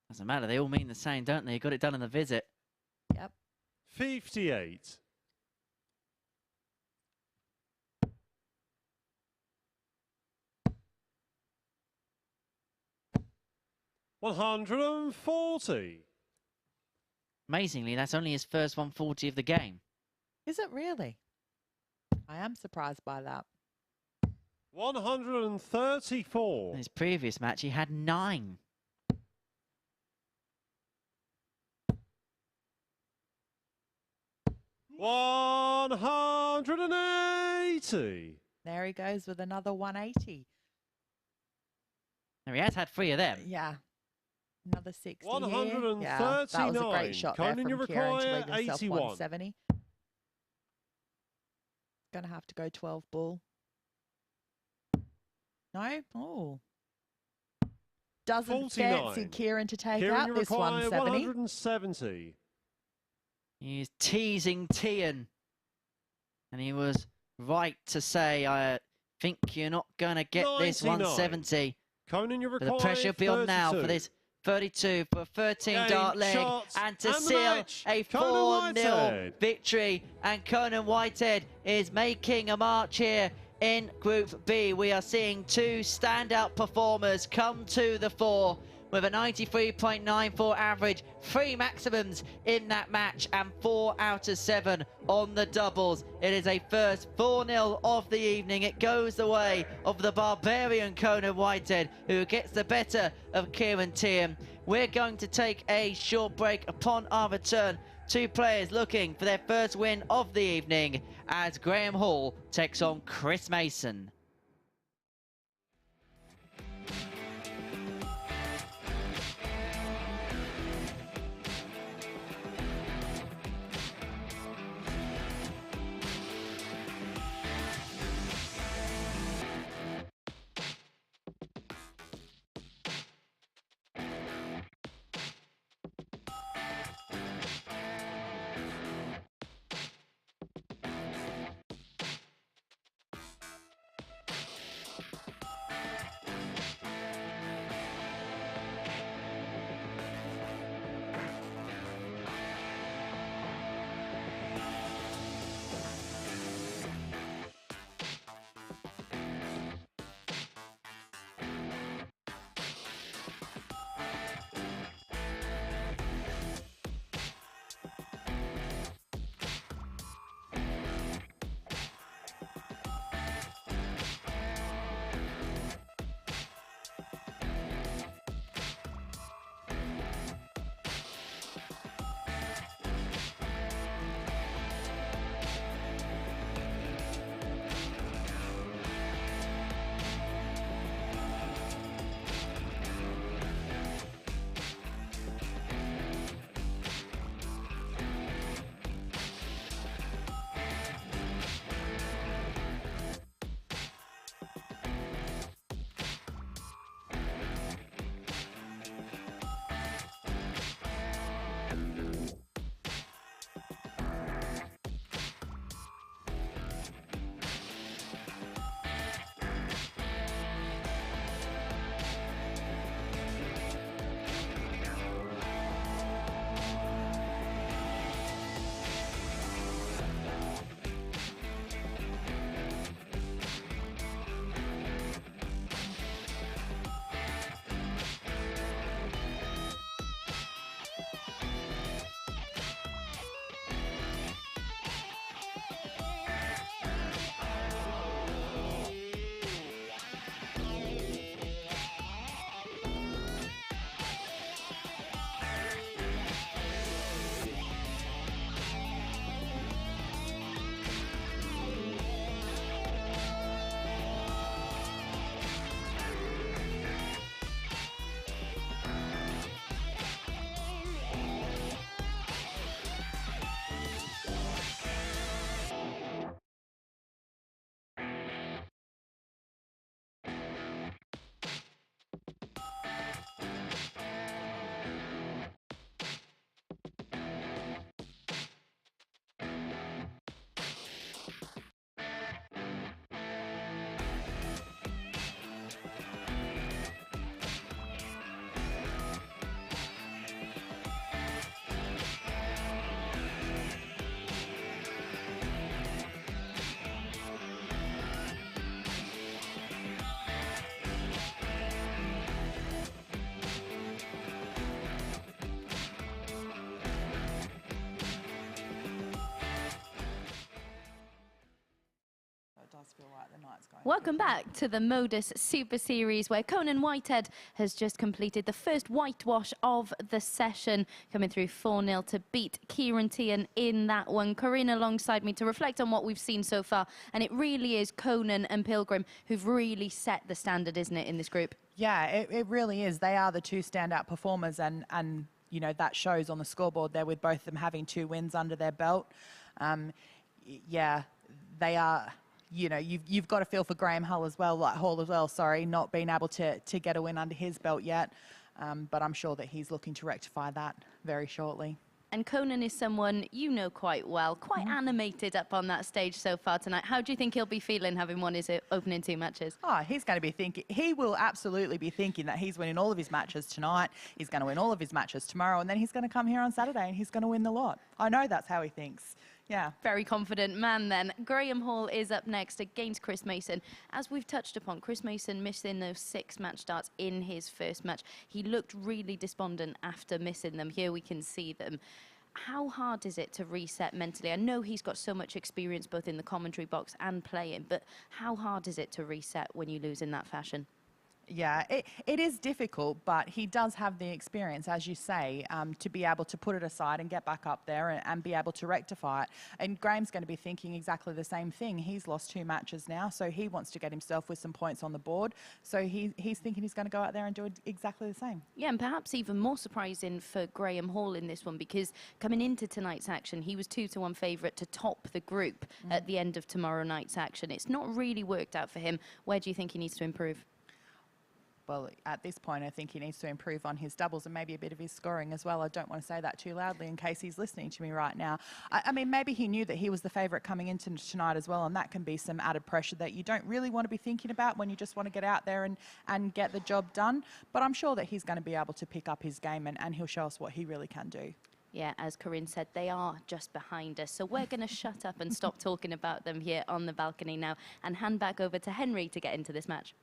Speaker 2: Doesn't matter, they all mean the same, don't they? You got it done in the visit.
Speaker 4: Yep.
Speaker 6: 58. $140.
Speaker 2: Amazingly, that's only his first 140 of the game.
Speaker 4: Is it really? I am surprised by that.
Speaker 6: 134.
Speaker 2: In his previous match, he had 9.
Speaker 6: $180.
Speaker 4: There he goes with another 180.
Speaker 2: Now, he has had 3 of them.
Speaker 4: Yeah. Another 60 here.
Speaker 6: 139.
Speaker 4: Yeah, that was a great shot there
Speaker 6: Conan,
Speaker 4: from
Speaker 6: you
Speaker 4: Ciaran to
Speaker 6: require
Speaker 4: leave himself
Speaker 6: 81.
Speaker 4: 170. Gonna have to go 12 ball. No? Oh. Doesn't fancy
Speaker 6: 49.
Speaker 4: Ciaran to take
Speaker 6: Ciaran,
Speaker 4: out
Speaker 6: you
Speaker 4: this
Speaker 6: require
Speaker 4: 170.
Speaker 6: 170.
Speaker 2: He's teasing Tian. And he was right to say, I think you're not going to get this
Speaker 6: 99.
Speaker 2: 170.
Speaker 6: Conan, you
Speaker 2: But
Speaker 6: require
Speaker 2: the pressure will be on now for
Speaker 6: 32.
Speaker 2: this 32 for a 13-dart
Speaker 6: Game,
Speaker 2: leg.
Speaker 6: shots,
Speaker 2: And to
Speaker 6: and the
Speaker 2: seal
Speaker 6: match.
Speaker 2: a
Speaker 6: Conan
Speaker 2: 4-0
Speaker 6: Whitehead.
Speaker 2: victory. And Conan Whitehead is making a march here in Group B. We are seeing 2 standout performers come to the fore with a 93.94 average, 3 maximums in that match, and 4 out of 7 on the doubles. It is a first 4-0 of the evening. It goes the way of the barbarian Conan Whitehead, who gets the better of Ciaran Teehan. We're going to take a short break. Upon our return, 2 players looking for their first win of the evening as Graham Hall takes on Chris Mason.
Speaker 1: Welcome back to the MODUS Super Series, where Conan Whitehead has just completed the first whitewash of the session, coming through 4-0 to beat Ciaran Teehan in that one. Corinne alongside me to reflect on what we've seen so far, and it really is Conan and Pilgrim who've really set the standard, isn't it, in this group?
Speaker 4: Yeah, it really is. They are the two standout performers, and you know, that shows on the scoreboard there with both of them having 2 wins under their belt. Yeah, they are. You know, you've got to feel for Graham Hall as well, sorry, not being able to get a win under his belt yet. But I'm sure that he's looking to rectify that very shortly.
Speaker 1: And Conan is someone you know quite well, quite animated up on that stage so far tonight. How do you think he'll be feeling having won his opening 2 matches?
Speaker 4: Oh, he's going to be thinking, he will absolutely be thinking that he's winning all of his matches tonight, he's going to win all of his matches tomorrow, and then he's going to come here on Saturday and he's going to win the lot. I know that's how he thinks. Yeah.
Speaker 1: Very confident man then. Graham Hall is up next against Chris Mason. As we've touched upon, Chris Mason missing those 6 match starts in his first match. He looked really despondent after missing them. Here we can see them. How hard is it to reset mentally? I know he's got so much experience both in the commentary box and playing, but how hard is it to reset when you lose in that fashion?
Speaker 4: Yeah, it is difficult, but he does have the experience, as you say, to be able to put it aside and get back up there and be able to rectify it. And Graham's going to be thinking exactly the same thing. He's lost 2 matches now, so he wants to get himself with some points on the board. So he's thinking he's going to go out there and do it exactly the same.
Speaker 1: Yeah, and perhaps even more surprising for Graham Hall in this one, because coming into tonight's action, he was 2-1 favourite to top the group at the end of tomorrow night's action. It's not really worked out for him. Where do you think he needs to improve?
Speaker 4: Well, at this point, I think he needs to improve on his doubles and maybe a bit of his scoring as well. I don't want to say that too loudly in case he's listening to me right now. I mean, maybe he knew that he was the favourite coming into tonight as well, and that can be some added pressure that you don't really want to be thinking about when you just want to get out there and get the job done. But I'm sure that he's going to be able to pick up his game and he'll show us what he really can do.
Speaker 1: Yeah, as Corinne said, they are just behind us. So we're going to shut up and stop talking about them here on the balcony now and hand back over to Henry to get into this match.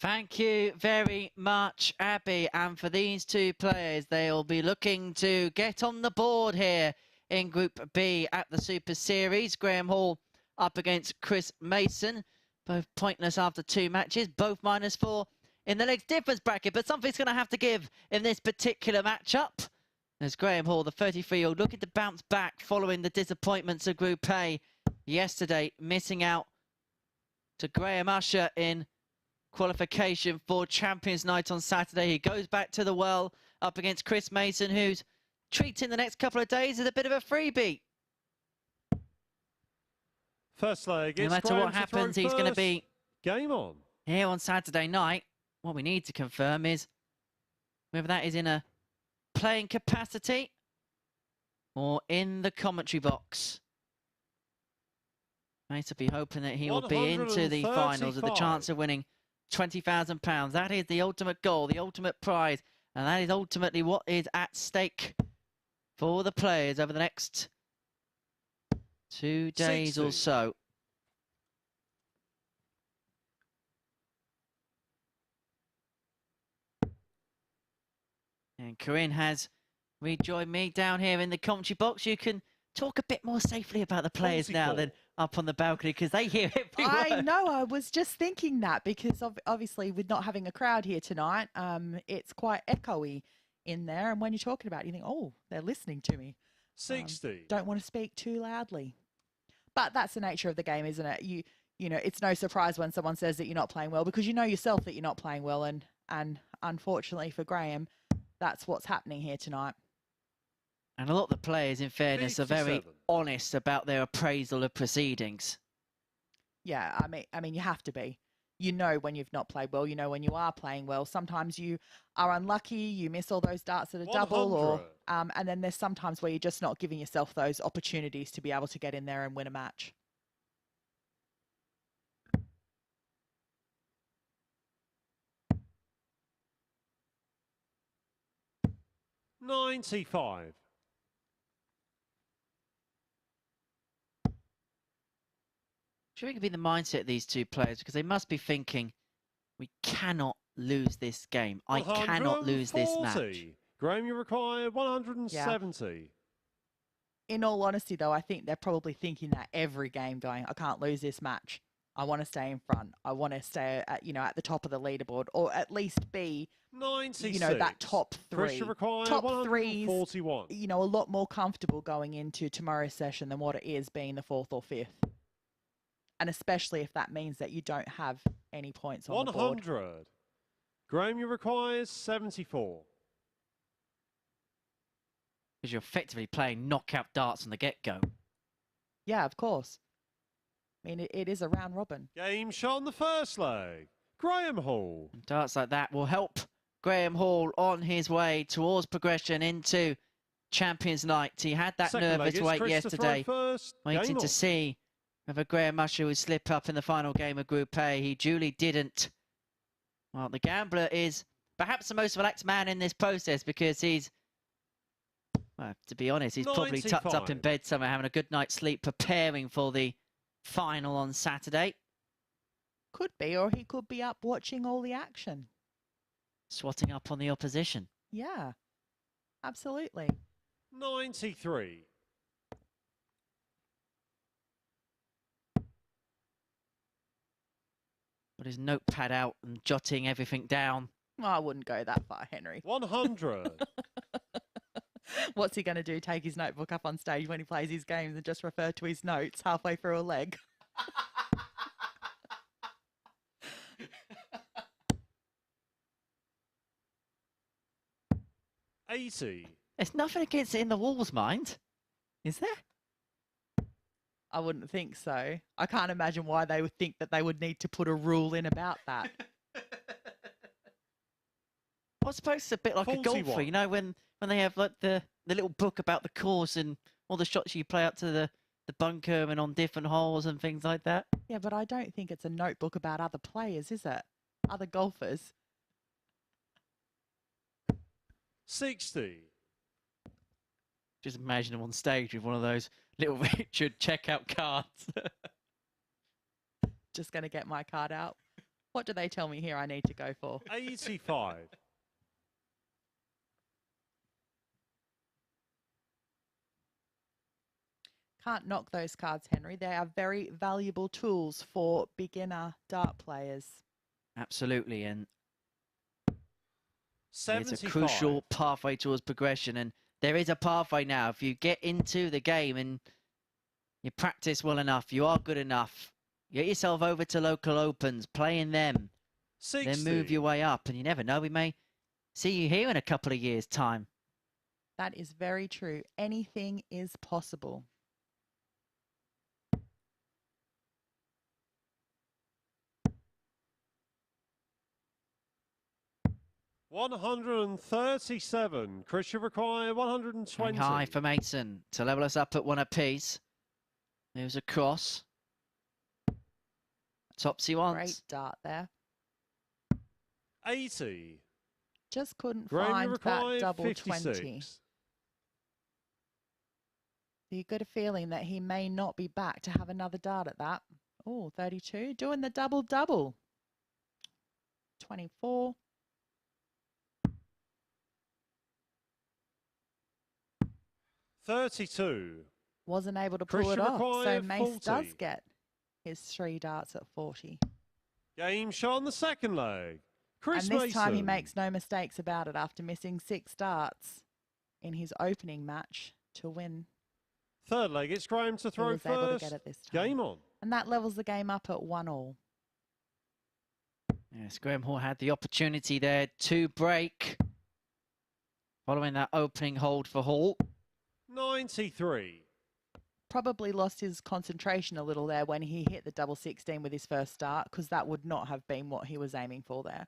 Speaker 2: Thank you very much, Abby. And for these 2 players, they'll be looking to get on the board here in Group B at the Super Series. Graham Hall up against Chris Mason. Both pointless after 2 matches, both -4 in the legs difference bracket. But something's going to have to give in this particular matchup. As Graham Hall, the 33-year-old, looking to bounce back following the disappointments of Group A yesterday, missing out to Graham Usher in qualification for Champions Night on Saturday. He goes back to the well up against Chris Mason, who's treating the next couple of days as a bit of a freebie.
Speaker 6: First leg.
Speaker 2: No matter what happens, he's going to be
Speaker 6: game on
Speaker 2: here on Saturday night. What we need to confirm is whether that is in a playing capacity or in the commentary box. Nice to be hoping that he will be into the finals with the chance of winning £20,000. That is the ultimate goal, the ultimate prize, and that is ultimately what is at stake for the players over the next 2 days
Speaker 6: 60.
Speaker 2: or so. And Corinne has rejoined me down here in the commentary box. You can talk a bit more safely about the players now than up on the balcony, because they hear every word.
Speaker 4: I know, I was just thinking that, because obviously with not having a crowd here tonight, it's quite echoey in there. And when you're talking about it, you think, oh, they're listening to me.
Speaker 6: 60.
Speaker 4: Don't want to speak too loudly. But that's the nature of the game, isn't it? You know, it's no surprise when someone says that you're not playing well, because you know yourself that you're not playing well. And unfortunately for Graham, that's what's happening here tonight.
Speaker 2: And a lot of the players, in fairness, are very honest about their appraisal of proceedings.
Speaker 4: Yeah, I mean, you have to be. You know when you've not played well. You know when you are playing well. Sometimes you are unlucky. You miss all those darts at a double, or and then there's sometimes where you're just not giving yourself those opportunities to be able to get in there and win a match.
Speaker 6: $95.
Speaker 2: Sure, it could be the mindset of these 2 players, because they must be thinking, we cannot lose this game. I cannot lose this match.
Speaker 6: Graham, you require 170.
Speaker 4: In all honesty, though, I think they're probably thinking that every game, going, I can't lose this match. I want to stay in front. I want to stay at, at the top of the leaderboard, or at least be,
Speaker 6: 96.
Speaker 4: that top three.
Speaker 6: Pressure required,
Speaker 4: Top
Speaker 6: 141.
Speaker 4: threes, a lot more comfortable going into tomorrow's session than what it is being the 4th or 5th. And especially if that means that you don't have any points on the board.
Speaker 6: 100. Graham, you require 74.
Speaker 2: Because you're effectively playing knockout darts from the get-go.
Speaker 4: Yeah, of course. I mean, it is a round robin.
Speaker 6: Game shot on the first leg. Graham Hall.
Speaker 2: Darts like that will help Graham Hall on his way towards progression into Champions Night. He had that
Speaker 6: Second
Speaker 2: nervous
Speaker 6: leg is
Speaker 2: wait
Speaker 6: Chris to
Speaker 2: yesterday,
Speaker 6: throw first.
Speaker 2: waiting
Speaker 6: Game
Speaker 2: to
Speaker 6: on.
Speaker 2: see whether Graham Usher would slip up in the final game of Group A. He duly didn't. Well, the gambler is perhaps the most relaxed man in this process because he's, well, to be honest, he's probably tucked up in
Speaker 6: 95.
Speaker 2: bed somewhere having a good night's sleep, preparing for the final on Saturday.
Speaker 4: Could be, or he could be up watching all the action.
Speaker 2: Swatting up on the opposition.
Speaker 4: Yeah, absolutely.
Speaker 6: 93.
Speaker 2: Got his notepad out and jotting everything down.
Speaker 4: Well, I wouldn't go that far, Henry.
Speaker 6: 100.
Speaker 4: What's he going to do? Take his notebook up on stage when he plays his games and just refer to his notes halfway through a leg?
Speaker 6: 80.
Speaker 2: There's nothing against it in the walls, mind. Is there?
Speaker 4: I wouldn't think so. I can't imagine why they would think that they would need to put a rule in about that.
Speaker 2: I suppose it's a bit like a
Speaker 6: 41.
Speaker 2: golfer, you know, when they have like the little book about the course and all the shots you play up to the bunker and on different holes and things like that.
Speaker 4: Yeah, but I don't think it's a notebook about other players, is it? Other golfers.
Speaker 6: 60.
Speaker 2: Just imagine him on stage with one of those little Richard checkout cards.
Speaker 4: Just going to get my card out. What do they tell me here I need to go for?
Speaker 6: 85.
Speaker 4: Can't knock those cards, Henry. They are very valuable tools for beginner dart players.
Speaker 2: Absolutely, and
Speaker 6: 75.
Speaker 2: it's a crucial pathway towards progression, and there is a pathway now. If you get into the game and you practice well enough, you are good enough, get yourself over to local opens, play in them,
Speaker 6: 60.
Speaker 2: then move your way up, and you never know, we may see you here in a couple of years' time.
Speaker 4: That is very true. Anything is possible.
Speaker 6: 137. Chris, you require 120.
Speaker 2: Going high for Mason to level us up at one apiece. There's a cross. Topsy wants.
Speaker 4: Great dart there.
Speaker 6: 80.
Speaker 4: Just couldn't
Speaker 6: Graham, you
Speaker 4: find
Speaker 6: require
Speaker 4: that double
Speaker 6: 56.
Speaker 4: 20. You got a feeling that he may not be back to have another dart at that. Oh, 32. Doing the double-double. 24.
Speaker 6: 32.
Speaker 4: Wasn't able to
Speaker 6: Chris,
Speaker 4: pull it
Speaker 6: you
Speaker 4: off. So
Speaker 6: require
Speaker 4: Mace
Speaker 6: 40.
Speaker 4: does get his 3 darts at 40.
Speaker 6: Game shot on the second leg. Chris
Speaker 4: And this time he
Speaker 6: Mason.
Speaker 4: makes no mistakes about it after missing 6 darts in his opening match to win.
Speaker 6: Third leg, it's Graham to
Speaker 4: He
Speaker 6: throw
Speaker 4: was able to
Speaker 6: first.
Speaker 4: get it this time.
Speaker 6: Game on.
Speaker 4: And that levels the game up at 1-1.
Speaker 2: Yes, Graham Hall had the opportunity there to break. Following that opening hold for Hall.
Speaker 6: 93.
Speaker 4: Probably lost his concentration a little there when he hit the double 16 with his first start, because that would not have been what he was aiming for there.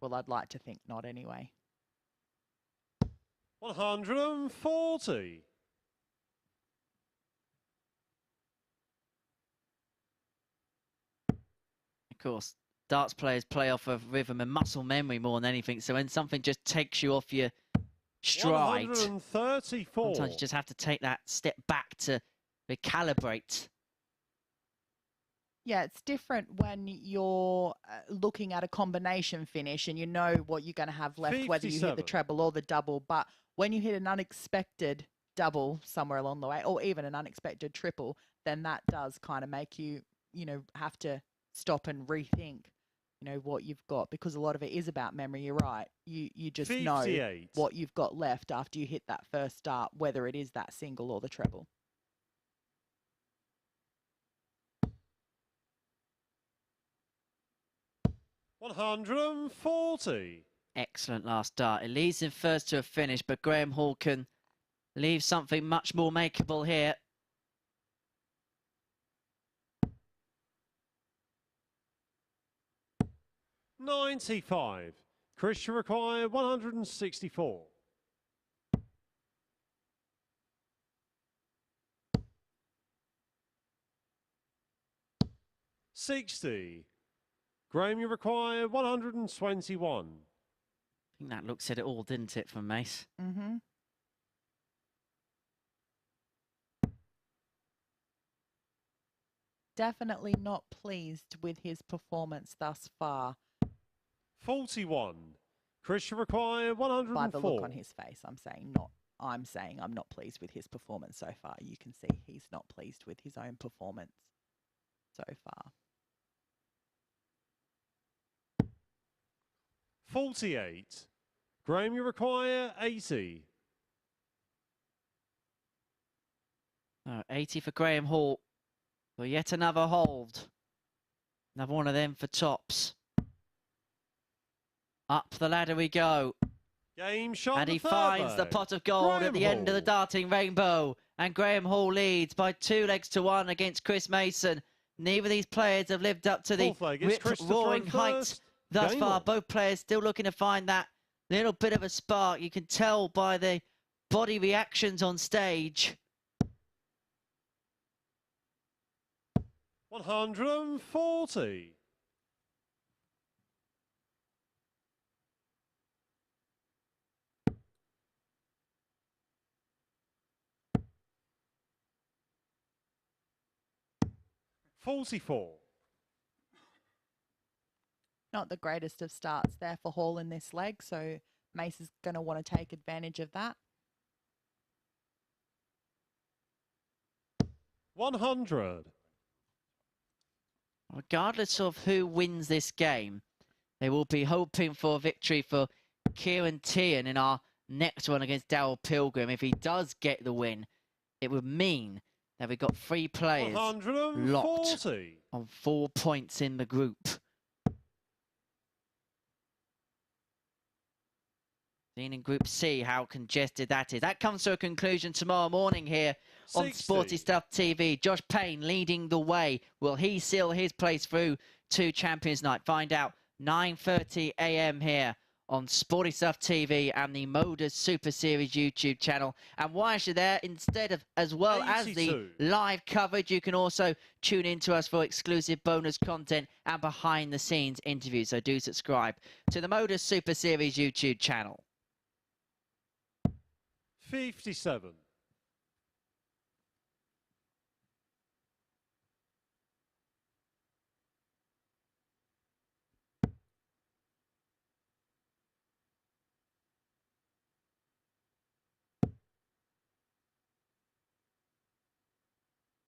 Speaker 4: Well, I'd like to think not anyway.
Speaker 6: 140.
Speaker 2: Of course, darts players play off of rhythm and muscle memory more than anything. So when something just takes you off your stride,
Speaker 6: 134.
Speaker 2: sometimes you just have to take that step back to recalibrate.
Speaker 4: Yeah, it's different when you're looking at a combination finish and you know what you're going to have left, whether you hit the
Speaker 6: 57.
Speaker 4: treble or the double. But when you hit an unexpected double somewhere along the way, or even an unexpected triple, then that does kind of make you, have to stop and rethink, what you've got, because a lot of it is about memory. You're right. You just
Speaker 6: 58.
Speaker 4: know what you've got left after you hit that first start, whether it is that single or the treble.
Speaker 6: $140.
Speaker 2: Excellent last start. It leads him first to a finish, but Graham Hall can leave something much more makeable here.
Speaker 6: $95. Christian required 164. $60. Graham, you require 121.
Speaker 2: I think that looks at it all, didn't it, from Mace?
Speaker 4: Mm-hmm. Definitely not pleased with his performance thus far.
Speaker 6: 41. Christian require 104.
Speaker 4: By the look on his face, I'm saying I'm not pleased with his performance so far. You can see he's not pleased with his own performance so far.
Speaker 6: 48. Graham, you require 80.
Speaker 2: 80 for Graham Hall. For yet another hold. Another one of them for tops. Up the ladder we go.
Speaker 6: Game shot.
Speaker 2: And he finds the pot of gold
Speaker 6: Graham
Speaker 2: at the end of the
Speaker 6: Hall.
Speaker 2: darting rainbow. And Graham Hall leads by 2 legs to 1 against Chris Mason. Neither of these players have lived up to the
Speaker 6: Fourth leg is Christopher
Speaker 2: roaring
Speaker 6: in
Speaker 2: heights
Speaker 6: first.
Speaker 2: thus
Speaker 6: Game
Speaker 2: far.
Speaker 6: on.
Speaker 2: Both players still looking to find that little bit of a spark. You can tell by the body reactions on stage.
Speaker 6: 140. $44.
Speaker 4: Not the greatest of starts there for Hall in this leg, so Mace is going to want to take advantage of that.
Speaker 6: 100.
Speaker 2: Regardless of who wins this game, they will be hoping for a victory for Ciaran Teehan in our next one against Darryl Pilgrim. If he does get the win, it would mean that we've got 3 players
Speaker 6: 140.
Speaker 2: locked on 4 points in the group. Seen in Group C how congested that is. That comes to a conclusion tomorrow morning here on
Speaker 6: 60.
Speaker 2: Sporty Stuff TV. Josh Payne leading the way. Will he seal his place through to Champions Night? Find out 9:30 a.m. here on Sporty Stuff TV and the MODUS Super Series YouTube channel. And whilst you're there, instead of as well as the
Speaker 6: 82.
Speaker 2: live coverage, you can also tune in to us for exclusive bonus content and behind the scenes interviews. So do subscribe to the MODUS Super Series YouTube channel.
Speaker 6: 57.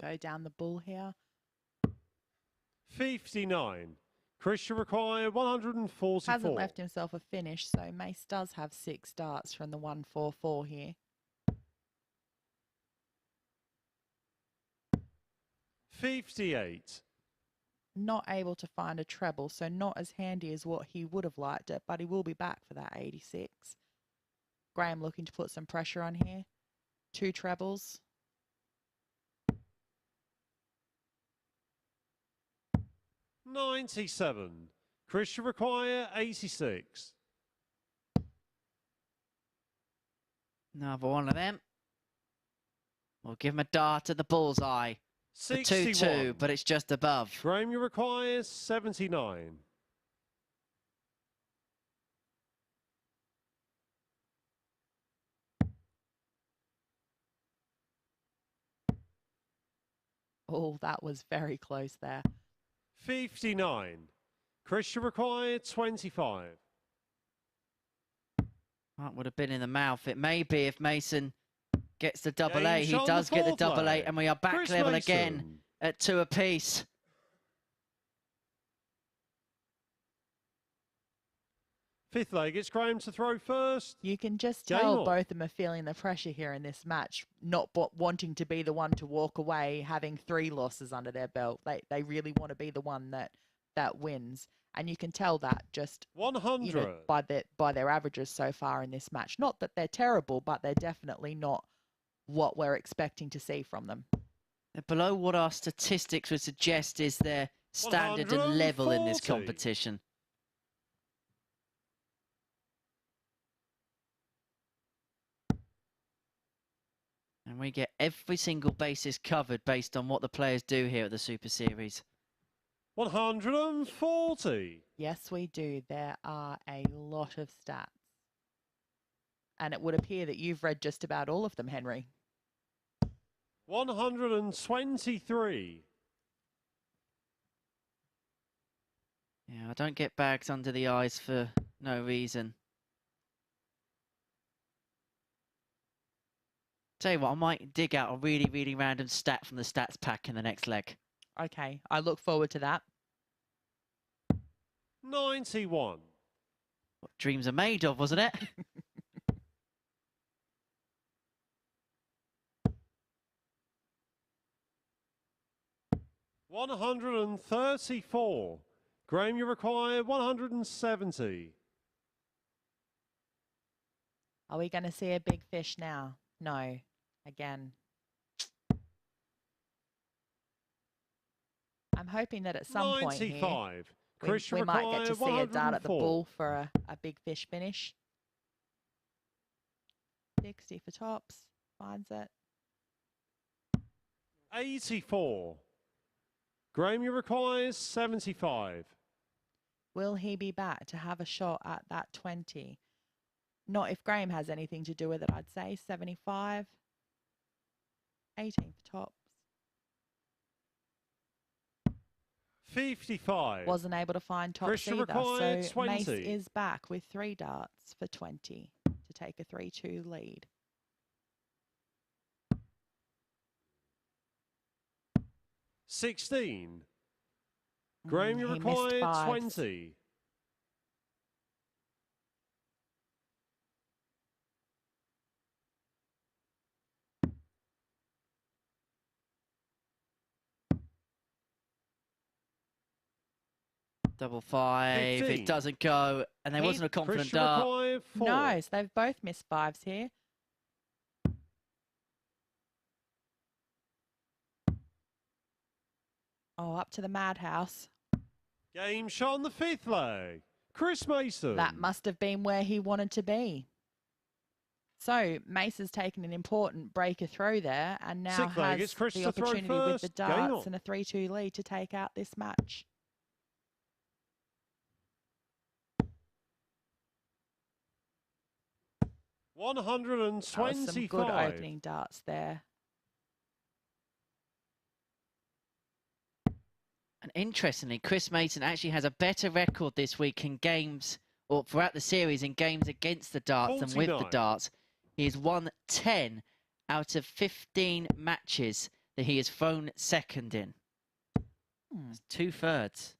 Speaker 4: Go down the bull here.
Speaker 6: 59. Christian required 144.
Speaker 4: Hasn't left himself a finish, so Mace does have 6 darts from the 144 here.
Speaker 6: 58.
Speaker 4: Not able to find a treble, so not as handy as what he would have liked it, but he will be back for that 86. Graham looking to put some pressure on here. 2 trebles.
Speaker 6: 97. Christian require 86.
Speaker 2: Another one of them. We'll give him a dart at the bullseye. The 2-2,
Speaker 6: 61.
Speaker 2: but it's just above.
Speaker 6: Graham, you require 79.
Speaker 4: Oh, that was very close there.
Speaker 6: 59. Christian required 25.
Speaker 2: That would have been in the mouth. It may be if Mason Gets the double
Speaker 6: Game
Speaker 2: A. He
Speaker 6: shot on
Speaker 2: does
Speaker 6: the
Speaker 2: get the
Speaker 6: fourth
Speaker 2: double A,
Speaker 6: leg.
Speaker 2: and we are back
Speaker 6: Chris
Speaker 2: level
Speaker 6: Mason.
Speaker 2: again at 2 apiece.
Speaker 6: Fifth leg, it's Graham to throw first.
Speaker 4: You can just
Speaker 6: Game
Speaker 4: tell
Speaker 6: on.
Speaker 4: both of them are feeling the pressure here in this match, not wanting to be the one to walk away, having 3 losses under their belt. They really want to be the one that wins, and you can tell that just
Speaker 6: 100.
Speaker 4: by their averages so far in this match. Not that they're terrible, but they're definitely not what we're expecting to see from them.
Speaker 2: They're below what our statistics would suggest is their standard and level in this
Speaker 6: 140.
Speaker 2: competition. And we get every single basis covered based on what the players do here at the Super Series.
Speaker 6: 140.
Speaker 4: Yes, we do. There are a lot of stats. And it would appear that you've read just about all of them, Henry.
Speaker 6: 123.
Speaker 2: Yeah, I don't get bags under the eyes for no reason. Tell you what, I might dig out a really, really random stat from the stats pack in the next leg.
Speaker 4: Okay, I look forward to that.
Speaker 6: 91.
Speaker 2: What dreams are made of, wasn't it?
Speaker 6: $134. Graham, you require 170.
Speaker 4: Are we going to see a big fish now? No. Again. I'm hoping that at some point here,
Speaker 6: 95. Chris,
Speaker 4: we might get to see a dart at the
Speaker 6: 104.
Speaker 4: bull for a big fish finish. 60 for tops. Finds it.
Speaker 6: 84. Graham, you require 75.
Speaker 4: Will he be back to have a shot at that 20? Not if Graham has anything to do with it, I'd say. 75. 18 for tops.
Speaker 6: 55.
Speaker 4: Wasn't able to find tops
Speaker 6: Christian
Speaker 4: either.
Speaker 6: required
Speaker 4: So Mace
Speaker 6: 20.
Speaker 4: is back with 3 darts for 20 to take a 3-2 lead.
Speaker 6: 16. Graham, you
Speaker 4: He missed
Speaker 6: required
Speaker 4: fives.
Speaker 6: 20.
Speaker 2: Double 5.
Speaker 6: 15.
Speaker 2: It doesn't go. And there wasn't a confident
Speaker 6: Christian
Speaker 2: dart.
Speaker 6: required 4.
Speaker 4: No, so they've both missed 5s here. Oh, up to the madhouse.
Speaker 6: Game shot on the 5th leg. Chris Mason.
Speaker 4: That must have been where he wanted to be. So Mace has taken an important breaker throw there and now
Speaker 6: Sixth leg, it's
Speaker 4: has
Speaker 6: Chris
Speaker 4: the
Speaker 6: to throw
Speaker 4: opportunity with the
Speaker 6: first. Game
Speaker 4: darts
Speaker 6: on.
Speaker 4: and a 3-2 lead to take out this match. That was some
Speaker 6: 125.
Speaker 4: good opening darts there.
Speaker 2: And interestingly, Chris Mason actually has a better record this week in games, or throughout the series, in games against the darts than with the
Speaker 6: 49.
Speaker 2: darts. He has won 10 out of 15 matches that he has thrown second in. That's 2/3.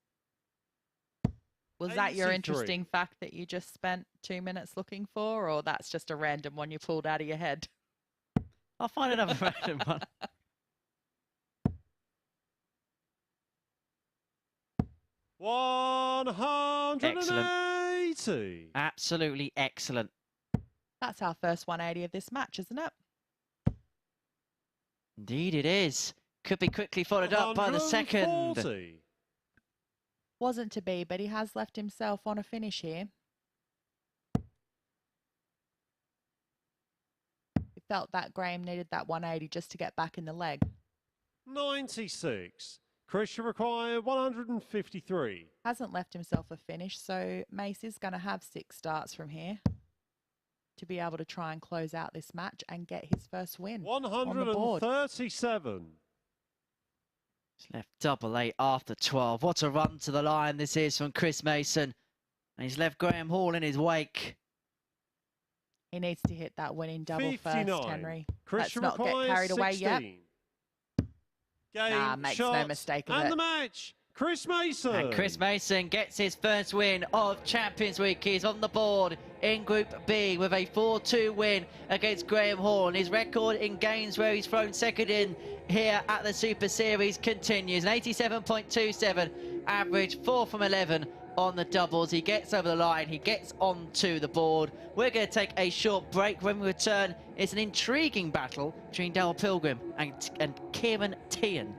Speaker 4: Was that your
Speaker 6: 83.
Speaker 4: interesting fact that you just spent 2 minutes looking for, or that's just a random one you pulled out of your head?
Speaker 2: I'll find another random one.
Speaker 6: $180.
Speaker 2: Absolutely excellent.
Speaker 4: That's our first 180 of this match, isn't it?
Speaker 2: Indeed it is. Could be quickly followed up by the second.
Speaker 6: 140.
Speaker 4: Wasn't to be, but he has left himself on a finish here. He felt that Graham needed that 180 just to get back in the leg.
Speaker 6: 96. Christian required 153.
Speaker 4: Hasn't left himself a finish, so Mace is going to have 6 starts from here to be able to try and close out this match and get his first win on the board.
Speaker 6: 137.
Speaker 2: He's left double 8 after 12. What a run to the line this is from Chris Mason. And he's left Graham Hall in his wake.
Speaker 4: He needs to hit that winning double
Speaker 6: 59.
Speaker 4: first, Henry.
Speaker 6: Chris
Speaker 4: Let's not get carried away yet.
Speaker 6: Game,
Speaker 4: Makes
Speaker 6: shot,
Speaker 4: no mistake of
Speaker 6: and
Speaker 4: it.
Speaker 6: the match. Chris Mason.
Speaker 2: And Chris Mason gets his first win of Champions Week. He's on the board in Group B with a 4-2 win against Graham Hall. And his record in games where he's thrown second in here at the Super Series continues. An 87.27 average, 4 from 11 on the doubles. He gets over the line. He gets onto the board. We're going to take a short break. When we return, it's an intriguing battle between Darryl Pilgrim and Ciaran Teehan.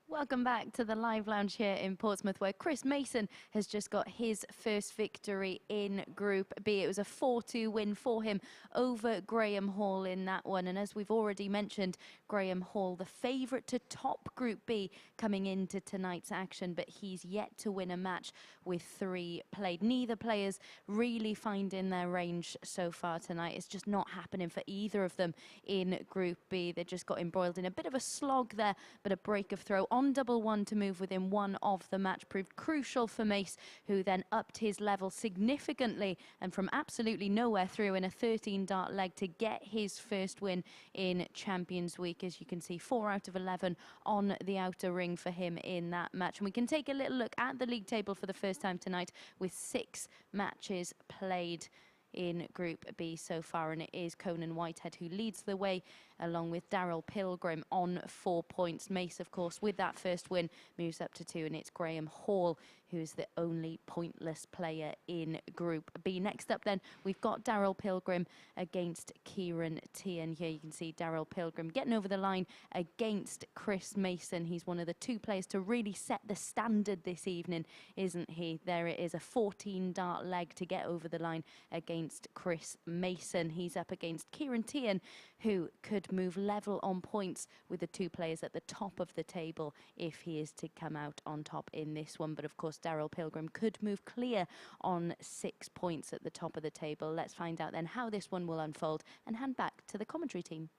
Speaker 1: Welcome back to the live lounge here in Portsmouth, where Chris Mason has just got his first victory in Group B. It was a 4-2 win for him over Graham Hall in that one. And as we've already mentioned, Graham Hall, the favourite to top Group B coming into tonight's action, but he's yet to win a match with 3 played. Neither players really finding their range so far tonight. It's just not happening for either of them in Group B. They just got embroiled in a bit of a slog there, but a break of throw on double one to move within one of the match proved crucial for Mace, who then upped his level significantly and from absolutely nowhere threw in a 13-dart leg to get his first win in Champions Week. As you can see, 4 out of 11 on the outer ring for him in that match. And we can take a little look at the league table for the first time tonight with 6 matches played. in Group B so far, and it is Conan Whitehead who leads the way, along with Darryl Pilgrim on 4 points. Mace, of course, with that first win, moves up to 2, and it's Graham Hall who's the only pointless player in Group B. Next up then, we've got Darryl Pilgrim against Ciaran Teehan. Here you can see Darryl Pilgrim getting over the line against Chris Mason. He's one of the 2 players to really set the standard this evening, isn't he? There it is, a 14-dart leg to get over the line against Chris Mason. He's up against Ciaran Teehan, who could move level on points with the 2 players at the top of the table if he is to come out on top in this one. But of course, Darryl Pilgrim could move clear on 6 points at the top of the table. Let's find out then how this one will unfold and hand back to the commentary team.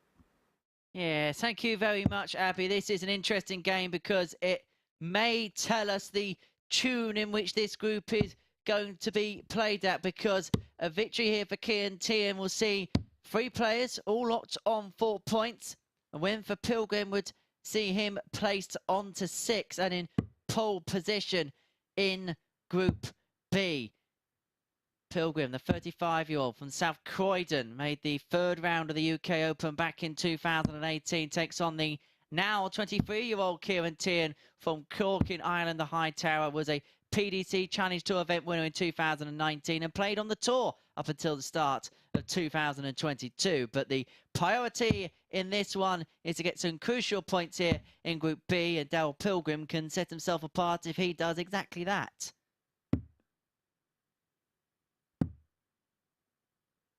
Speaker 2: Yeah, thank you very much, Abby. This is an interesting game because it may tell us the tune in which this group is going to be played at, because a victory here for Ciaran Teehan will see 3 players all locked on 4 points. A win for Pilgrim would see him placed onto 6 and in pole position in Group B. Pilgrim, the 35-year-old from South Croydon, made the 3rd round of the UK Open back in 2018, takes on the now 23-year-old Ciaran Teehan from Cork in Ireland. The High Tower was a PDC Challenge Tour event winner in 2019 and played on the tour up until the start of 2022. But the priority in this one is to get some crucial points here in Group B, and Darryl Pilgrim can set himself apart if he does exactly that.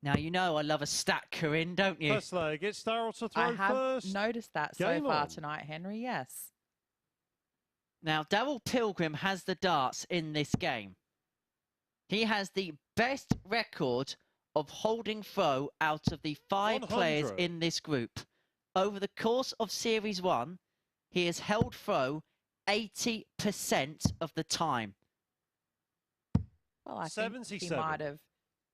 Speaker 2: Now, you know I love a stat, Corinne, don't you?
Speaker 6: First leg, it's Darryl to throw
Speaker 4: I have
Speaker 6: first.
Speaker 4: noticed that
Speaker 6: Game
Speaker 4: so far
Speaker 6: on.
Speaker 4: tonight, Henry, yes.
Speaker 2: Now, Darryl Pilgrim has the darts in this game. He has the best record of holding throw out of the 5 players
Speaker 6: 100.
Speaker 2: in this group. Over the course of Series 1, he has held throw 80% of the time.
Speaker 4: Well, I think he
Speaker 6: 77.
Speaker 4: might have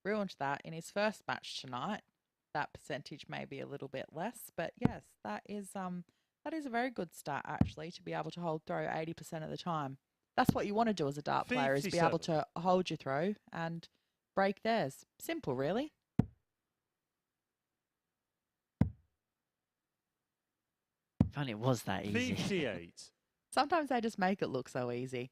Speaker 4: ruined that in his first match tonight. That percentage may be a little bit less, but yes, that is a very good stat actually, to be able to hold throw 80% of the time. That's what you want to do as a dart player, is be able
Speaker 6: 57.
Speaker 4: to hold your throw and break theirs. Simple, really.
Speaker 2: If only it was that easy.
Speaker 6: 58.
Speaker 4: Sometimes they just make it look so easy.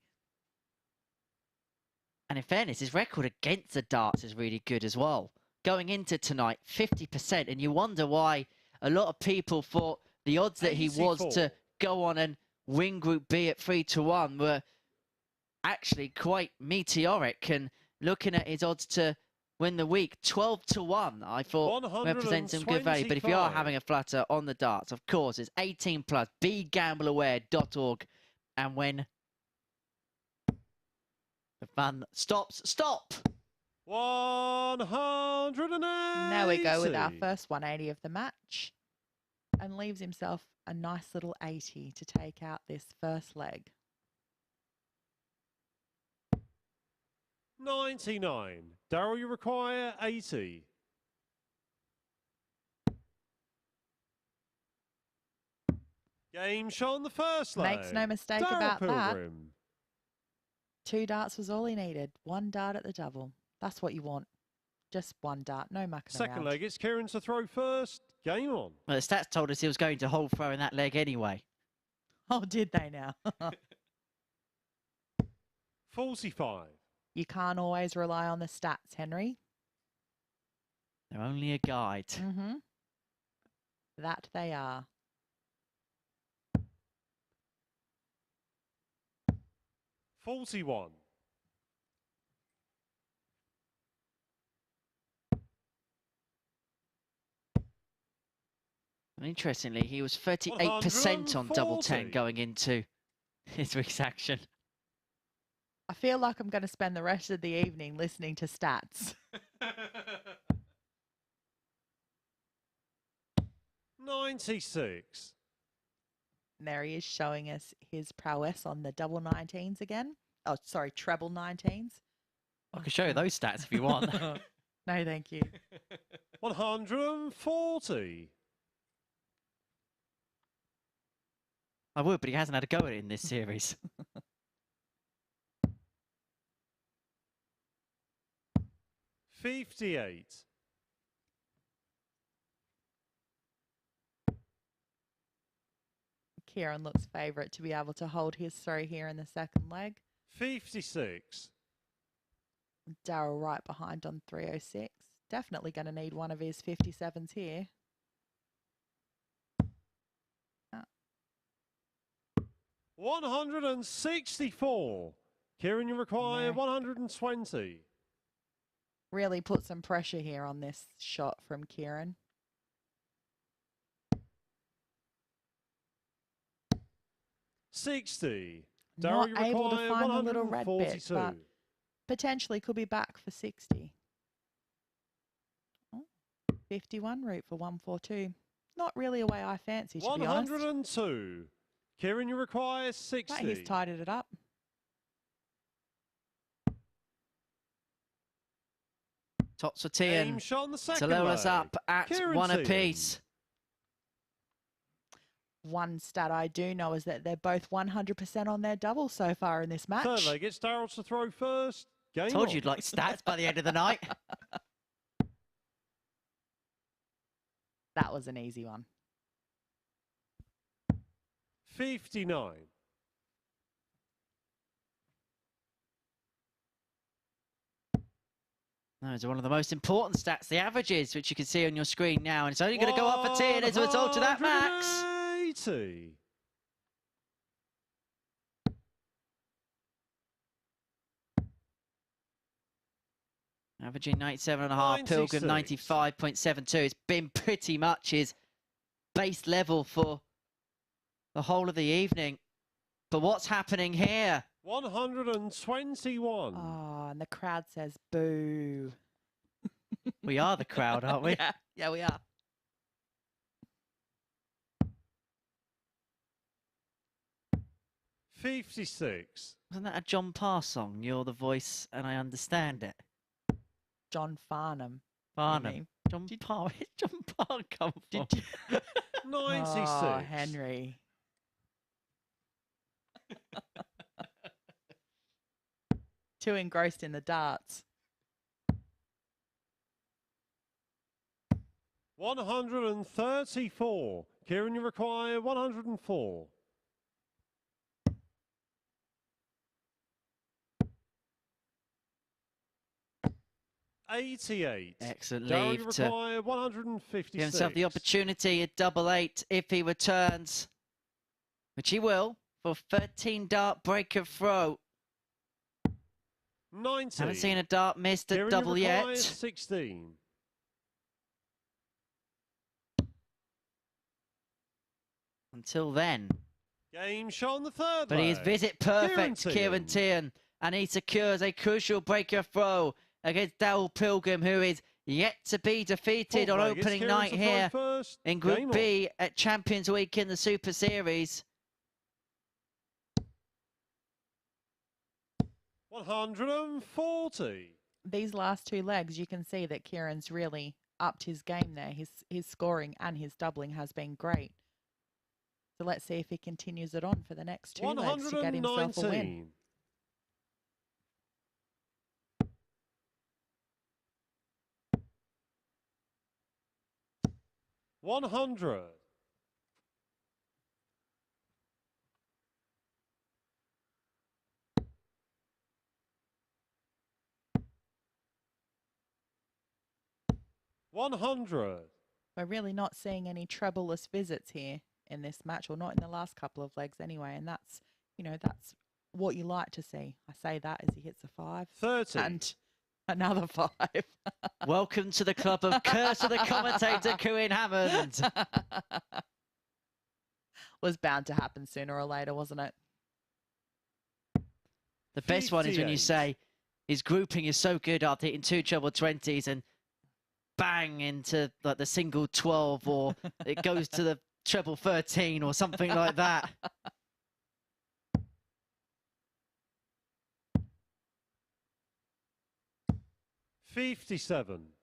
Speaker 2: And in fairness, his record against the darts is really good as well. Going into tonight, 50%, and you wonder why a lot of people thought the odds that he was
Speaker 6: 84.
Speaker 2: to go on and win Group B at 3-1 were actually quite meteoric. And looking at his odds to win the week, 12-1, I thought represents some good value. But if you are
Speaker 6: 125.
Speaker 2: having a flutter on the darts, of course, it's 18+, begambleaware.org. And when the fun stops, stop!
Speaker 6: 180.
Speaker 4: Now we go with our first 180 of the match, and leaves himself a nice little 80 to take out this first leg.
Speaker 6: 99. Darryl, you require 80. Game shot on the first leg.
Speaker 4: Makes no mistake
Speaker 6: Darryl
Speaker 4: about that.
Speaker 6: Pilgrim.
Speaker 4: 2 darts was all he needed. 1 dart at the double. That's what you want. Just 1 dart, no mucking
Speaker 6: Second
Speaker 4: around.
Speaker 6: leg, it's Ciaran to throw first. Game on.
Speaker 2: Well, the stats told us he was going to hold throw in that leg anyway.
Speaker 4: Oh, did they now?
Speaker 6: 45.
Speaker 4: You can't always rely on the stats, Henry.
Speaker 2: They're only a guide.
Speaker 4: Mm-hmm. That they are.
Speaker 6: 41.
Speaker 2: Interestingly, he was 38% on double 10 going into his week's action.
Speaker 4: I feel like I'm going to spend the rest of the evening listening to stats.
Speaker 6: 96.
Speaker 4: And there he is showing us his prowess on the double 19s again. Oh, sorry, treble 19s.
Speaker 2: I can show you those stats if you want.
Speaker 4: No, thank you.
Speaker 6: 140.
Speaker 2: I would, but he hasn't had a go at it in this series.
Speaker 6: 58.
Speaker 4: Ciaran looks favourite to be able to hold his throw here in the second leg.
Speaker 6: 56.
Speaker 4: Darryl right behind on 306. Definitely going to need one of his 57s here.
Speaker 6: 164. Ciaran, you require 120.
Speaker 4: Really put some pressure here on this shot from Ciaran.
Speaker 6: 60.
Speaker 4: Not
Speaker 6: Darryl, you
Speaker 4: able to
Speaker 6: require
Speaker 4: find the little red bit,
Speaker 6: 142.
Speaker 4: but potentially could be back for 60. Oh, 51 route for 142. Not really a way I fancy, to be honest.
Speaker 6: 102. Ciaran, you require 60.
Speaker 4: But he's tidied it up.
Speaker 2: Tops for Tian
Speaker 6: Game shot on the second
Speaker 2: to level
Speaker 6: leg.
Speaker 2: us up at
Speaker 6: Ciaran
Speaker 2: 1
Speaker 6: Teehan.
Speaker 2: apiece.
Speaker 4: One stat I do know is that they're both 100% on their double so far in this match.
Speaker 6: Third leg, it's Darryl to throw first. Game
Speaker 2: Told
Speaker 6: on.
Speaker 2: you you'd like stats by the end of the night.
Speaker 4: That was an easy one.
Speaker 6: 59.
Speaker 2: Those are one of the most important stats, the averages, which you can see on your screen now. And it's only going to go up for Tian as a result of that, Max.
Speaker 6: 180.
Speaker 2: Averaging 97.5, Pilgrim 95.72. It's been pretty much his base level for the whole of the evening. But what's happening here?
Speaker 6: 121.
Speaker 4: Oh, and the crowd says boo.
Speaker 2: We are the crowd, aren't we?
Speaker 4: Yeah, we are.
Speaker 6: $56.
Speaker 2: Wasn't that a John Parr song? You're the voice and I understand it.
Speaker 4: John Farnham.
Speaker 2: Farnham. John Parr. Where's John Parr come from?
Speaker 6: 96.
Speaker 4: Oh, Henry. Too engrossed in the darts.
Speaker 6: 134. Ciaran, you require 104. $88.
Speaker 2: Excellent
Speaker 6: Darryl,
Speaker 2: leave
Speaker 6: you
Speaker 2: to
Speaker 6: require 156.
Speaker 2: give himself the opportunity at double eight if he returns, which he will, for 13 dart breaker throw.
Speaker 6: 90.
Speaker 2: Haven't seen a dart missed at
Speaker 6: Ciaran, you
Speaker 2: double
Speaker 6: require
Speaker 2: yet.
Speaker 6: 16.
Speaker 2: Until then.
Speaker 6: Game shot on the third
Speaker 2: But he is
Speaker 6: leg.
Speaker 2: visit perfect, Ciaran Teehan, and he secures a crucial breaker throw against Darryl Pilgrim, who is yet to be defeated
Speaker 6: Fourth
Speaker 2: on
Speaker 6: leg, it's
Speaker 2: opening
Speaker 6: Ciaran
Speaker 2: night
Speaker 6: to throw
Speaker 2: here
Speaker 6: first.
Speaker 2: in
Speaker 6: Game
Speaker 2: Group
Speaker 6: on.
Speaker 2: B at Champions Week in the Super Series.
Speaker 6: 140.
Speaker 4: These last two legs, you can see that Ciaran's really upped his game there. His scoring and his doubling has been great. So let's see if he continues it on for the next two legs to get himself a win.
Speaker 6: 119. 100. 100.
Speaker 4: We're really not seeing any trebleless visits here in this match, or not in the last couple of legs anyway. And that's, you know, that's what you like to see. I say that as he hits a 5.
Speaker 6: 30.
Speaker 4: And another 5.
Speaker 2: Welcome to the club of Curse of the Commentator, Conan Hammond.
Speaker 4: Was bound to happen sooner or later, wasn't it?
Speaker 2: The best one is when you
Speaker 6: 58.
Speaker 2: say his grouping is so good after hitting 2 treble 20s and bang into like the single 12, or it goes to the treble 13 or something like that.
Speaker 6: $57.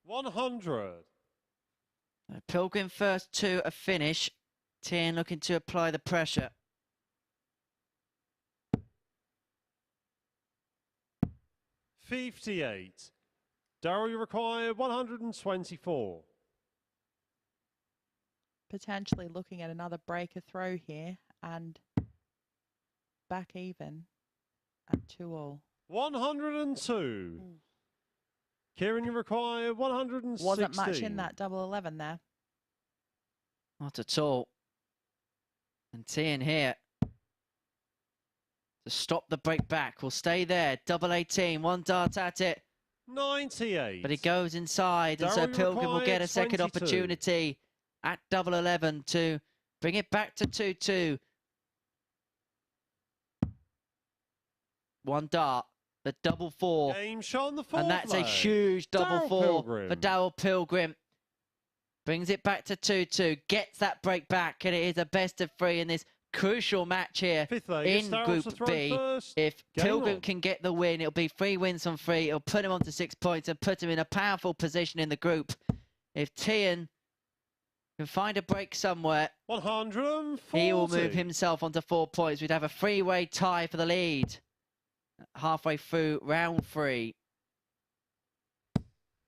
Speaker 6: 100.
Speaker 2: Pilgrim first to a finish. Tian looking to apply the pressure.
Speaker 6: $58. Darryl, you require 124.
Speaker 4: Potentially looking at another breaker throw here and back even at 2-all.
Speaker 6: 102. Ciaran, you require 116.
Speaker 4: Wasn't much in that double 11 there.
Speaker 2: Not at all. And Tian here to stop the break back. Will stay there. Double 18. One dart at it.
Speaker 6: 98.
Speaker 2: But he goes inside. And so
Speaker 6: Darryl, you
Speaker 2: Pilgrim will get
Speaker 6: require
Speaker 2: a second
Speaker 6: 22.
Speaker 2: opportunity at double 11 to bring it back to 2-2. One dart. The double 4.
Speaker 6: Game shot on the fourth
Speaker 2: And that's a
Speaker 6: leg.
Speaker 2: huge double
Speaker 6: Darryl
Speaker 2: 4
Speaker 6: Pilgrim.
Speaker 2: for Darryl Pilgrim. Brings it back to 2-2. Gets that break back. And it is a best of 3 in this crucial match here
Speaker 6: Fifth leg,
Speaker 2: in
Speaker 6: it's Darryl to
Speaker 2: Group
Speaker 6: throw
Speaker 2: B.
Speaker 6: first.
Speaker 2: If
Speaker 6: Game
Speaker 2: Pilgrim
Speaker 6: on.
Speaker 2: can get the win, it'll be 3 wins from 3. It'll put him on to 6 points and put him in a powerful position in the group. If Tian can find a break somewhere,
Speaker 6: 140.
Speaker 2: he will move himself onto 4 points. We'd have a 3-way tie for the lead halfway through round 3.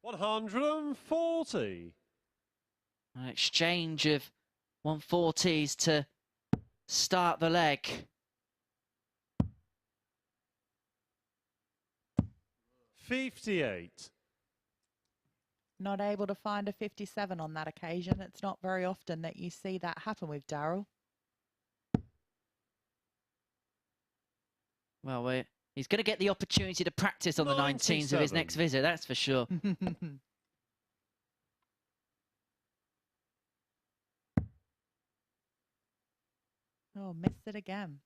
Speaker 6: 140.
Speaker 2: An exchange of 140s to start the leg.
Speaker 6: 58.
Speaker 4: Not able to find a 57 on that occasion. It's not very often that you see that happen with Darryl.
Speaker 2: Well, he's going to get the opportunity to practice on the 19s of his
Speaker 6: 97.
Speaker 2: next visit, that's for sure.
Speaker 4: Oh, missed it again.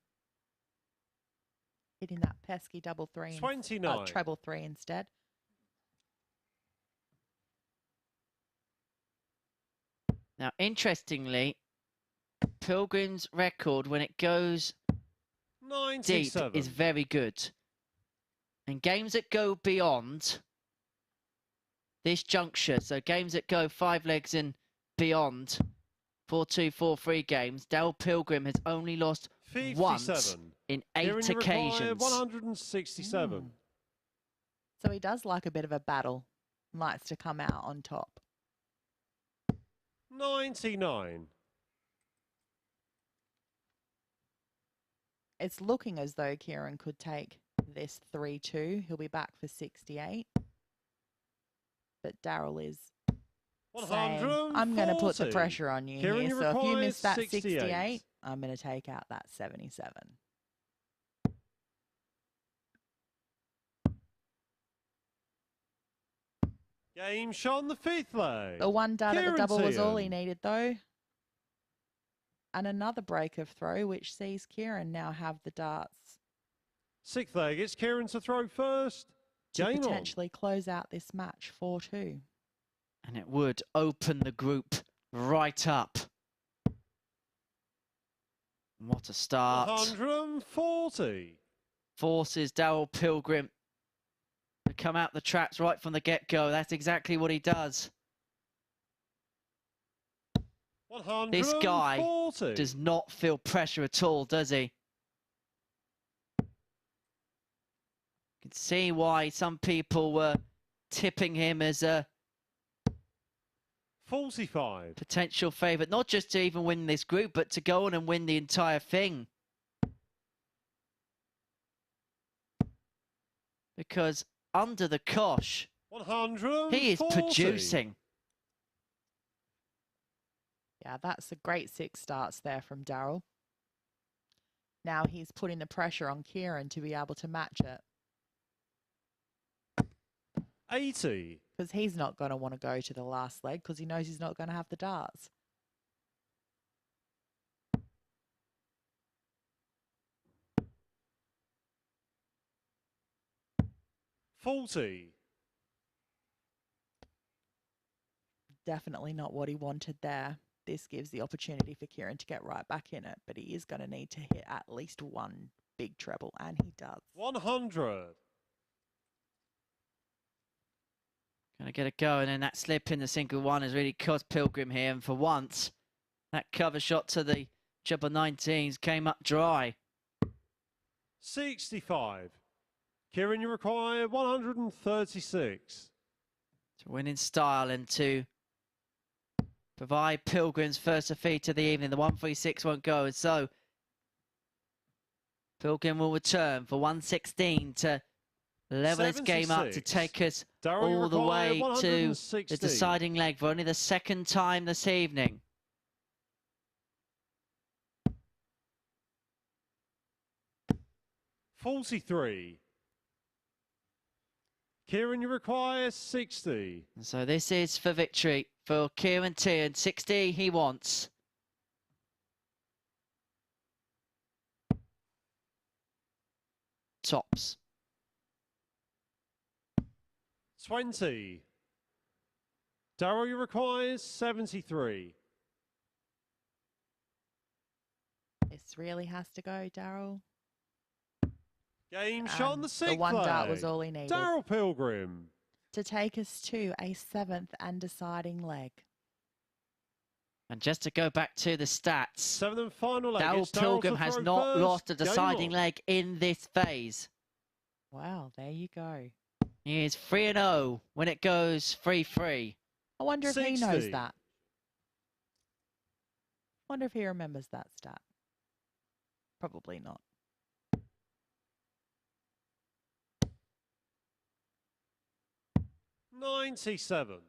Speaker 4: Hitting that pesky double 3.
Speaker 6: 29.
Speaker 4: Treble 3 instead.
Speaker 2: Now, interestingly, Pilgrim's record when it goes
Speaker 6: 97.
Speaker 2: deep is very good. And games that go beyond this juncture, so games that go 5 legs and beyond, 4-2, 4-3 games, Darryl Pilgrim has only lost
Speaker 6: 57.
Speaker 2: once in 8
Speaker 6: Ciaran, you require
Speaker 2: occasions.
Speaker 6: 167.
Speaker 4: So he does like a bit of a battle. Likes to come out on top.
Speaker 6: 99.
Speaker 4: It's looking as though Ciaran could take this 3-2. He'll be back for 68. But Darryl is saying, I'm going to put the
Speaker 6: 140.
Speaker 4: pressure on you
Speaker 6: Ciaran,
Speaker 4: here.
Speaker 6: you
Speaker 4: So if you
Speaker 6: require
Speaker 4: miss that
Speaker 6: 68.
Speaker 4: 68, I'm going to take out that 77.
Speaker 6: Game shot on the fifth leg.
Speaker 4: The one dart at the
Speaker 6: Ciaran
Speaker 4: double was all
Speaker 6: Teehan.
Speaker 4: he needed, though. And another break of throw, which sees Ciaran now have the darts
Speaker 6: Sixth leg, it's Ciaran to throw first.
Speaker 4: to
Speaker 6: Game on.
Speaker 4: potentially close out this match 4-2.
Speaker 2: And it would open the group right up. What a start.
Speaker 6: 140.
Speaker 2: Forces Darryl Pilgrim to come out the traps right from the get-go. That's exactly what he does. This guy
Speaker 6: 140.
Speaker 2: does not feel pressure at all, does he? You can see why some people were tipping him as a
Speaker 6: 45.
Speaker 2: potential favourite, not just to even win this group, but to go on and win the entire thing. Because under the cosh,
Speaker 6: 140.
Speaker 2: he is producing.
Speaker 4: Yeah, that's a great 6 starts there from Darryl. Now he's putting the pressure on Ciaran to be able to match it.
Speaker 6: 80.
Speaker 4: Because he's not going to want to go to the last leg because he knows he's not going to have the darts.
Speaker 6: $40.
Speaker 4: Definitely not what he wanted there. This gives the opportunity for Ciaran to get right back in it, but he is going to need to hit at least one big treble, and he does.
Speaker 6: 100.
Speaker 2: Gonna get it going, and that slip in the single one has really cost Pilgrim here. And for once, that cover shot to the treble 19s came up dry.
Speaker 6: 65. Ciaran, you require 136.
Speaker 2: To win in style and to provide Pilgrim's first defeat of the evening. The 136 won't go, and so Pilgrim will return for 116 to level this game up, to take us all the way to the deciding leg for only the second time this evening.
Speaker 6: $43. Ciaran, you require 60.
Speaker 2: And so this is for victory for Ciaran Teehan. 60 he wants. Tops.
Speaker 6: 20. Darryl, you require 73.
Speaker 4: This really has to go, Darryl.
Speaker 6: Game shot on the sixth
Speaker 4: The one
Speaker 6: flag.
Speaker 4: dart was all he needed.
Speaker 6: Darryl Pilgrim.
Speaker 4: To take us to a 7th and deciding leg.
Speaker 2: And just to go back to the stats,
Speaker 6: 7th and final leg.
Speaker 2: Darryl Pilgrim has not lost a deciding leg in this phase.
Speaker 4: Wow, there you go.
Speaker 2: He is 3-0 when it goes 3-3.
Speaker 4: I wonder if he
Speaker 6: 60.
Speaker 4: knows that. Wonder if he remembers that stat. Probably not.
Speaker 6: $97.
Speaker 2: I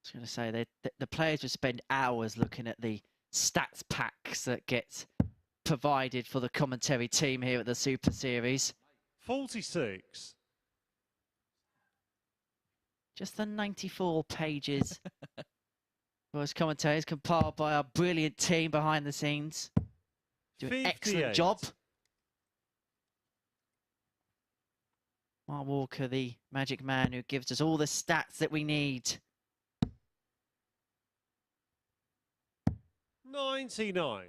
Speaker 2: was going to say, the players would spend hours looking at the stats packs that get provided for the commentary team here at the Super Series.
Speaker 6: 46.
Speaker 2: Just the 94 pages. Voice commentators compiled by our brilliant team behind the scenes. Do an excellent
Speaker 6: 58.
Speaker 2: job. Mark Walker, the magic man who gives us all the stats that we need.
Speaker 6: 99.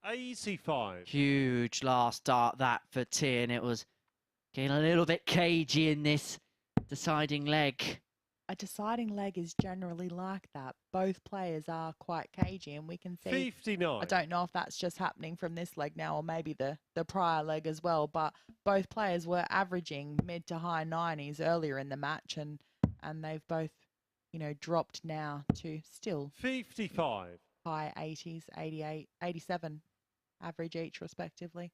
Speaker 6: $85.
Speaker 2: Huge last start that for Tian. It was getting a little bit cagey in this deciding leg.
Speaker 4: A deciding leg is generally like that. Both players are quite cagey, and we can see.
Speaker 6: 59.
Speaker 4: I don't know if that's just happening from this leg now, or maybe the prior leg as well. But both players were averaging mid to high 90s earlier in the match, and they've both, you know, dropped now to still
Speaker 6: 55.
Speaker 4: high 80s, 88, 87 average each, respectively.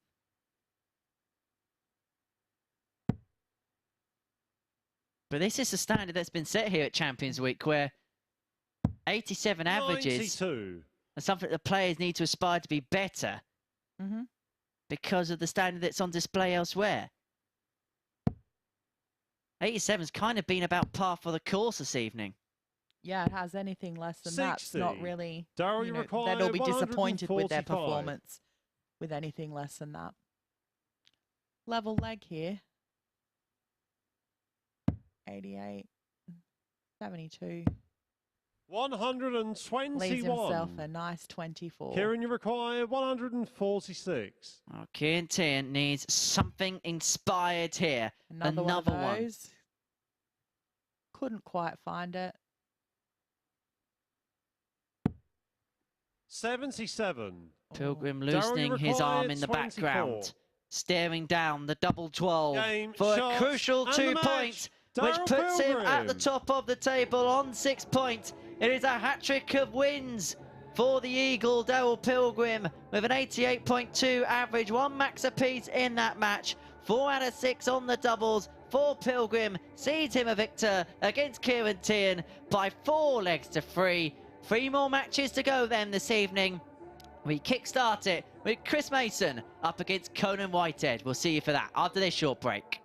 Speaker 2: But this is the standard that's been set here at Champions Week, where 87 averages
Speaker 6: 92.
Speaker 2: are something that the players need to aspire to be better because of the standard that's on display elsewhere. 87's kind of been about par for the course this evening.
Speaker 4: Yeah, it has. Anything less than that's
Speaker 6: 60.
Speaker 4: not really.
Speaker 6: Darryl,
Speaker 4: You
Speaker 6: you
Speaker 4: know,
Speaker 6: require
Speaker 4: they'll be disappointed with their
Speaker 6: 145.
Speaker 4: performance with anything less than that. Level leg here. 88, 72.
Speaker 6: 121.
Speaker 4: Leaves himself a nice 24.
Speaker 6: Ciaran, you require 146.
Speaker 2: Oh, Ciaran Teehan needs something inspired here.
Speaker 4: Another one of those. Couldn't quite find it.
Speaker 6: 77.
Speaker 2: Pilgrim
Speaker 6: Darryl, you
Speaker 2: loosening his
Speaker 6: require
Speaker 2: arm in the
Speaker 6: 24.
Speaker 2: background, staring down the double 12
Speaker 6: Game,
Speaker 2: for
Speaker 6: shot,
Speaker 2: a crucial
Speaker 6: and
Speaker 2: 2
Speaker 6: the match.
Speaker 2: points, which
Speaker 6: Darryl
Speaker 2: puts him at the
Speaker 6: Pilgrim.
Speaker 2: top of the table on 6 points. It is a hat-trick of wins for the Eagle, Darryl Pilgrim, with an 88.2 average, 1 max apiece in that match. 4 out of 6 on the doubles for Pilgrim, sees him a victor against Ciaran Teehan by 4 legs to 3. 3 more matches to go then this evening. We kickstart it with Chris Mason up against Conan Whitehead. We'll see you for that after this short break.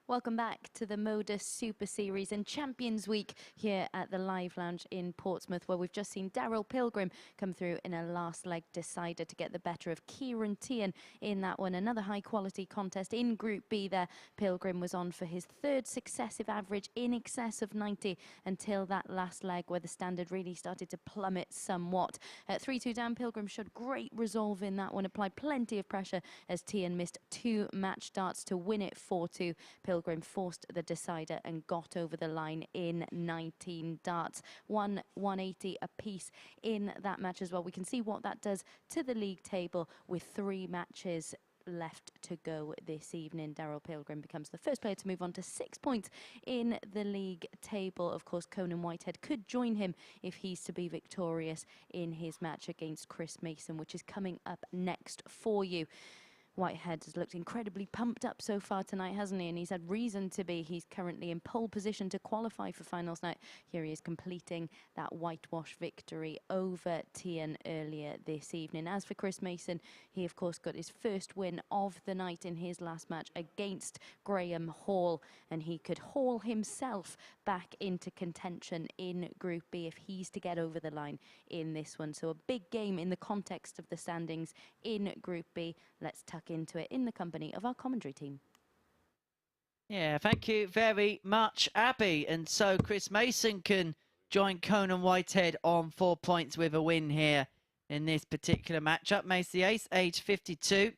Speaker 1: Welcome back to the MODUS Super Series and Champions Week here at the Live Lounge in Portsmouth, where we've just seen Darryl Pilgrim come through in a last leg decider to get the better of Ciaran Teehan in that one. Another high quality contest in Group B there. Pilgrim was on for his third successive average in excess of 90 until that last leg where the standard really started to plummet somewhat. At 3-2 down, Pilgrim showed great resolve in that one, applied plenty of pressure as Tian missed 2 match darts to win it 4-2. Pilgrim forced the decider and got over the line in 19 darts. 180 apiece in that match as well. We can see what that does to the league table with 3 matches left to go this evening. Darryl Pilgrim becomes the first player to move on to 6 points in the league table. Of course, Conan Whitehead could join him if he's to be victorious in his match against Chris Mason, which is coming up next for you. Whitehead has looked incredibly pumped up so far tonight, hasn't he? And he's had reason to be. He's currently in pole position to qualify for finals night. Here he is completing that whitewash victory over Tian earlier this evening. As for Chris Mason, he of course got his first win of the night in his last match against Graham Hall, and he could haul himself back into contention in Group B if he's to get over the line in this one. So a big game in the context of the standings in Group B. Let's tuck into it in the company of our commentary team.
Speaker 2: Yeah, thank you very much, Abby. And so Chris Mason can join Conan Whitehead on 4 points with a win here in this particular matchup. Mace the ace, age 52.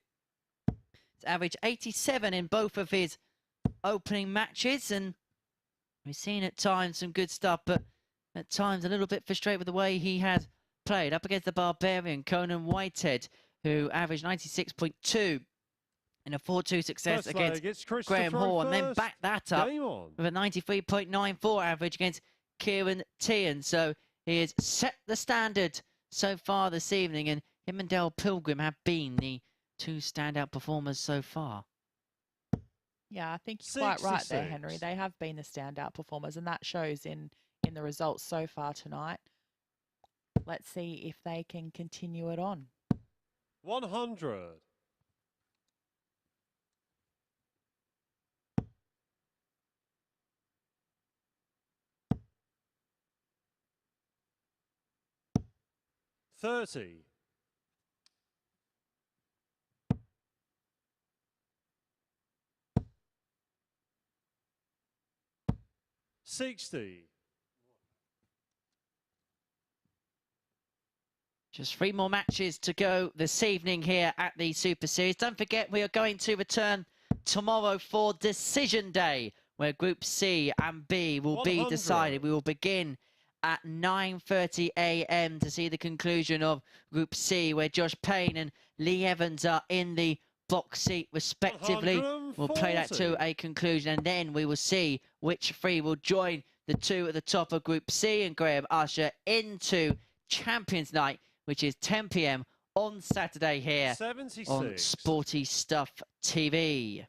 Speaker 2: It's average 87 in both of his opening matches, and we've seen at times some good stuff, but at times a little bit frustrated with the way he had played. Up against the Barbarian, Conan Whitehead, who averaged 96.2 in a 4-2 success against Graham Hall, and then backed that up with a 93.94 average against Ciaran Teehan. So he has set the standard so far this evening, and him and Darryl Pilgrim have been the 2 standout performers so far.
Speaker 4: Yeah, I think you're quite right there, Henry. They have been the standout performers, and that shows in the results so far tonight. Let's see if they can continue it on.
Speaker 6: 100. $30. 60.
Speaker 2: Just 3 more matches to go this evening here at the Super Series. Don't forget, we are going to return tomorrow for Decision Day, where Group C and B will be decided. We will begin at 9:30 a.m. to see the conclusion of Group C, where Josh Payne and Lee Evans are in the box seat respectively. We'll play that to a conclusion, and then we will see which 3 will join the 2 at the top of Group C and Graham Usher into Champions Night, which is 10 p.m. on Saturday here
Speaker 6: 76.
Speaker 2: on Sporty Stuff TV.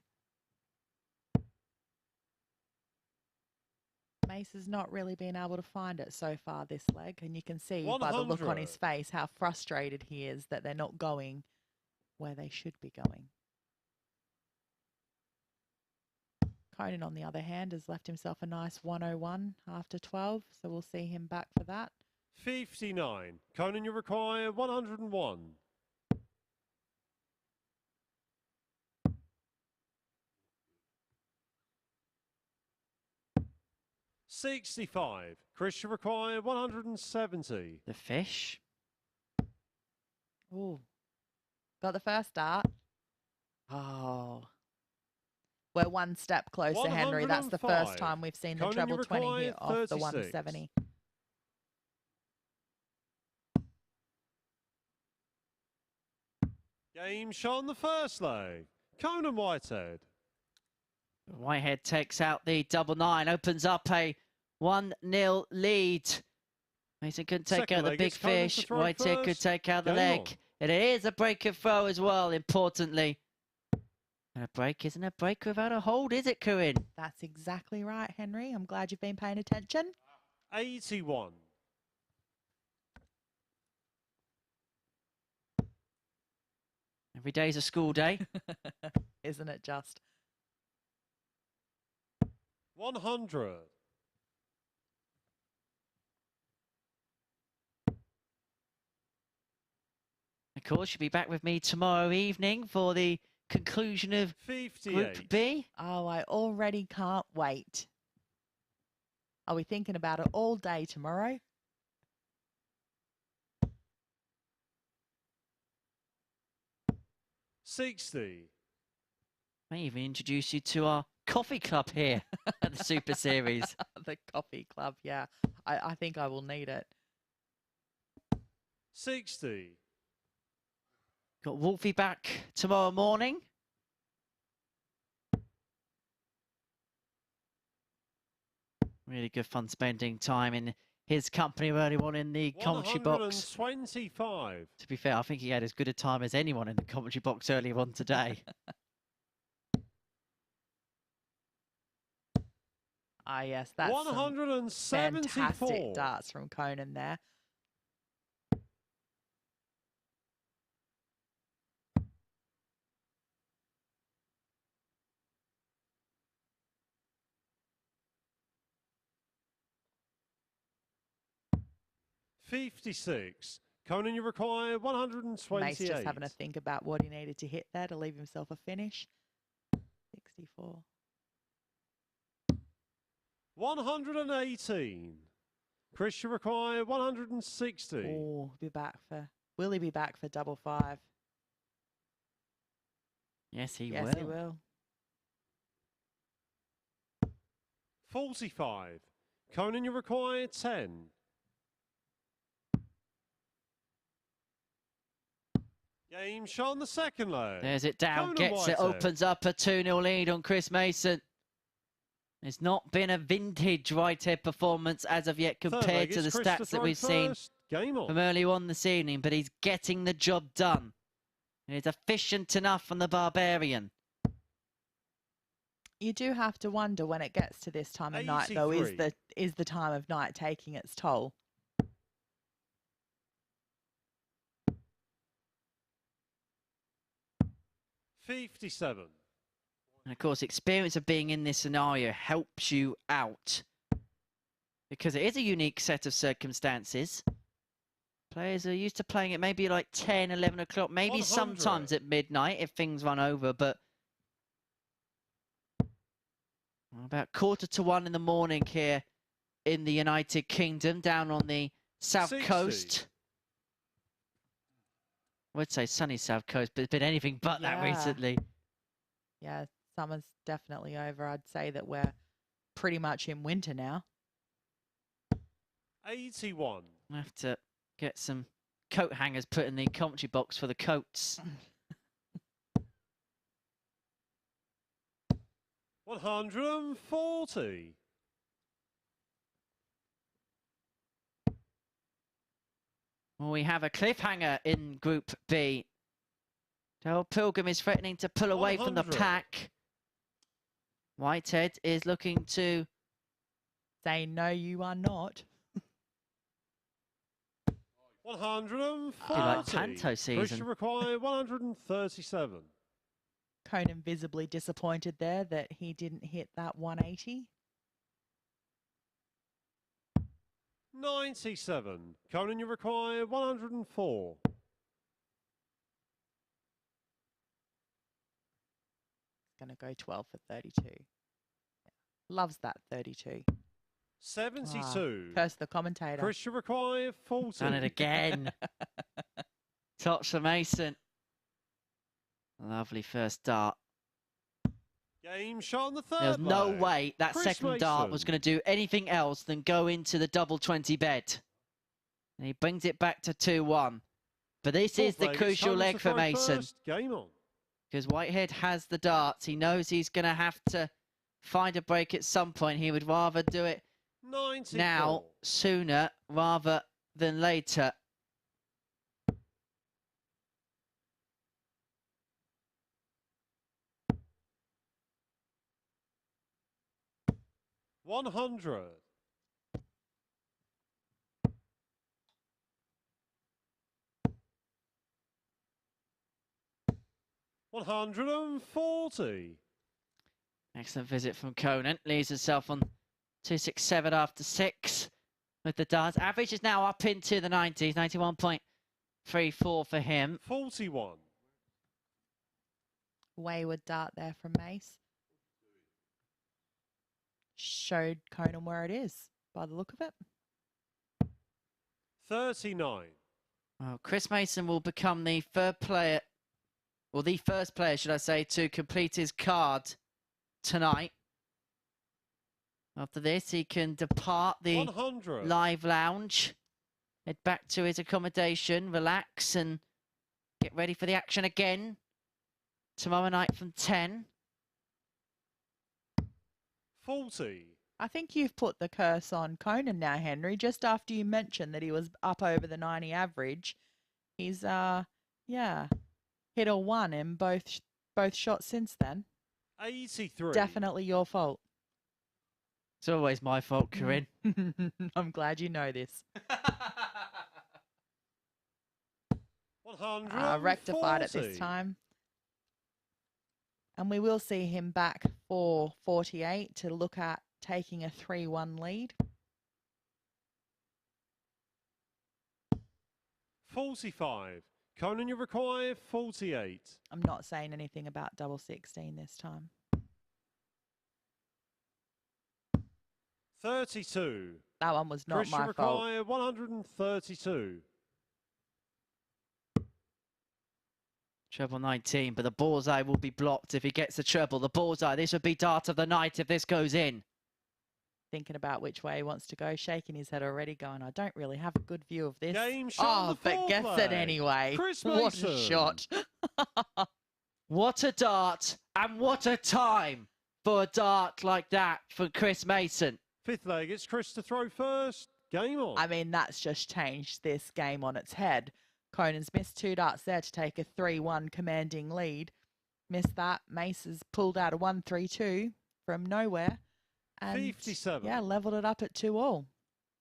Speaker 4: Mace has not really been able to find it so far this leg, and you can see
Speaker 6: 100.
Speaker 4: by the look on his face how frustrated he is that they're not going where they should be going. Conan, on the other hand, has left himself a nice 101 after 12, so we'll see him back for that.
Speaker 6: 59. Conan, you require 101. 65. Chris, you require 170.
Speaker 2: The fish.
Speaker 4: Ooh. Got the first start. Oh. We're 1 step closer, Henry. That's the first time we've seen the treble 20 here off the 170.
Speaker 6: Game shot on the first leg. Conan Whitehead.
Speaker 2: Whitehead takes out the double 9, opens up a 1-0 lead. Mason couldn't take out the big fish. Whitehead could take out the leg. And it is a break and throw as well, importantly. And a break isn't a break without a hold, is it, Corinne?
Speaker 4: That's exactly right, Henry. I'm glad you've been paying attention.
Speaker 6: 81.
Speaker 2: Every day's a school day.
Speaker 4: Isn't it just?
Speaker 6: 100.
Speaker 2: Of course, you'll be back with me tomorrow evening for the conclusion of
Speaker 6: 58.
Speaker 2: Group B.
Speaker 4: Oh, I already can't wait. Are we thinking about it all day tomorrow?
Speaker 6: $60.
Speaker 2: May even introduce you to our coffee club here at the Super Series.
Speaker 4: The coffee club, yeah. I think I will need it.
Speaker 6: 60.
Speaker 2: Got Wolfie back tomorrow morning. Really good fun spending time in his company early on in the commentary box.
Speaker 6: 125.
Speaker 2: To be fair, I think he had as good a time as anyone in the commentary box earlier on today.
Speaker 4: Ah, yes, that's
Speaker 6: 174.
Speaker 4: fantastic darts from Conan there.
Speaker 6: $56. Conan, you require 128.
Speaker 4: Mace just having a think about what he needed to hit there to leave himself a finish. 64.
Speaker 6: 118. Chris, you require 160.
Speaker 4: Oh, will he be back for double five?
Speaker 2: Yes, he
Speaker 4: Yes,
Speaker 2: will.
Speaker 4: he will.
Speaker 6: 45. Conan, you require 10. Game shot on the second leg.
Speaker 2: There's it down,
Speaker 6: Conan
Speaker 2: gets it,
Speaker 6: Whitehead.
Speaker 2: opens up a 2-0 lead on Chris Mason. It's not been a vintage Whitehead performance as of yet
Speaker 6: Third
Speaker 2: compared
Speaker 6: leg
Speaker 2: to
Speaker 6: is
Speaker 2: the
Speaker 6: Chris to
Speaker 2: stats that
Speaker 6: throw
Speaker 2: we've seen
Speaker 6: first. Game on.
Speaker 2: from earlier on this evening, but he's getting the job done. And he's efficient enough from the Barbarian.
Speaker 4: You do have to wonder when it gets to this time of night, though,
Speaker 6: 83.
Speaker 4: is the time of night taking its toll?
Speaker 6: $57.
Speaker 2: And of course, experience of being in this scenario helps you out. Because it is a unique set of circumstances. Players are used to playing it maybe like 10, 11 o'clock, maybe
Speaker 6: 100.
Speaker 2: sometimes at midnight if things run over, but about 1:45 in the morning here in the United Kingdom, down on the south
Speaker 6: 60.
Speaker 2: coast. I would say sunny south coast, but it's been anything but that
Speaker 4: Yeah.
Speaker 2: recently.
Speaker 4: Yeah, summer's definitely over. I'd say that we're pretty much in winter now.
Speaker 6: 81.
Speaker 2: I have to get some coat hangers put in the commentary box for the coats.
Speaker 6: 140.
Speaker 2: Well, we have a cliffhanger in Group B. Darryl Pilgrim is threatening to pull away from the
Speaker 6: 100.
Speaker 2: pack. Whitehead is looking to...
Speaker 4: Say, no, you are not.
Speaker 6: 140.
Speaker 2: Do like Panto
Speaker 6: Chris,
Speaker 2: season.
Speaker 6: you require 137.
Speaker 4: Conan visibly disappointed there that he didn't hit that 180.
Speaker 6: 97. Conan, you require 104.
Speaker 4: Going to go 12 for 32. Loves that 32.
Speaker 6: 72.
Speaker 4: Curse the commentator.
Speaker 6: Chris, you require 40.
Speaker 2: Done it again. Tops for Mason. Lovely first dart.
Speaker 6: Game shot on the third
Speaker 2: There's no
Speaker 6: leg.
Speaker 2: way that
Speaker 6: Chris
Speaker 2: second dart
Speaker 6: Mason.
Speaker 2: was going to do anything else than go into the double 20 bed. And he brings it back to 2-1. But this is
Speaker 6: Fourth
Speaker 2: the
Speaker 6: leg, it's
Speaker 2: crucial
Speaker 6: Conan
Speaker 2: leg
Speaker 6: to
Speaker 2: for
Speaker 6: throw
Speaker 2: Mason.
Speaker 6: first. Game on.
Speaker 2: Because Whitehead has the darts. He knows he's going to have to find a break at some point. He would rather do it
Speaker 6: 94.
Speaker 2: now, sooner, rather than later.
Speaker 6: $100. 140.
Speaker 2: Excellent visit from Conan. Leaves himself on 267 after 6 with the darts. Average is now up into the 90s, 91.34 for him.
Speaker 6: 41.
Speaker 4: Wayward dart there from Mace. Showed Conan where it is by the look of it.
Speaker 6: 39.
Speaker 2: Well, Chris Mason will become the third player, or the first player, should I say, to complete his card tonight. After this, he can depart the
Speaker 6: 100.
Speaker 2: live lounge, head back to his accommodation, relax, and get ready for the action again tomorrow night from 10.
Speaker 6: 40.
Speaker 4: I think you've put the curse on Conan now, Henry. Just after you mentioned that he was up over the 90 average, he's yeah, hit a 1 in both shots since then.
Speaker 6: 83.
Speaker 4: Definitely your fault.
Speaker 2: It's always my fault, Corinne.
Speaker 4: I'm glad you know this.
Speaker 6: 100.
Speaker 4: Rectified it this time. And we will see him back for 48 to look at taking a 3-1 lead.
Speaker 6: 45. Conan, you require 48.
Speaker 4: I'm not saying anything about double 16 this time.
Speaker 6: 32.
Speaker 4: That one was not
Speaker 6: Chris, you
Speaker 4: my fault.
Speaker 6: require 132.
Speaker 2: Treble 19, but the bullseye will be blocked if he gets the treble. The bullseye, this would be dart of the night if this goes in.
Speaker 4: Thinking about which way he wants to go, shaking his head already, going, I don't really have a good view of this.
Speaker 6: Game shot.
Speaker 4: But gets it anyway.
Speaker 6: Chris
Speaker 4: What a
Speaker 6: Mason.
Speaker 4: shot.
Speaker 2: What a dart, and what a time for a dart like that for Chris Mason.
Speaker 6: Fifth leg, it's Chris to throw first. Game on.
Speaker 4: I mean, that's just changed this game on its head. Conan's missed 2 darts there to take a 3-1 commanding lead. Missed that. Mace has pulled out a 1-3-2 from nowhere. And
Speaker 6: 57.
Speaker 4: yeah, leveled it up at 2-all.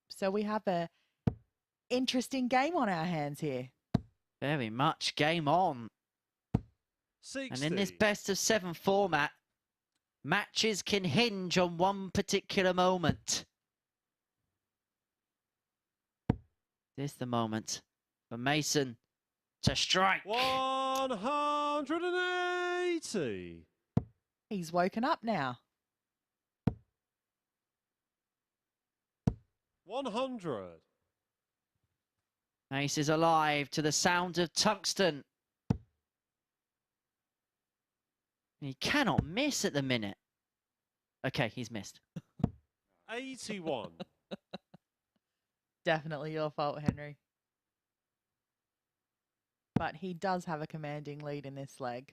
Speaker 4: So we have a interesting game on our hands here.
Speaker 2: Very much game on.
Speaker 6: 60.
Speaker 2: And in this best of 7 format, matches can hinge on one particular moment. This the moment for Mason to strike.
Speaker 6: 180.
Speaker 4: He's woken up now.
Speaker 6: 100.
Speaker 2: Mace is alive to the sound of tungsten. He cannot miss at the minute. Okay, he's missed.
Speaker 6: 81.
Speaker 4: Definitely your fault, Henry. But he does have a commanding lead in this leg.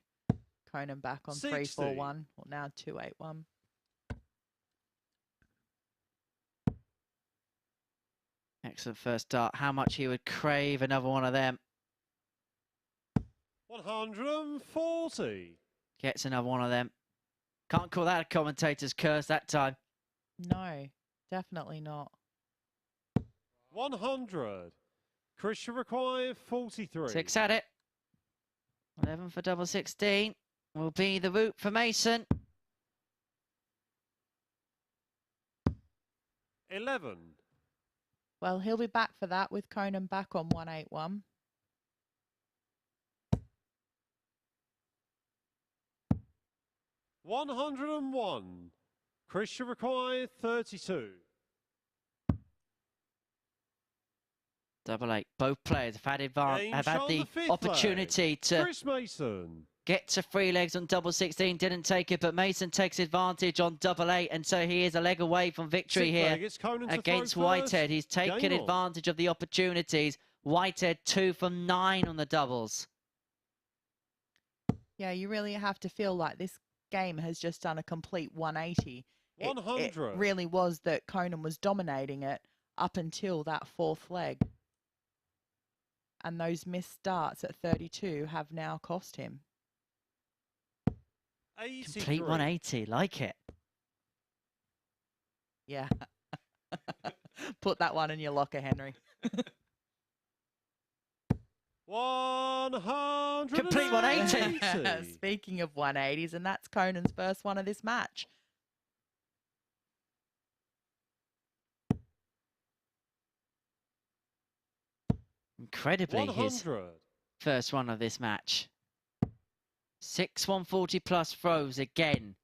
Speaker 4: Conan back on 3-4-1. Well, now 2-8-1.
Speaker 2: Excellent first dart. How much he would crave another one of them.
Speaker 6: 140.
Speaker 2: Gets another one of them. Can't call that a commentator's curse that time.
Speaker 4: No, definitely not.
Speaker 6: 100. Chris, you require 43.
Speaker 2: 6 at it. 11 for double 16. Will be the route for Mason.
Speaker 6: 11.
Speaker 4: Well, he'll be back for that with Conan back on 1-8-1.
Speaker 6: 101. Chris, you require 32.
Speaker 2: Double 8. Both players have had the
Speaker 6: fifth
Speaker 2: opportunity
Speaker 6: leg.
Speaker 2: to
Speaker 6: Chris Mason.
Speaker 2: get to 3 legs on double 16. Didn't take it, but Mason takes advantage on double 8, and so he is a leg away from victory
Speaker 6: Sixth
Speaker 2: here
Speaker 6: leg, it's Conan to
Speaker 2: against
Speaker 6: throw
Speaker 2: Whitehead.
Speaker 6: first.
Speaker 2: He's taken
Speaker 6: Game on.
Speaker 2: advantage of the opportunities. Whitehead 2 from 9 on the doubles.
Speaker 4: Yeah, you really have to feel like this game has just done a complete 180.
Speaker 6: 100.
Speaker 4: It really was that Conan was dominating it up until that 4th leg. And those missed darts at 32 have now cost him.
Speaker 6: 83.
Speaker 2: Complete 180. Like it.
Speaker 4: Yeah. Put that one in your locker, Henry.
Speaker 6: 100.
Speaker 2: Complete 180.
Speaker 4: Speaking of 180s, and that's Conan's first one of this match.
Speaker 2: Incredibly, his
Speaker 6: 100.
Speaker 2: first one of this match. 6 140 plus throws again.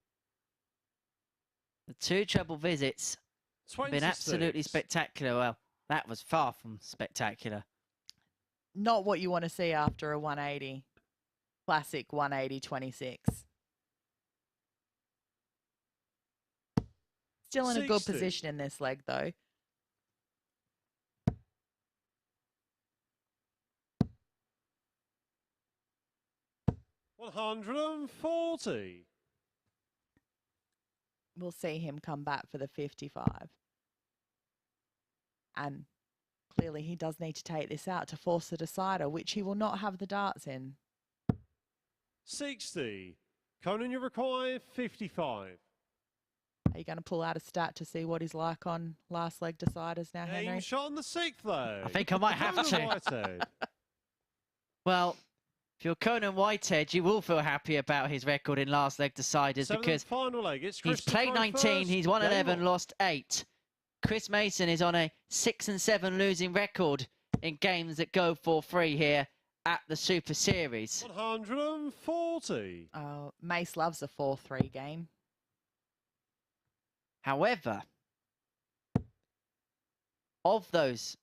Speaker 2: The 2 treble visits have been absolutely
Speaker 6: 26.
Speaker 2: spectacular. Well, that was far from spectacular.
Speaker 4: Not what you want to see after a 180. Classic 180-26. Still in a good
Speaker 6: 60.
Speaker 4: position in this leg, though.
Speaker 6: $140.
Speaker 4: We'll see him come back for the 55. And clearly he does need to take this out to force the decider, which he will not have the darts in.
Speaker 6: 60. Conan, you require 55.
Speaker 4: Are you going to pull out a stat to see what he's like on last leg deciders now,
Speaker 6: Game
Speaker 4: Henry?
Speaker 6: shot on the 6th leg.
Speaker 2: I think I might have
Speaker 6: Conan
Speaker 2: to.
Speaker 6: Whitehead.
Speaker 2: Well, if you're Conan Whitehead, you will feel happy about his record in last leg deciders
Speaker 6: 7th
Speaker 2: because
Speaker 6: final leg. It's
Speaker 2: he's
Speaker 6: Christian
Speaker 2: played
Speaker 6: Pro
Speaker 2: 19,
Speaker 6: first.
Speaker 2: he's won
Speaker 6: Game
Speaker 2: 11,
Speaker 6: on.
Speaker 2: lost 8. Chris Mason is on a 6 and 7 losing record in games that go for free here at the Super Series.
Speaker 6: 140.
Speaker 4: Mace loves a 4-3 game.
Speaker 2: However, of those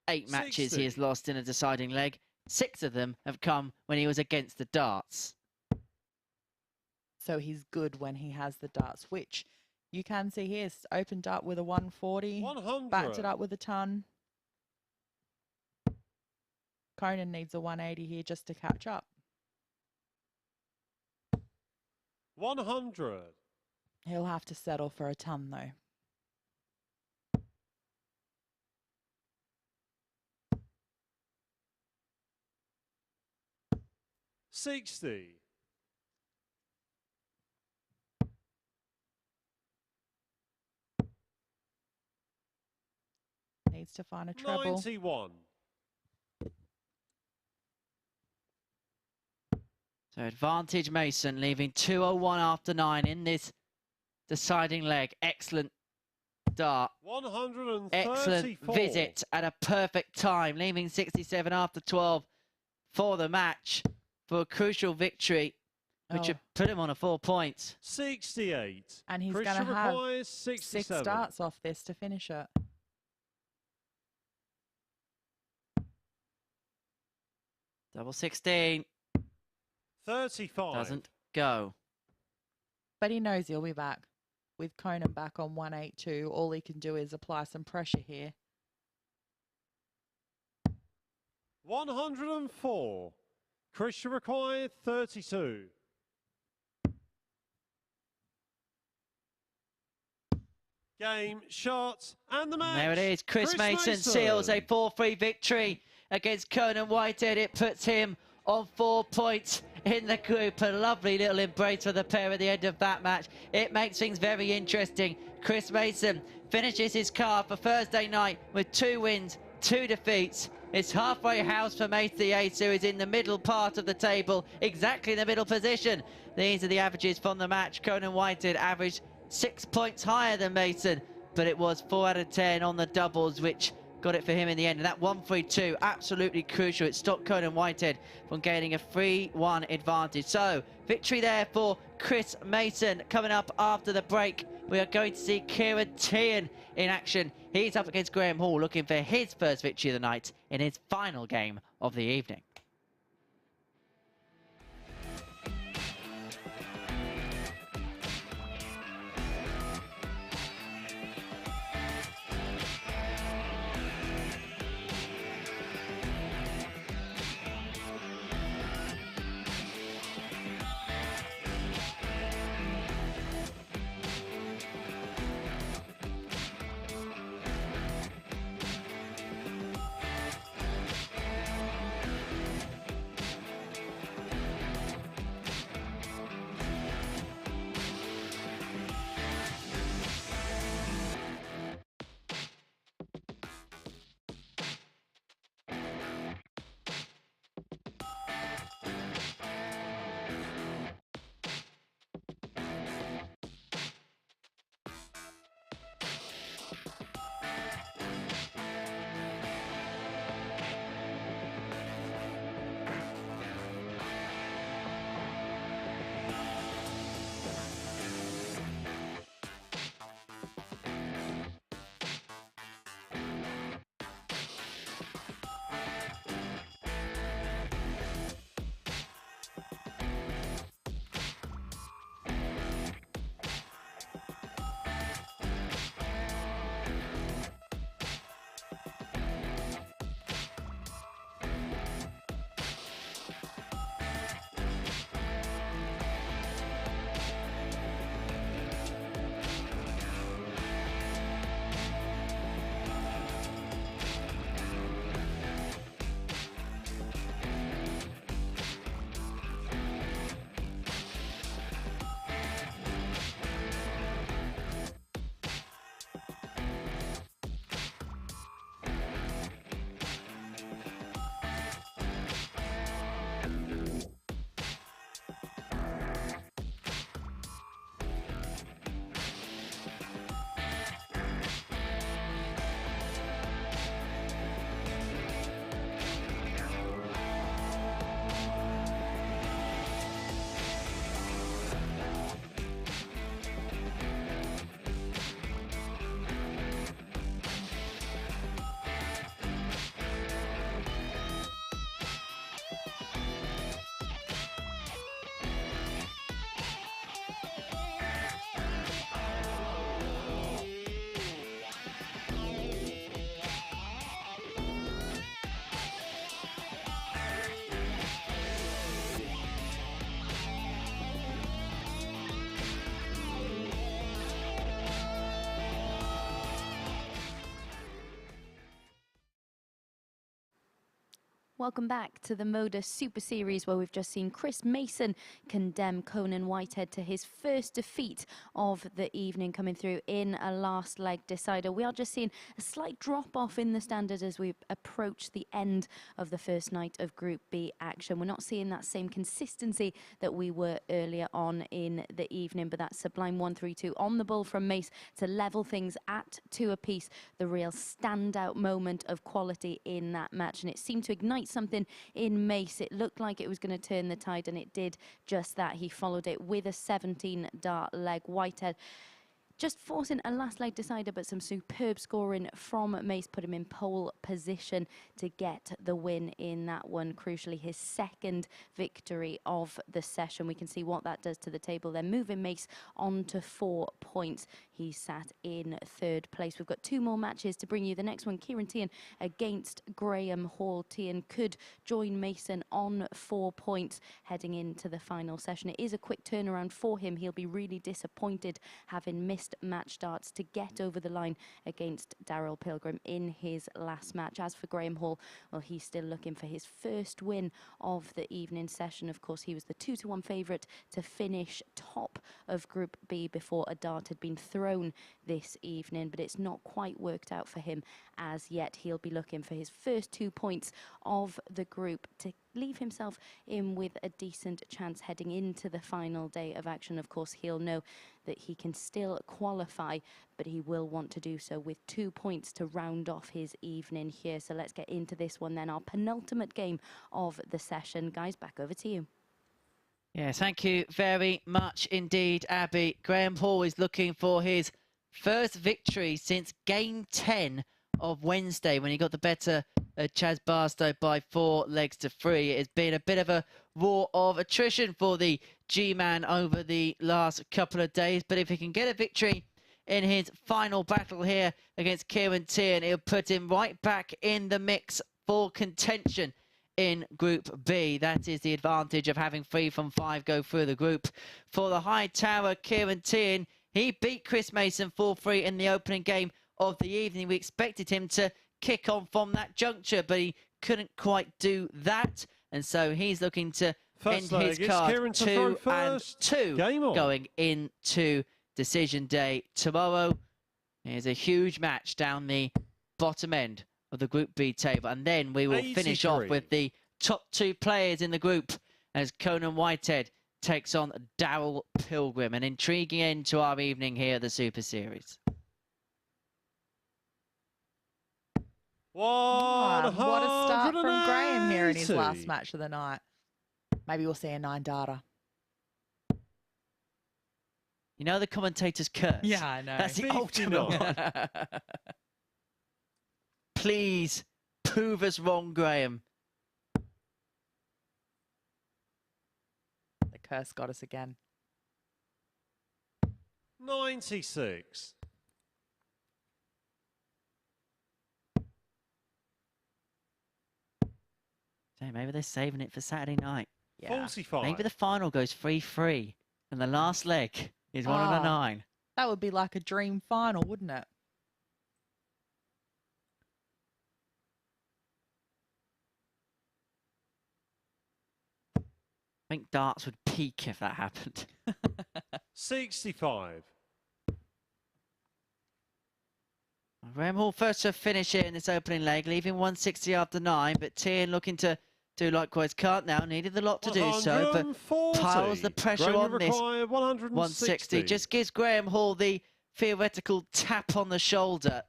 Speaker 2: 8 matches
Speaker 6: 60.
Speaker 2: he has lost in a deciding leg, 6 of them have come when he was against the darts.
Speaker 4: So he's good when he has the darts, which you can see here. It's opened up with a 140,
Speaker 6: 100.
Speaker 4: backed it up with a ton. Conan needs a 180 here just to catch up.
Speaker 6: 100.
Speaker 4: He'll have to settle for a ton, though.
Speaker 6: $60.
Speaker 4: Needs to find a treble.
Speaker 6: 91.
Speaker 2: So advantage Mason, leaving 201 after 9 in this deciding leg. Excellent dart.
Speaker 6: 134.
Speaker 2: Excellent visit at a perfect time, leaving 67 after 12 for the match for a crucial victory, which
Speaker 4: Oh.
Speaker 2: would put him on a 4 points.
Speaker 6: 68.
Speaker 4: And he's
Speaker 6: Christian
Speaker 4: going to have
Speaker 6: requires
Speaker 4: 6
Speaker 6: 67.
Speaker 4: starts off this to finish it.
Speaker 2: Double 16
Speaker 6: 35.
Speaker 2: doesn't go.
Speaker 4: But he knows he'll be back. With Conan back on 182, all he can do is apply some pressure here.
Speaker 6: 104. Christian required 32. Game, shot, and the match.
Speaker 2: There it is. Chris Mason seals a 4-3 victory against Conan Whitehead. It puts him on 4 points in the group. A lovely little embrace for the pair at the end of that match. It makes things very interesting. Chris Mason finishes his card for Thursday night with 2 wins, 2 defeats. It's halfway house for Mace the Ace, who is in the middle part of the table, exactly in the middle position. These are the averages from the match. Conan Whitehead averaged 6 points higher than Mason, but it was 4 out of 10 on the doubles, which got it for him in the end. And that 1-3-2, absolutely crucial. It stopped Conan Whitehead from gaining a 3-1 advantage. So, victory there for Chris Mason. Coming up after the break, we are going to see Ciaran Teehan in action. He's up against Graham Hall, looking for his first victory of the night in his final game of the evening.
Speaker 1: Welcome back to the MODUS Super Series, where we've just seen Chris Mason condemn Conan Whitehead to his first defeat of the evening, coming through in a last leg decider. We are just seeing a slight drop off in the standard as we approach the end of the first night of Group B action. We're not seeing that same consistency that we were earlier on in the evening, but that sublime 1-3-2 on the ball from Mace to level things at 2 apiece, the real standout moment of quality in that match, and it seemed to ignite something in Mace. It looked like it was going to turn the tide, and it did just that. He followed it with a 17-dart leg. Whitehead just forcing a last leg decider, but some superb scoring from Mace put him in pole position to get the win in that one. Crucially, his second victory of the session. We can see what that does to the table. They're moving Mace on to 4 points. He sat in 3rd place. We've got 2 more matches to bring you. The next one, Ciaran Teehan against Graham Hall. Tian could join Mason on 4 points heading into the final session. It is a quick turnaround for him. He'll be really disappointed having missed match starts to get over the line against Darryl Pilgrim in his last match. As for Graham Hall, well, he's still looking for his first win of the evening session. Of course, he was the 2-1 favourite to finish top of Group B before a dart had been thrown this evening, but it's not quite worked out for him as yet. He'll be looking for his first 2 points of the group to leave himself in with a decent chance heading into the final day of action. Of course, he'll know that he can still qualify, but he will want to do so with 2 points to round off his evening here. So let's get into this one then, our penultimate game of the session. Guys, back over to you.
Speaker 2: Yeah, thank you very much indeed, Abby. Graham Hall is looking for his first victory since game 10 of Wednesday, when he got the better Chaz Barstow by 4 legs to 3. It has been a bit of a war of attrition for the G-Man over the last couple of days, but if he can get a victory in his final battle here against Ciaran Teehan, it'll put him right back in the mix for contention in Group B. That is the advantage of having 3 from 5 go through the group. For the high tower, Ciaran Teehan, he beat Chris Mason 4-3 in the opening game of the evening. We expected him to kick on from that juncture, but he couldn't quite do that, and so he's looking to end his card 2-2 going into decision day tomorrow. Here's a huge match down the bottom end of the Group B table, and then we will finish off with the top 2 players in the group as Conan Whitehead takes on Darryl Pilgrim. An intriguing end to our evening here at the Super Series.
Speaker 4: What a start from Graham here in his last match of the night. Maybe we'll see a 9-darter.
Speaker 2: You know the commentator's curse?
Speaker 4: Yeah, I know.
Speaker 2: That's the ultimate one. Please prove us wrong, Graham.
Speaker 4: The curse got us again.
Speaker 6: 96.
Speaker 2: So maybe they're saving it for Saturday night.
Speaker 4: Yeah.
Speaker 6: 45.
Speaker 2: Maybe the final goes 3-3 and the last leg is 1 on a 9.
Speaker 4: That would be like a dream final, wouldn't it?
Speaker 2: I think darts would peak if that happened.
Speaker 6: 65.
Speaker 2: Graham Hall first to finish it in this opening leg, leaving 160 after 9, but Tian looking to do likewise. Can't now, needed the lot to do so, but piles the pressure on this 160. Just gives Graham Hall the theoretical tap on the shoulder.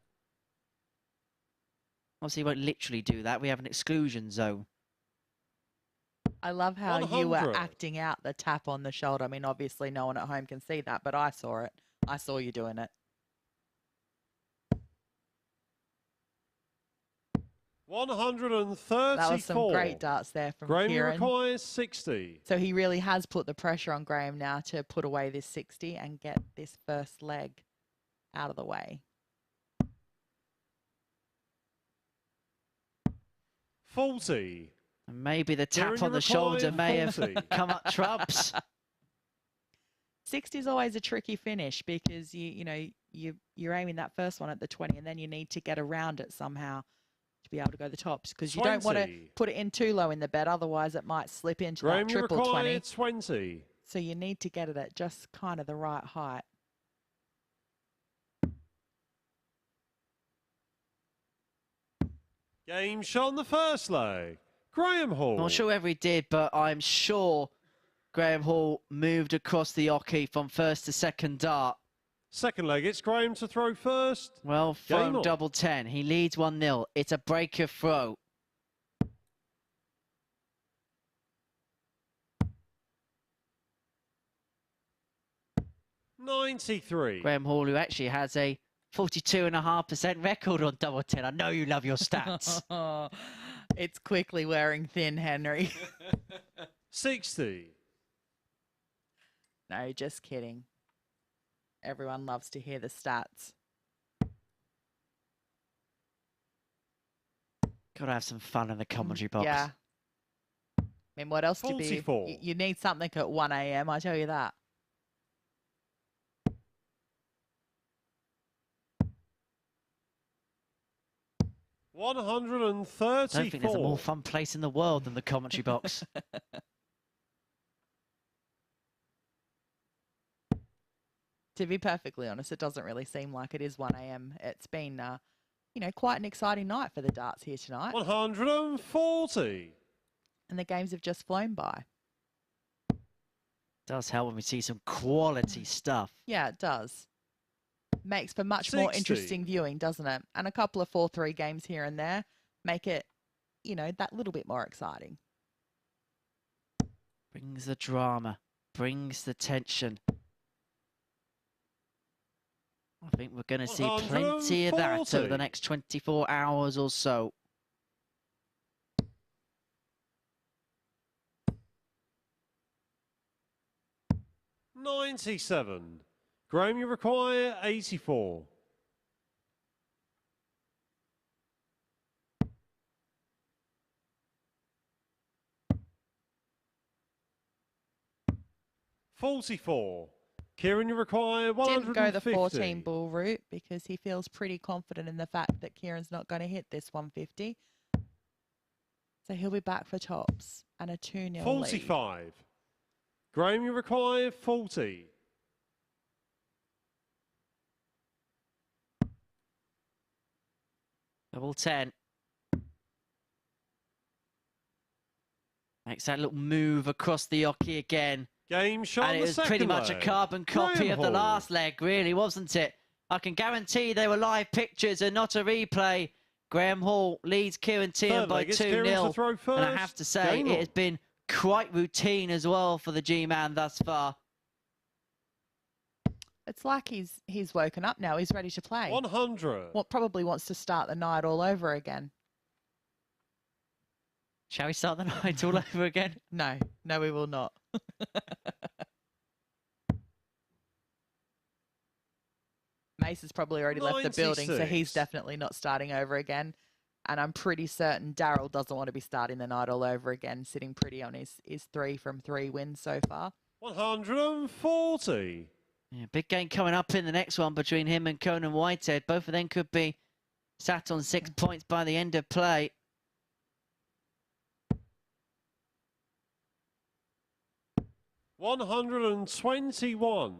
Speaker 2: Obviously, he won't literally do that. We have an exclusion zone.
Speaker 4: I love how you were acting out the tap on the shoulder. I mean, obviously no one at home can see that, but I saw it. I saw you doing it.
Speaker 6: 134.
Speaker 4: That was some great darts there from
Speaker 6: Graham
Speaker 4: Ciaran.
Speaker 6: requires 60.
Speaker 4: So he really has put the pressure on Graham now to put away this 60 and get this first leg out of the way.
Speaker 6: 40.
Speaker 2: And maybe the tap on the shoulder may have come up trumps.
Speaker 4: 60 is always a tricky finish because you're aiming that first one at the 20 and then you need to get around it somehow to be able to go the tops, because you don't want to
Speaker 6: 20.
Speaker 4: put it in too low in the bed, otherwise it might slip into
Speaker 6: Graham,
Speaker 4: that
Speaker 6: you
Speaker 4: triple
Speaker 6: require
Speaker 4: 20.
Speaker 6: 20.
Speaker 4: So you need to get it at just kind of the right height.
Speaker 6: Game shot on the first leg. Graham Hall.
Speaker 2: Not sure whether he did, but I'm sure Graham Hall moved across the oche from first to second dart.
Speaker 6: Second leg, it's Graham to throw first.
Speaker 2: Well,
Speaker 6: Game
Speaker 2: thrown
Speaker 6: on.
Speaker 2: double 10. He leads 1-0. It's a breaker throw.
Speaker 6: $93.
Speaker 2: Graham Hall, who actually has a 42.5% record on double 10. I know you love your stats.
Speaker 4: It's quickly wearing thin, Henry.
Speaker 6: 60.
Speaker 4: No, just kidding. Everyone loves to hear the stats.
Speaker 2: Gotta have some fun in the commentary box.
Speaker 4: Yeah. I mean, what else do you
Speaker 6: 44.
Speaker 4: be? You need something at 1 a.m., I tell you that.
Speaker 2: I don't think there's a more fun place in the world than the commentary box.
Speaker 4: To be perfectly honest, it doesn't really seem like it is 1 a.m. It's been, you know, quite an exciting night for the darts here tonight.
Speaker 6: 140.
Speaker 4: And the games have just flown by.
Speaker 2: Does help when we see some quality stuff.
Speaker 4: Yeah, it does. Makes for much more
Speaker 6: 60.
Speaker 4: interesting viewing, doesn't it? And a couple of 4-3 games here and there make it, you know, that little bit more exciting.
Speaker 2: Brings the drama, brings the tension. I think we're going to see plenty of that over
Speaker 6: 140.
Speaker 2: the next 24 hours or so.
Speaker 6: $97. Graham, you require 84. $44. Ciaran, you require 150.
Speaker 4: Didn't go the 14 ball route because he feels pretty confident in the fact that Ciaran's not going to hit this 150. So he'll be back for tops and a 2-0 lead.
Speaker 6: 45. Graham, you require 40.
Speaker 2: Double 10. Makes that little move across the oche again.
Speaker 6: Game shot.
Speaker 2: And it was pretty much a carbon copy of the last leg, really, wasn't it? I can guarantee they were live pictures and not a replay. Graham Hall leads Ciaran Teehan by 2-0. And I have to say, it has been quite routine as well for the G-Man thus far.
Speaker 4: It's like he's woken up now. He's ready to play.
Speaker 6: 100.
Speaker 4: What probably wants to start the night all over again.
Speaker 2: Shall we start the night all over again?
Speaker 4: No, we will not. Mace has probably already left the building, so he's definitely not starting over again. And I'm pretty certain Darryl doesn't want to be starting the night all over again, sitting pretty on his 3 from 3 wins so far.
Speaker 6: 140.
Speaker 2: Yeah, big game coming up in the next one between him and Conan Whitehead. Both of them could be sat on 6 points by the end of play.
Speaker 6: $121.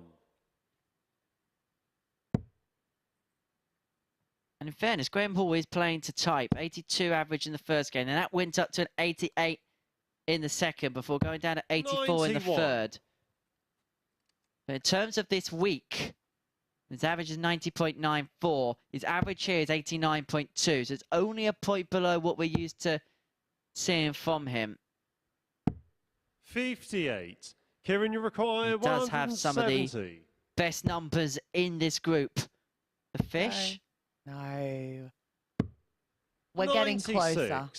Speaker 2: And in fairness, Graham Hall is playing to type. 82 average in the first game. And that went up to an 88 in the second before going down to 84 in the third. But in terms of this week, his average is 90.94. His average here is 89.2. So it's only a point below what we're used to seeing from him.
Speaker 6: 58. Ciaran, you require 170.
Speaker 2: Does have some of the best numbers in this group. The fish?
Speaker 4: No. We're getting closer.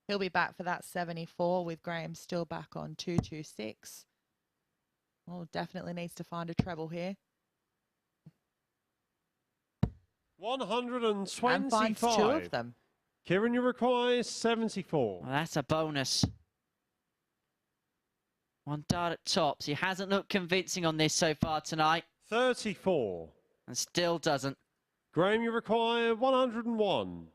Speaker 4: He'll be back for that 74 with Graham still back on 226. Well, definitely needs to find a treble here.
Speaker 6: 125.
Speaker 4: And finds 2 of them.
Speaker 6: Ciaran, you require 74.
Speaker 2: Well, that's a bonus. 1 dart at tops. He hasn't looked convincing on this so far tonight.
Speaker 6: 34.
Speaker 2: And still doesn't.
Speaker 6: Graham, you require 101.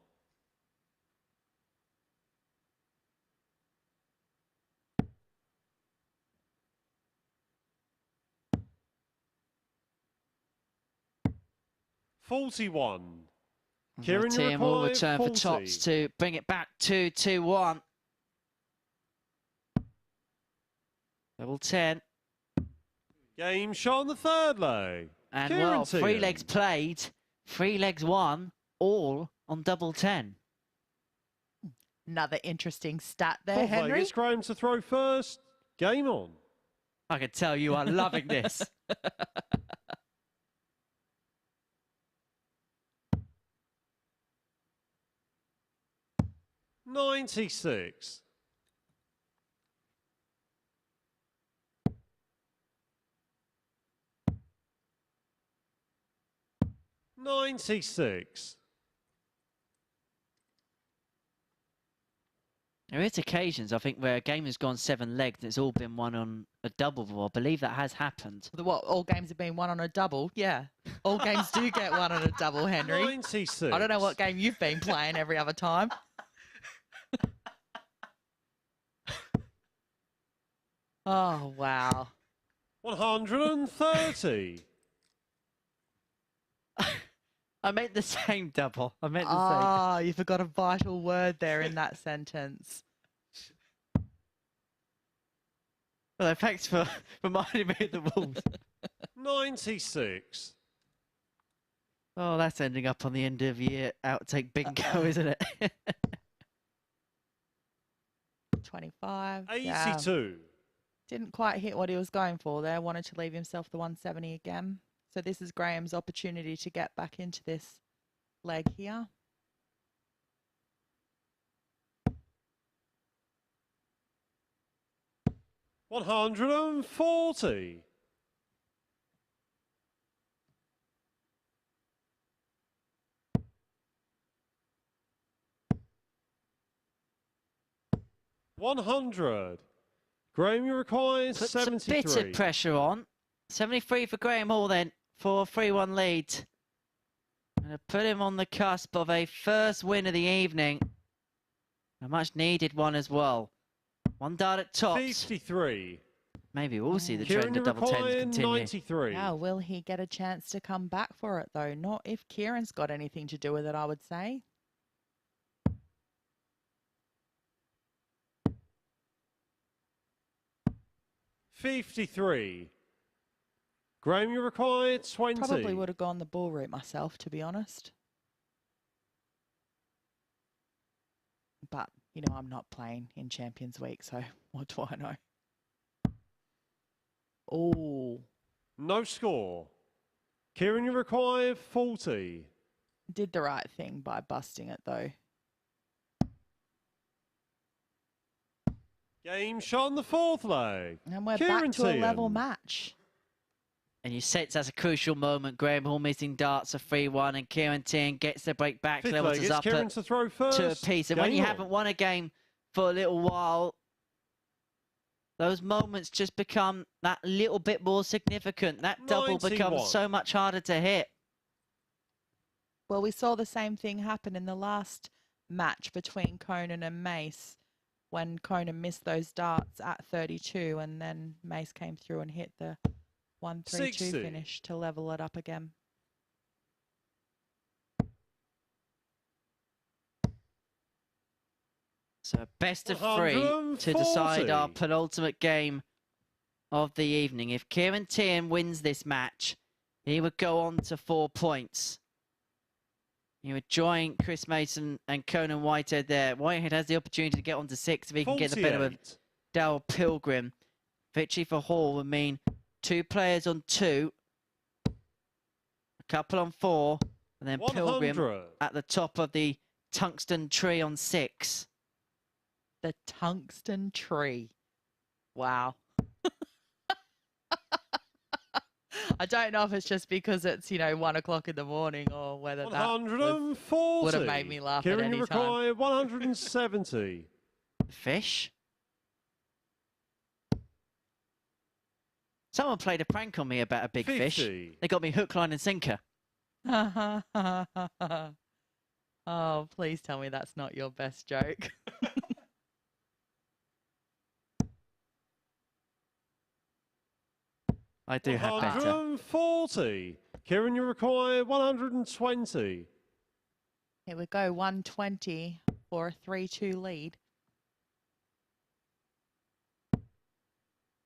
Speaker 6: $41. Ciaran, you
Speaker 2: Tian will
Speaker 6: require
Speaker 2: return
Speaker 6: 40.
Speaker 2: for Tots to bring it back to 2-1. Double 10.
Speaker 6: Game shot on the third leg.
Speaker 2: And
Speaker 6: Ciaran
Speaker 2: well, 3
Speaker 6: Teehan.
Speaker 2: legs played, 3 legs won, all on double 10.
Speaker 4: Another interesting stat there,
Speaker 6: Fourth leg,
Speaker 4: Henry.
Speaker 6: it's Graham to throw first. Game on.
Speaker 2: I can tell you are loving this.
Speaker 6: $96. $96.
Speaker 2: There is occasions, I think, where a game has gone 7 legs and it's all been won on a double. Well, I believe that has happened.
Speaker 4: What, all games have been won on a double? Yeah. All games do get won on a double, Henry.
Speaker 6: 96.
Speaker 4: I don't know what game you've been playing every other time. Oh, wow.
Speaker 6: 130.
Speaker 2: I meant the same double. I meant the same.
Speaker 4: Ah, you forgot a vital word there in that sentence.
Speaker 2: Well, thanks for reminding me of the Wolves.
Speaker 6: 96.
Speaker 2: Oh, that's ending up on the end of year outtake bingo, isn't it?
Speaker 4: 25.
Speaker 6: 82.
Speaker 4: Yeah. Didn't quite hit what he was going for there. Wanted to leave himself the 170 again. So this is Graham's opportunity to get back into this leg here.
Speaker 6: $140. $100. Graham, you require
Speaker 2: Put
Speaker 6: 73.
Speaker 2: some bit of pressure on. 73 for Graham Hall then, for a 3-1 lead. Gonna put him on the cusp of a first win of the evening. A much needed one as well. 1 dart at tops.
Speaker 6: 53.
Speaker 2: Maybe we'll see the
Speaker 6: Ciaran,
Speaker 2: trend
Speaker 6: you
Speaker 2: of double tens
Speaker 6: require
Speaker 2: continue.
Speaker 6: 93.
Speaker 4: Now, will he get a chance to come back for it, though? Not if Ciaran's got anything to do with it, I would say.
Speaker 6: $53. Graham, you require 20.
Speaker 4: Probably would have gone the ball route myself, to be honest. But, you know, I'm not playing in Champions Week, so what do I know? Oh,
Speaker 6: No score. Ciaran, you require 40.
Speaker 4: did the right thing by busting it, though.
Speaker 6: Game shot on the fourth leg.
Speaker 4: And we're
Speaker 6: Ciaran
Speaker 4: back to a level
Speaker 6: Teehan.
Speaker 4: match.
Speaker 2: And you sense that's a crucial moment. Graham Hall missing darts, a 3-1, and Ciaran Teehan gets the break back,
Speaker 6: Fifth
Speaker 2: levels
Speaker 6: leg,
Speaker 2: us
Speaker 6: it's
Speaker 2: up
Speaker 6: Ciaran
Speaker 2: at
Speaker 6: to throw first.
Speaker 2: 2 apiece. And when
Speaker 6: Game
Speaker 2: you
Speaker 6: on.
Speaker 2: haven't won a game for a little while, those moments just become that little bit more significant. That double
Speaker 6: 91.
Speaker 2: becomes so much harder to hit.
Speaker 4: Well, we saw the same thing happen in the last match between Conan and Mace when Conan missed those darts at 32 and then Mace came through and hit the 1-3-2
Speaker 6: 60.
Speaker 4: finish to level it up again.
Speaker 2: So best of 3 to decide our
Speaker 6: 140.
Speaker 2: penultimate game of the evening. If Ciaran Teehan wins this match, he would go on to 4 points. He would join Chris Mason and Conan Whitehead there. Whitehead has the opportunity to get on to 6 if he can get the better of
Speaker 6: 48.
Speaker 2: Darryl Pilgrim. Victory for Hall would mean 2 players on 2, a couple on 4, and then Pilgrim
Speaker 6: 100.
Speaker 2: at the top of the tungsten tree on 6.
Speaker 4: The tungsten tree. Wow. I don't know if it's just because it's, you know, 1 o'clock in the morning or whether that
Speaker 6: 140.
Speaker 4: would have made me laugh
Speaker 6: Ciaran,
Speaker 4: at any
Speaker 6: you
Speaker 4: time.
Speaker 6: require 170.
Speaker 2: Fish. Someone played a prank on me about a big
Speaker 6: 50.
Speaker 2: fish. They got me hook, line and sinker.
Speaker 4: Oh, please tell me that's not your best joke.
Speaker 2: I do have better.
Speaker 6: 140. Ciaran, you require 120.
Speaker 4: Here we go, 120 for a 3-2 lead.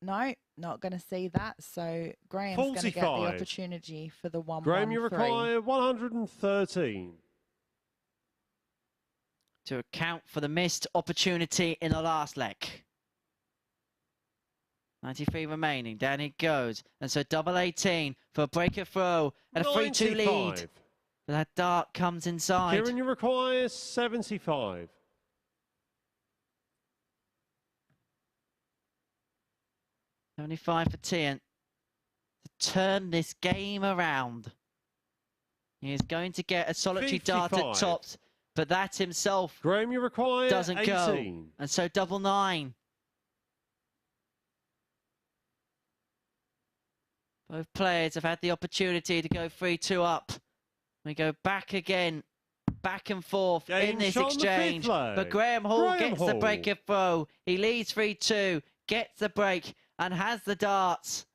Speaker 4: No, not going to see that. So Graham's going to get the
Speaker 6: 45.
Speaker 4: opportunity for the 1-1-3.
Speaker 6: Graham, you require 113.
Speaker 2: To account for the missed opportunity in the last leg. 93 remaining, down it goes. And so double 18 for a breaker throw and a 3-2 lead.
Speaker 6: 95.
Speaker 2: But that dart comes inside.
Speaker 6: Ciaran, you require 75.
Speaker 2: 75 for Tian to turn this game around. He is going to get a solitary
Speaker 6: 55.
Speaker 2: dart at tops, but that himself
Speaker 6: Graham, you require
Speaker 2: doesn't
Speaker 6: 18.
Speaker 2: go. And so double 9. Both players have had the opportunity to go 3-2 up. We go back again, back and forth
Speaker 6: Game
Speaker 2: in this
Speaker 6: shot on the fifth
Speaker 2: exchange.
Speaker 6: leg.
Speaker 2: But Graham Hall
Speaker 6: Graham
Speaker 2: gets the
Speaker 6: Hall.
Speaker 2: breaker throw. He leads 3-2, gets the break, and has the darts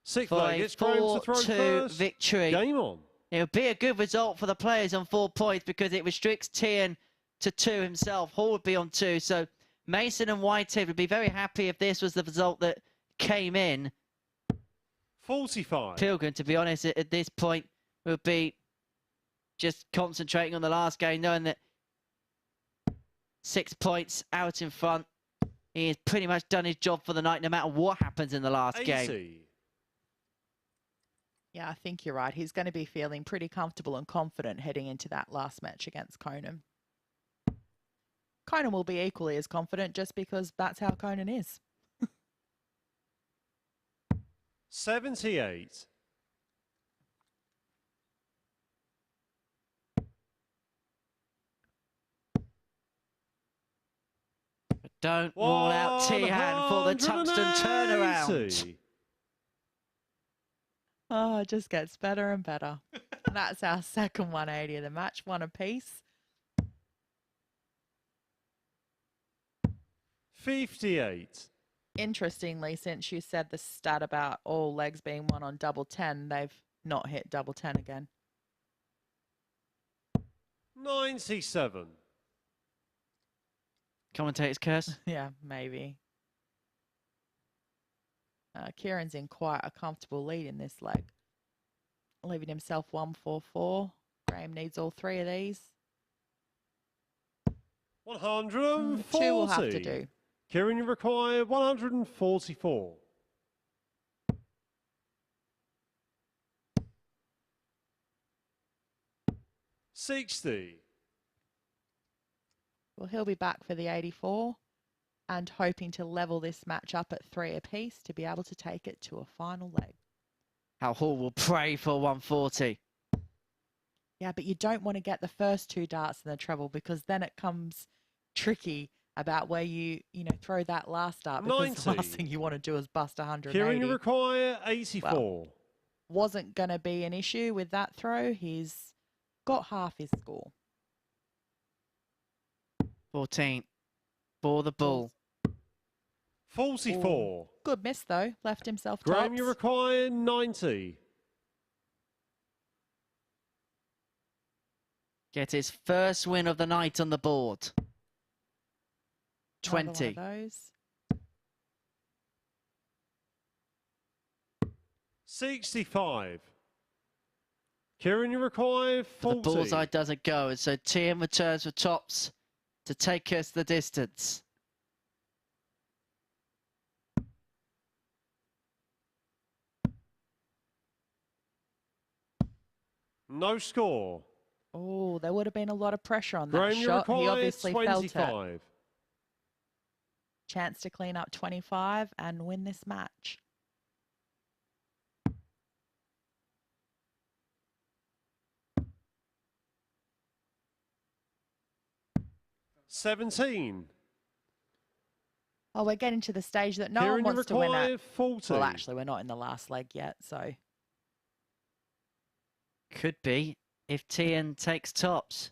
Speaker 6: Sixth
Speaker 2: for
Speaker 6: leg,
Speaker 2: a
Speaker 6: it's Graham to throw
Speaker 2: 4-2
Speaker 6: first.
Speaker 2: victory.
Speaker 6: Game on.
Speaker 2: It would be a good result for the players on 4 points because it restricts Tian to 2 himself. Hall would be on 2. So Mason and Whitehead would be very happy if this was the result that came in.
Speaker 6: 45.
Speaker 2: Pilgrim, to be honest, at this point, would be just concentrating on the last game, knowing that 6 points out in front. He has pretty much done his job for the night, no matter what happens in the last
Speaker 6: 80.
Speaker 2: game.
Speaker 4: Yeah, I think you're right. He's going to be feeling pretty comfortable and confident heading into that last match against Conan. Conan will be equally as confident just because that's how Conan is.
Speaker 6: 78.
Speaker 2: Don't rule out Teehan for the tungsten turnaround.
Speaker 6: 180.
Speaker 4: Oh, it just gets better and better. That's our second 180 of the match, one apiece.
Speaker 6: 58.
Speaker 4: Interestingly, since you said the stat about all legs being won on double 10, they've not hit double 10 again.
Speaker 6: 97.
Speaker 2: Commentator's curse.
Speaker 4: Yeah, maybe. Ciaran's in quite a comfortable lead in this leg, leaving himself 144. Graham needs all 3 of these.
Speaker 6: 140.
Speaker 4: 2 will have to do.
Speaker 6: Ciaran, you require 144. 60.
Speaker 4: Well, he'll be back for the 84 and hoping to level this match up at 3 apiece to be able to take it to a final leg.
Speaker 2: How Hall will pray for 140.
Speaker 4: Yeah, but you don't want to get the first 2 darts in the treble because then it comes tricky about where you throw that last dart because
Speaker 6: 90.
Speaker 4: the last thing you want to do is bust 180.
Speaker 6: Ciaran, you require 84.
Speaker 4: Well, wasn't going to be an issue with that throw. He's got half his score.
Speaker 2: 14 for the bull.
Speaker 6: 44.
Speaker 4: Ooh, good miss, though. Left himself
Speaker 6: Graham,
Speaker 4: tops.
Speaker 6: you require 90.
Speaker 2: Get his first win of the night on the board.
Speaker 4: Another one
Speaker 2: 20.
Speaker 4: of those.
Speaker 6: 65. Ciaran, you require 40.
Speaker 2: The bullseye doesn't go, and so Tian returns for tops to take us the distance.
Speaker 6: No score.
Speaker 4: Oh, there would have been a lot of pressure on that
Speaker 6: Graham, you
Speaker 4: shot. He
Speaker 6: require
Speaker 4: obviously felt it.
Speaker 6: 25.
Speaker 4: Chance to clean up 25 and win this match.
Speaker 6: $17.
Speaker 4: Oh, we're getting to the stage that no
Speaker 6: Ciaran,
Speaker 4: one
Speaker 6: you
Speaker 4: wants to win
Speaker 6: require
Speaker 4: at.
Speaker 6: 40.
Speaker 4: Well, actually, we're not in the last leg yet, so
Speaker 2: Could be if Tian takes tops.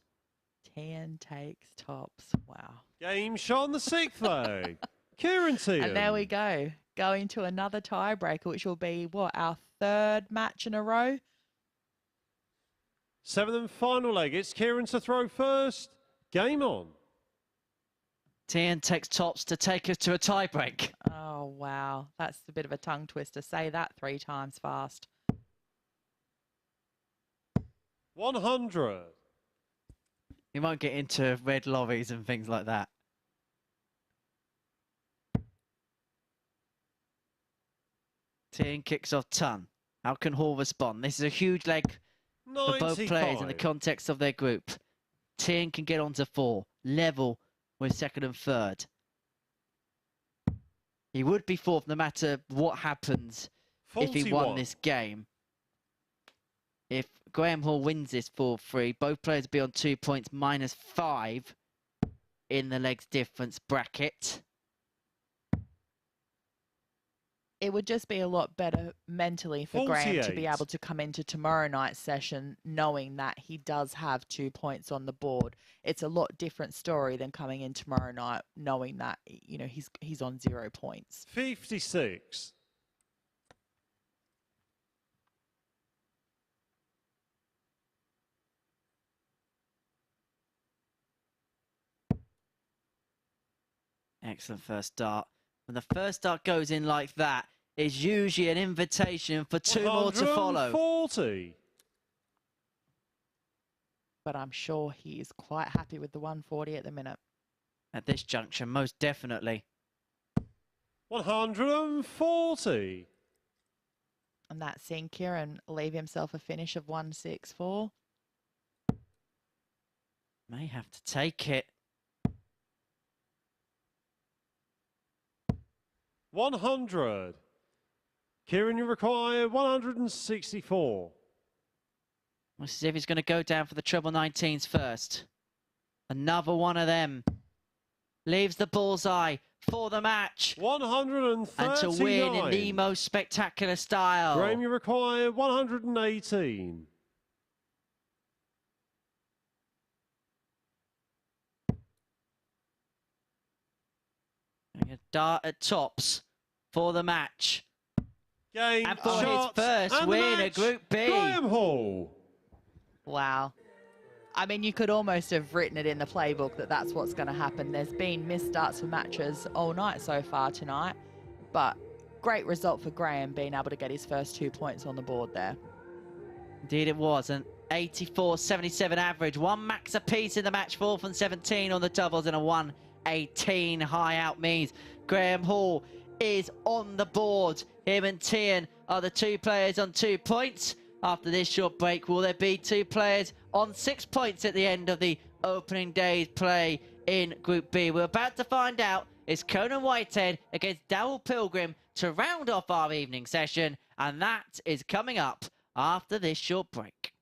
Speaker 4: Tian takes tops. Wow.
Speaker 6: Game shot on the 6th leg. Ciaran Teehan.
Speaker 4: And there we go. Going to another tiebreaker, which will be, what, our 3rd match in a row?
Speaker 6: 7th and final leg. It's Ciaran to throw first. Game on.
Speaker 2: Tian takes tops to take us to a tiebreak.
Speaker 4: Oh, wow. That's a bit of a tongue twister. Say that 3 times fast.
Speaker 6: 100.
Speaker 2: We won't get into red lorries and things like that. Tian kicks off ton. How can Hall respond? This is a huge leg for both players in the context of their group. Tian can get on to 4, level with 2nd and 3rd. He would be 4th no matter what happens
Speaker 6: 41.
Speaker 2: if he won this game. If Graham Hall wins this 4-3, both players will be on 2 points, -5 in the legs difference bracket.
Speaker 4: It would just be a lot better mentally for Graham to be
Speaker 6: 48.
Speaker 4: able to come into tomorrow night's session knowing that he does have 2 points on the board. It's a lot different story than coming in tomorrow night knowing that, you know, he's on 0 points.
Speaker 6: 56.
Speaker 2: Excellent first start. When the first start goes in like that, it's usually an invitation for 2 more to follow.
Speaker 6: 140.
Speaker 4: But I'm sure he is quite happy with the 140 at the minute.
Speaker 2: At this juncture, most definitely.
Speaker 6: 140.
Speaker 4: And that's seeing Ciaran leave himself a finish of 164.
Speaker 2: May have to take it.
Speaker 6: 100. Ciaran, you require 164.
Speaker 2: Let's see if he's going to go down for the treble 19s first. Another one of them. Leaves the bullseye for the match.
Speaker 6: 139.
Speaker 2: And to win in the most spectacular style.
Speaker 6: Graham, you require 118.
Speaker 2: A dart at tops for the match.
Speaker 6: Game
Speaker 2: And for his
Speaker 6: shot
Speaker 2: first
Speaker 6: and
Speaker 2: win
Speaker 6: match,
Speaker 2: at Group B.
Speaker 6: Graham Hall.
Speaker 4: Wow. I mean, you could almost have written it in the playbook that that's what's going to happen. There's been missed starts for matches all night so far tonight, but great result for Graham being able to get his first 2 points on the board there.
Speaker 2: Indeed it was, an 84-77 average. 1 max apiece in the match, 4th and 17 on the doubles, and a 118 high out means Graham Hall is on the board. Him and Tian are the 2 players on 2 points. After this short break, will there be 2 players on 6 points at the end of the opening day's play in Group B? We're about to find out. It's Conan Whitehead against Darryl Pilgrim to round off our evening session, and that is coming up after this short break.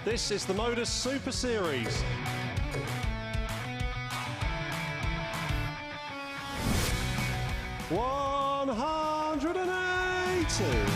Speaker 6: This is the MODUS Super Series. $180.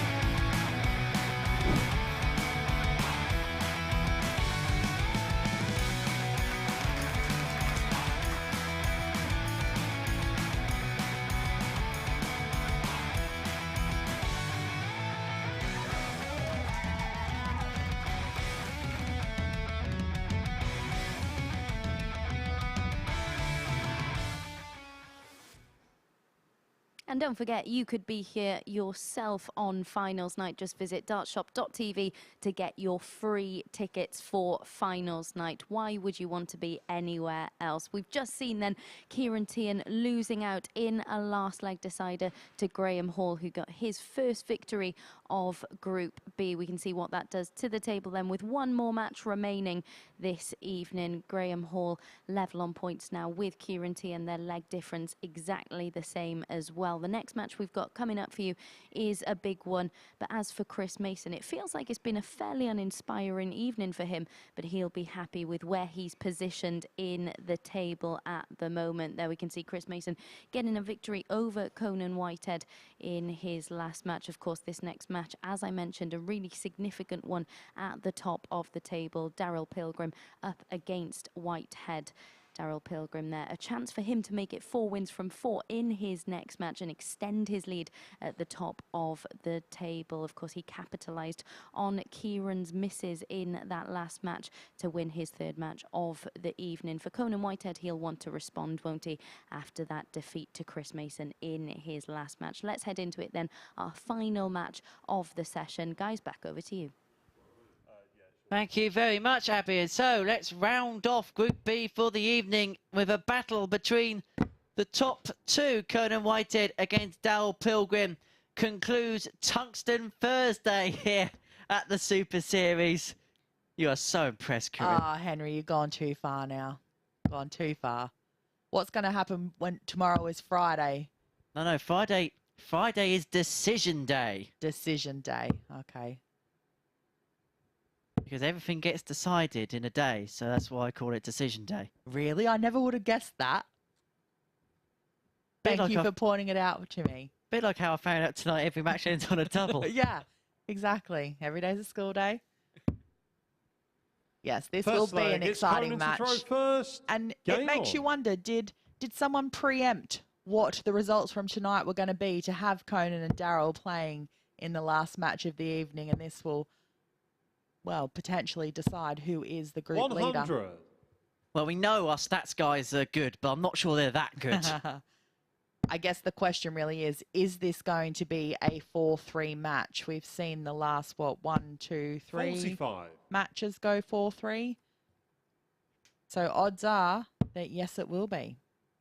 Speaker 1: And don't forget, you could be here yourself on finals night. Just visit dartshop.tv to get your free tickets for finals night. Why would you want to be anywhere else? We've just seen then Ciaran Teehan losing out in a last leg decider to Graham Hall, who got his first victory of Group B. We can see what that does to the table then with one more match remaining this evening. Graham Hall level on points now with Ciaran Teehan, their leg difference exactly the same as well. The next match we've got coming up for you is a big one, but as for Chris Mason, it feels like it's been a fairly uninspiring evening for him, but he'll be happy with where he's positioned in the table at the moment. There we can see Chris Mason getting a victory over Conan Whitehead in his last match. Of course, this next match, as I mentioned, a really significant one at the top of the table. Darryl Pilgrim up against Whitehead. Darryl Pilgrim there, a chance for him to make it 4 wins from 4 in his next match and extend his lead at the top of the table. Of course, he capitalised on Ciaran's misses in that last match to win his 3rd match of the evening. For Conan Whitehead, he'll want to respond, won't he, after that defeat to Chris Mason in his last match. Let's head into it then, our final match of the session. Guys, back over to you.
Speaker 2: Thank you very much, Abby. And so let's round off Group B for the evening with a battle between the top 2. Conan Whitehead against Darryl Pilgrim concludes Tungsten Thursday here at the Super Series. You are so impressed, Ciaran.
Speaker 4: Ah, Henry, you've gone too far now. Gone too far. What's going to happen when tomorrow is Friday?
Speaker 2: No, Friday is decision day.
Speaker 4: Decision day. Okay.
Speaker 2: Because everything gets decided in a day, so that's why I call it decision day.
Speaker 4: Really? I never would have guessed that. Thank you for pointing it out to me.
Speaker 2: Bit like how I found out tonight every match ends on a double.
Speaker 4: Yeah, exactly. Every day's a school day. Yes, this will be an exciting match. And it makes you wonder, did someone preempt what the results from tonight were going to be to have Conan and Darryl playing in the last match of the evening? And this will, well, potentially decide who is the group
Speaker 6: 100.
Speaker 4: leader.
Speaker 2: Well, we know our stats guys are good, but I'm not sure they're that good.
Speaker 4: I guess the question really is this going to be a 4-3 match? We've seen the last, what, 1, 2, 3
Speaker 6: 45.
Speaker 4: matches go 4-3. So odds are that, yes, it will be.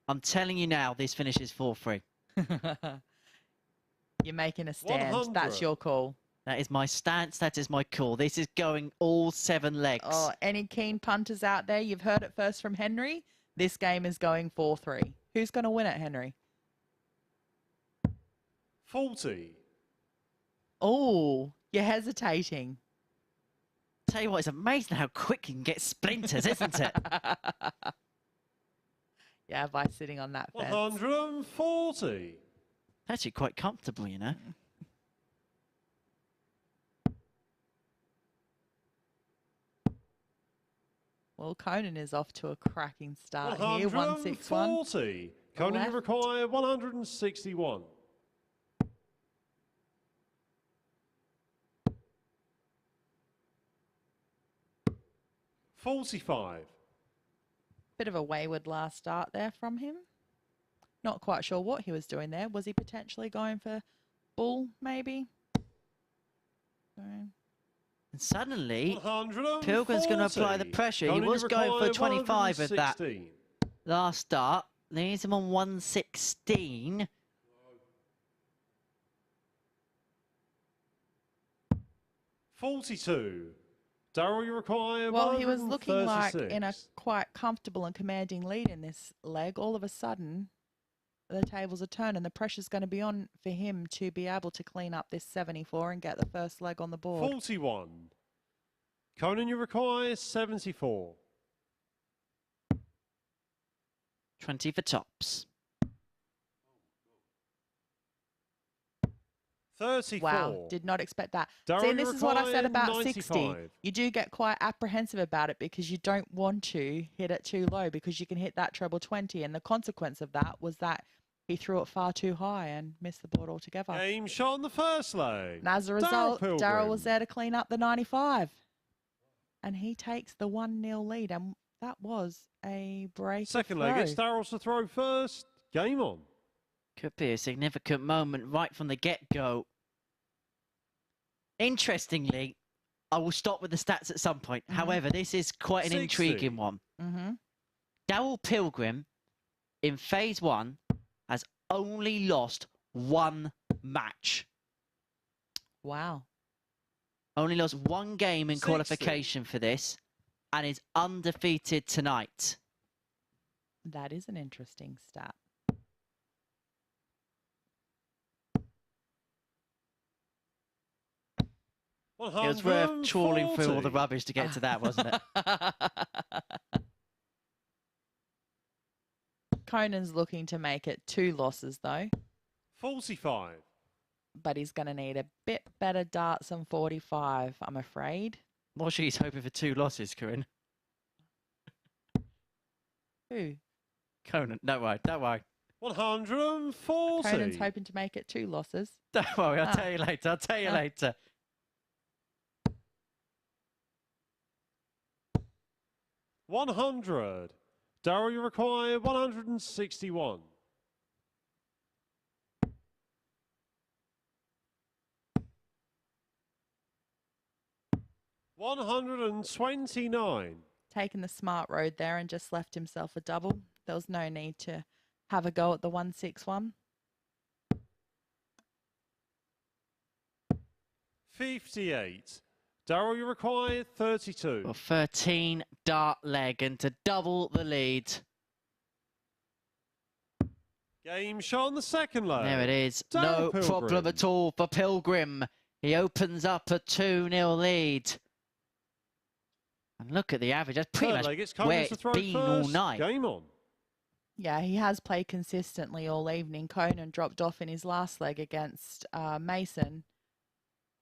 Speaker 2: I'm telling you now, this finishes 4-3.
Speaker 4: You're making a stand.
Speaker 6: 100.
Speaker 4: That's your call.
Speaker 2: That is my stance. That is my call. This is going all 7 legs.
Speaker 4: Oh, any keen punters out there? You've heard it first from Henry. This game is going 4-3. Who's going to win it, Henry?
Speaker 6: 40.
Speaker 4: Oh, you're hesitating.
Speaker 2: Tell you what, it's amazing how quick you can get splinters, isn't it?
Speaker 4: Yeah, by sitting on that fence.
Speaker 6: 140.
Speaker 2: Actually quite comfortable, you know.
Speaker 4: Well, Conan is off to a cracking start here. 161.
Speaker 6: 140. Conan, you require 161. 45.
Speaker 4: Bit of a wayward last start there from him. Not quite sure what he was doing there. Was he potentially going for bull, maybe?
Speaker 2: And suddenly, Pilgrim's going to apply the pressure. He was going for 25 at that last start. Leaves him on 116.
Speaker 6: $42. Darryl, you require
Speaker 4: Well, he was looking like in a quite comfortable and commanding lead in this leg. All of a sudden, the tables are turned and the pressure's going to be on for him to be able to clean up this 74 and get the first leg on the board.
Speaker 6: 41. Conan, you require 74.
Speaker 2: 20 for tops.
Speaker 6: 34.
Speaker 4: Wow, did not expect that.
Speaker 6: Darryl,
Speaker 4: See,
Speaker 6: you
Speaker 4: this is what I said
Speaker 6: require
Speaker 4: about 60.
Speaker 6: 95.
Speaker 4: You do get quite apprehensive about it because you don't want to hit it too low because you can hit that treble 20. And the consequence of that was that he threw it far too high and missed the board altogether.
Speaker 6: Game shot on the first leg.
Speaker 4: And as a result, Darryl was there to clean up the 95. And he takes the 1-0 lead. And that was a break.
Speaker 6: Second leg, it's Darryl's to throw first. Game on.
Speaker 2: Could be a significant moment right from the get-go. Interestingly, I will stop with the stats at some point. However, this is quite an
Speaker 6: 60.
Speaker 2: intriguing one. Darryl Pilgrim, in phase 1, has only lost 1 match.
Speaker 4: Wow.
Speaker 2: Only lost 1 game in
Speaker 6: 60.
Speaker 2: qualification for this and is undefeated tonight.
Speaker 4: That is an interesting stat.
Speaker 2: It was worth trawling through all the rubbish to get to that, wasn't it?
Speaker 4: Conan's looking to make it 2 losses, though.
Speaker 6: 45.
Speaker 4: But he's going to need a bit better darts than 45, I'm afraid.
Speaker 2: Well, she's hoping for 2 losses, Corinne.
Speaker 4: Who?
Speaker 2: Conan, don't worry, don't worry.
Speaker 6: 140.
Speaker 4: Conan's hoping to make it 2 losses.
Speaker 2: Don't worry, I'll tell you later, I'll tell you later.
Speaker 6: 100. Darryl, you require 161. 129.
Speaker 4: Taken the smart road there and just left himself a double. There was no need to have a go at the 161.
Speaker 6: 58. Darryl, you require 32.
Speaker 2: Well, 13 dart leg and to double the lead.
Speaker 6: Game shot on the second leg.
Speaker 2: There it is.
Speaker 6: Darryl
Speaker 2: No problem
Speaker 6: Pilgrim.
Speaker 2: at all for Pilgrim. He opens up a 2-0 lead. And look at the average. That's pretty
Speaker 6: Third leg,
Speaker 2: much
Speaker 6: it's Conan's
Speaker 2: where
Speaker 6: to
Speaker 2: it's
Speaker 6: throw
Speaker 2: been all
Speaker 6: first.
Speaker 2: night.
Speaker 6: Game on.
Speaker 4: Yeah, he has played consistently all evening. Conan dropped off in his last leg against Mason.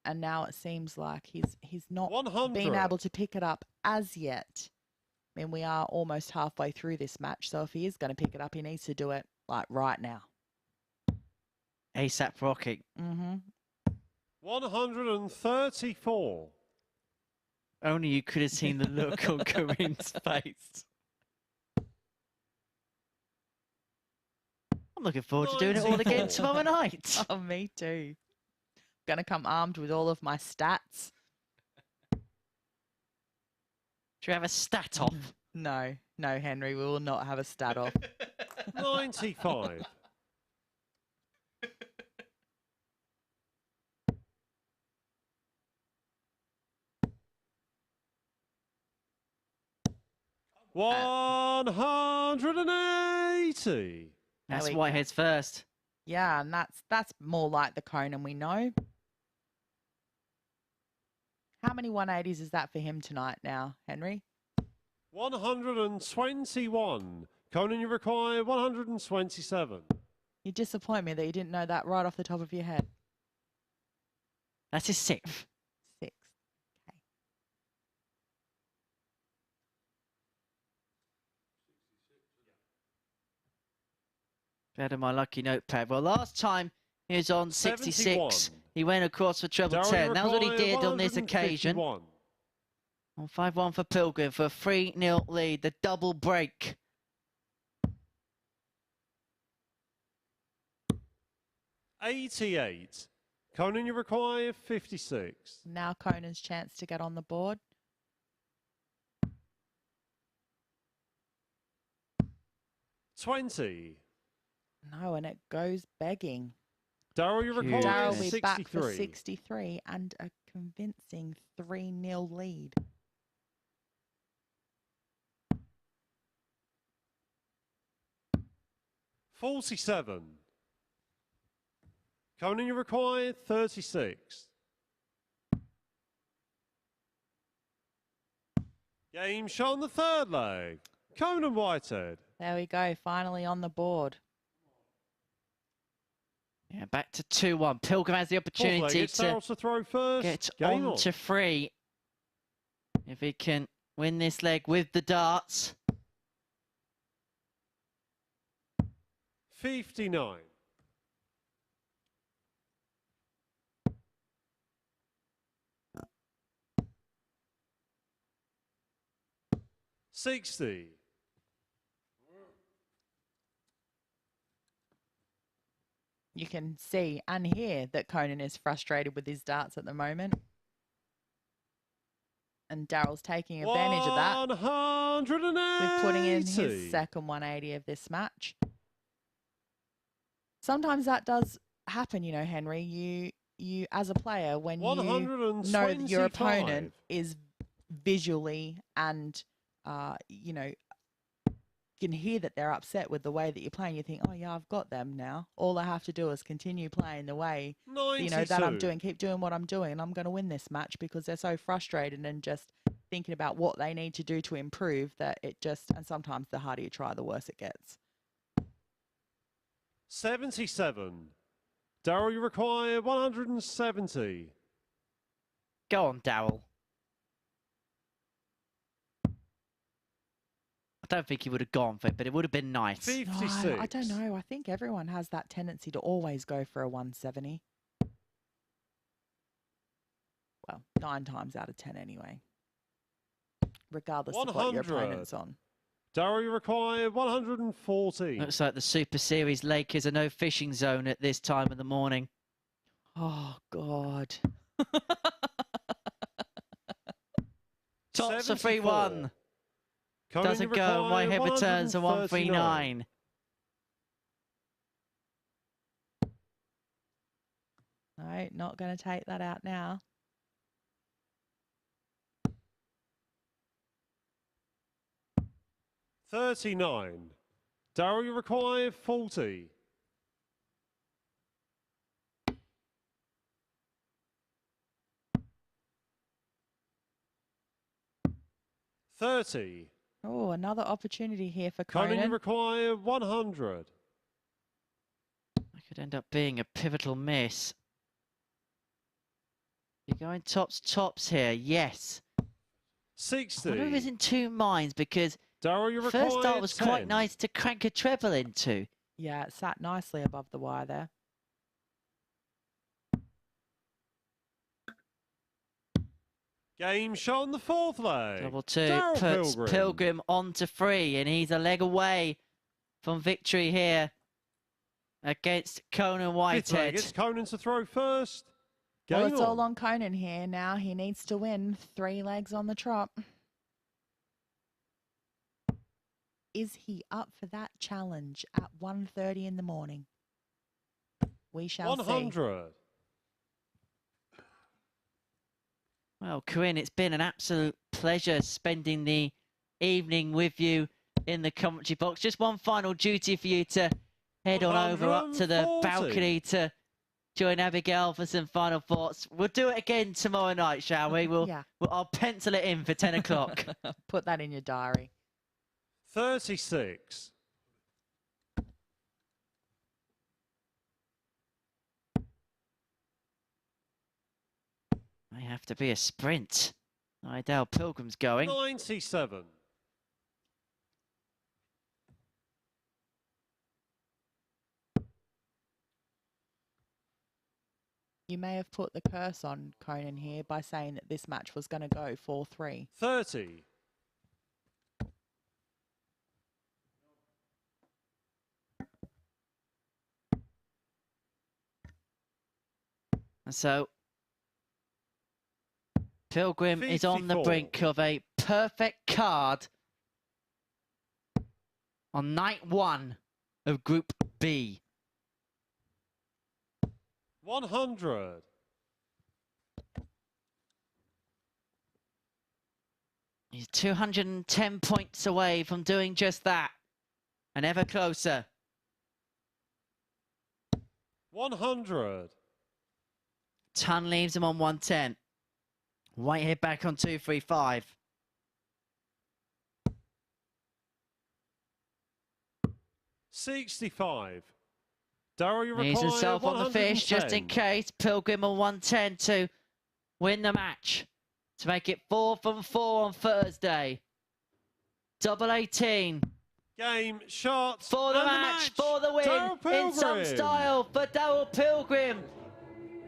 Speaker 4: And now it seems like he's not
Speaker 6: 100.
Speaker 4: been able to pick it up as yet. I mean, we are almost halfway through this match, so if he is going to pick it up, he needs to do it like right now.
Speaker 2: ASAP Rocky.
Speaker 6: 134.
Speaker 2: Only you could have seen the look on Corinne's face. I'm looking forward to doing it all again
Speaker 6: 94.
Speaker 2: tomorrow night.
Speaker 4: Oh, me too. Going to come armed with all of my stats.
Speaker 2: Do you have a stat off?
Speaker 4: No, Henry, we will not have a stat off.
Speaker 6: 95. 180.
Speaker 2: That's
Speaker 4: we go.
Speaker 2: Whitehead's first.
Speaker 4: Yeah, and that's more like the Conan we know. How many 180s is that for him tonight now, Henry?
Speaker 6: 121. Conan, you require 127.
Speaker 4: You disappoint me that you didn't know that right off the top of your head.
Speaker 2: That's his 6th.
Speaker 4: 6. Okay.
Speaker 2: Better my lucky notepad. Well, last time he was on 66.
Speaker 6: 71.
Speaker 2: He went across for treble
Speaker 6: Darryl,
Speaker 2: 10.
Speaker 6: you
Speaker 2: That was what he
Speaker 6: require
Speaker 2: did on this occasion.
Speaker 6: 151.
Speaker 2: On 5-1 for Pilgrim for a 3-0 lead. The double break.
Speaker 6: 88. Conan, you require 56.
Speaker 4: Now Conan's chance to get on the board.
Speaker 6: 20.
Speaker 4: No, and it goes begging.
Speaker 6: Darryl, you require
Speaker 4: Darryl will be
Speaker 6: 63.
Speaker 4: back for 63 and a convincing 3-0 lead.
Speaker 6: 47. Conan, you require 36. Game shot on the third leg. Conan Whitehead.
Speaker 4: There we go, finally on the board.
Speaker 2: Yeah, back to 2-1. Pilgrim has the
Speaker 6: Fourth leg,
Speaker 2: opportunity
Speaker 6: it's Darryl to throw first.
Speaker 2: get
Speaker 6: Game
Speaker 2: on to 3. If he can win this leg with the darts.
Speaker 6: 59. 60.
Speaker 4: You can see and hear that Conan is frustrated with his darts at the moment. And Darryl's taking advantage of that
Speaker 6: 180.
Speaker 4: with putting in his second 180 of this match. Sometimes that does happen, you know, Henry. You as a player, when you know that your opponent is visually and, you know, you can hear that they're upset with the way that you're playing. You think, oh yeah, I've got them now. All I have to do is continue playing the way, you know, that I'm doing. Keep doing what I'm doing, and I'm going to win this match, because they're so frustrated and just thinking about what they need to do to improve that it just, and sometimes the harder you try, the worse it gets.
Speaker 6: 77. Darryl, you require 170.
Speaker 2: Go on, Darryl. I don't think he would have gone for it, but it would have been nice.
Speaker 6: 56.
Speaker 4: No, I don't know. I think everyone has that tendency to always go for a 170. Well, 9 times out of 10 anyway. Regardless of what your opponent's on.
Speaker 6: Darryl, you require 140.
Speaker 2: Looks like the Super Series Lakers are no fishing zone at this time of the morning.
Speaker 4: Oh, God.
Speaker 2: Tops a 3-1. Doesn't go, and Whitehead returns a 139.
Speaker 4: No, not going to take that out now.
Speaker 6: $39. Darryl, you require 40. $30.
Speaker 4: Oh, another opportunity here for Conan.
Speaker 6: Conan, you require 100.
Speaker 2: That could end up being a pivotal miss. You're going tops here, yes.
Speaker 6: 60.
Speaker 2: I wonder if he's in 2 minds, because
Speaker 6: Darryl, you require
Speaker 2: first start was
Speaker 6: 10.
Speaker 2: quite nice to crank a treble into.
Speaker 4: Yeah, it sat nicely above the wire there.
Speaker 6: Game shot on the fourth leg.
Speaker 2: Double 2
Speaker 6: Darryl
Speaker 2: puts
Speaker 6: Pilgrim.
Speaker 2: Pilgrim on to 3, and he's a leg away from victory here against Conan
Speaker 6: Fifth leg,
Speaker 2: Whitehead.
Speaker 6: it's Conan to throw first.
Speaker 4: Well,
Speaker 6: Game
Speaker 4: it's all on Conan here now. He needs to win 3 legs on the trot. Is he up for that challenge at 1:30 in the morning? We shall
Speaker 6: 100.
Speaker 4: see.
Speaker 2: Well, Corinne, it's been an absolute pleasure spending the evening with you in the commentary box. Just one final duty for you to head on over up to the
Speaker 6: 140.
Speaker 2: balcony to join Abigail for some final thoughts. We'll do it again tomorrow night, shall we?
Speaker 4: Yeah.
Speaker 2: I'll pencil it in for 10 o'clock.
Speaker 4: Put that in your diary.
Speaker 6: 36.
Speaker 2: May have to be a sprint. Darryl Pilgrim's going.
Speaker 6: 97.
Speaker 4: You may have put the curse on Conan here by saying that this match was going to go 4-3.
Speaker 6: 30.
Speaker 2: So Pilgrim is on the
Speaker 6: 54.
Speaker 2: brink of a perfect card on night 1 of Group B.
Speaker 6: 100.
Speaker 2: He's 210 points away from doing just that, and ever closer.
Speaker 6: 100.
Speaker 2: Ton leaves him on 110. Whitehead back on 235.
Speaker 6: 65. Darryl, you
Speaker 2: He's
Speaker 6: require
Speaker 2: himself on the fish just
Speaker 6: 110.
Speaker 2: in case. Pilgrim on 110 to win the match. To make it 4 from 4 on Thursday. Double 18.
Speaker 6: Game, shot,
Speaker 2: For the
Speaker 6: and
Speaker 2: match, for the win.
Speaker 6: Darryl
Speaker 2: In some
Speaker 6: Pilgrim.
Speaker 2: style for Darryl Pilgrim.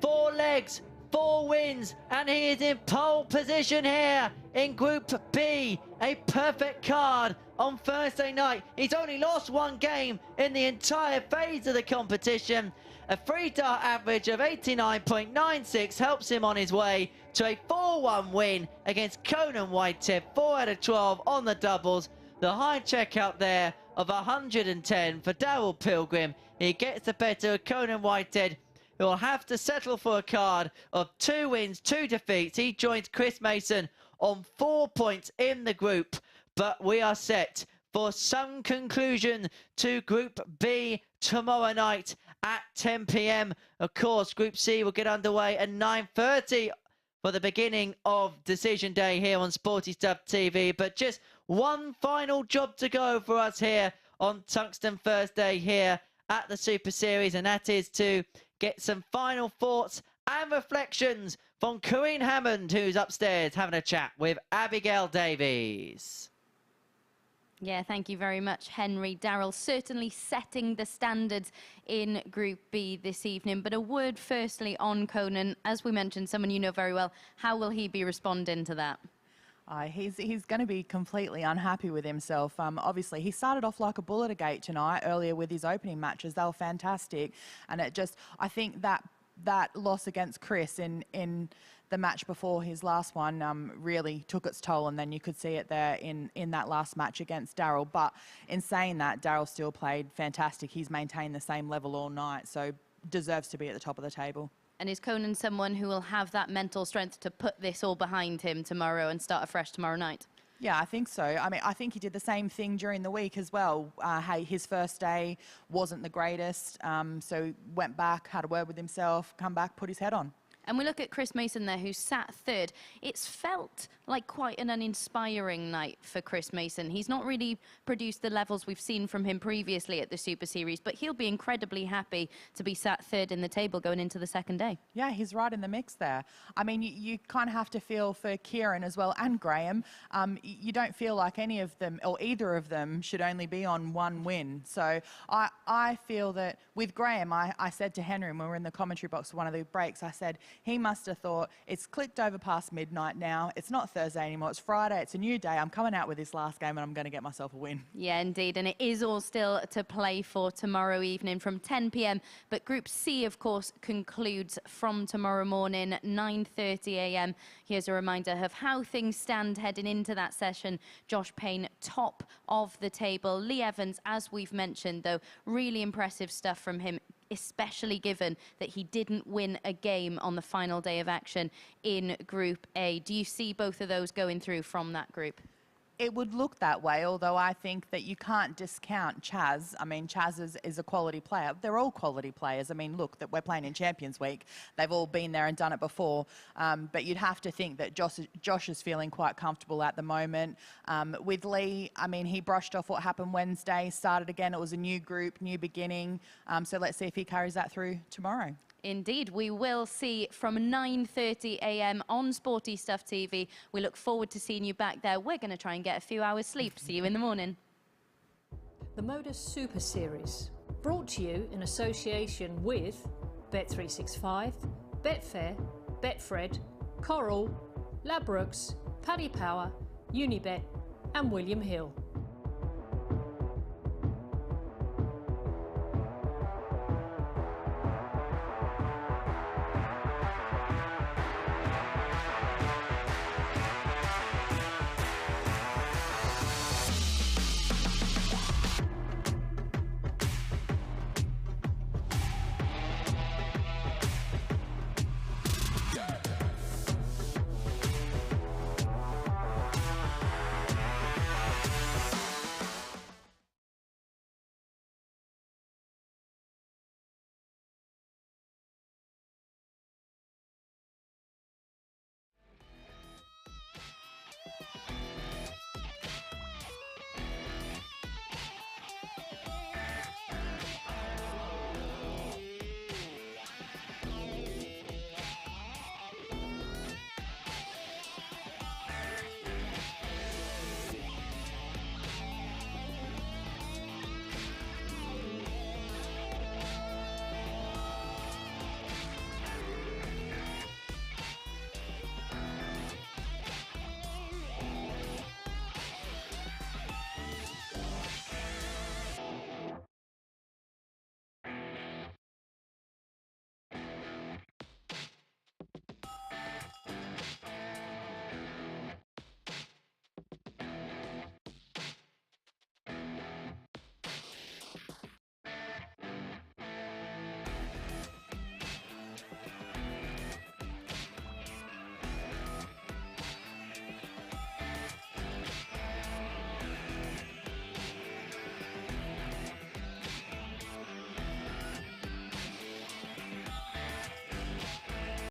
Speaker 2: 4 legs, 4 wins, and he is in pole position here in Group B. A perfect card on Thursday night. He's only lost 1 game in the entire phase of the competition. A 3-dart average of 89.96 helps him on his way to a 4-1 win against Conan Whitehead, 4 out of 12 on the doubles. The high checkout there of 110 for Darryl Pilgrim. He gets the better of Conan Whitehead, who will have to settle for a card of 2 wins, 2 defeats. He joins Chris Mason on 4 points in the group, but we are set for some conclusion to Group B tomorrow night at 10 p.m. Of course, Group C will get underway at 9:30 for the beginning of Decision Day here on Sporty Stuff TV. But just one final job to go for us here on Tungsten Thursday here at the Super Series, and that is to get some final thoughts and reflections from Corinne Hammond, who's upstairs having a chat with Abigail Davies.
Speaker 1: Yeah, thank you very much, Henry. Darryl certainly setting the standards in Group B this evening. But a word firstly on Conan. As we mentioned, someone you know very well. How will he be responding to that?
Speaker 4: He's going to be completely unhappy with himself. Obviously, he started off like a bullet a gate tonight earlier with his opening matches. They were fantastic. And I think that loss against Chris in the match before his last one really took its toll, and then you could see it there in that last match against Darryl. But in saying that, Darryl still played fantastic. He's maintained the same level all night, so deserves to be at the top of the table.
Speaker 1: And is Conan someone who will have that mental strength to put this all behind him tomorrow and start afresh tomorrow night?
Speaker 4: Yeah, I think so. I mean, I think he did the same thing during the week as well. His first day wasn't the greatest, so went back, had a word with himself, come back, put his head on.
Speaker 1: And we look at Chris Mason there, who sat 3rd. It's felt like quite an uninspiring night for Chris Mason. He's not really produced the levels we've seen from him previously at the Super Series, but he'll be incredibly happy to be sat 3rd in the table going into the 2nd day.
Speaker 4: Yeah, he's right in the mix there. I mean, you kind of have to feel for Ciaran as well, and Graham. You don't feel like any of them, or either of them, should only be on 1 win. So I feel that with Graham, I said to Henry when we were in the commentary box for one of the breaks, I said, he must have thought, it's clicked over past midnight now. It's not Thursday anymore. It's Friday. It's a new day. I'm coming out with this last game and I'm going to get myself a win.
Speaker 1: Yeah, indeed. And it is all still to play for tomorrow evening from 10 p.m. But Group C, of course, concludes from tomorrow morning, 9:30 a.m. Here's a reminder of how things stand heading into that session. Josh Payne, top of the table. Lee Evans, as we've mentioned, though, really impressive stuff from him, especially given that he didn't win a game on the final day of action in Group A. Do you see both of those going through from that group?
Speaker 4: It would look that way, although I think that you can't discount Chaz. I mean, Chaz is a quality player. They're all quality players. I mean, look, that we're playing in Champions Week. They've all been there and done it before. But you'd have to think that Josh is feeling quite comfortable at the moment. With Lee, I mean, he brushed off what happened Wednesday, started again. It was a new group, new beginning. So let's see if he carries that through tomorrow.
Speaker 1: Indeed, we will see from 9:30 a.m. on Sporty Stuff TV. We look forward to seeing you back there. We're going to try and get a few hours sleep. See you in the morning.
Speaker 3: The MODUS Super Series, brought to you in association with Bet365, Betfair, Betfred, Coral, Ladbrokes, Paddy Power, Unibet and William Hill.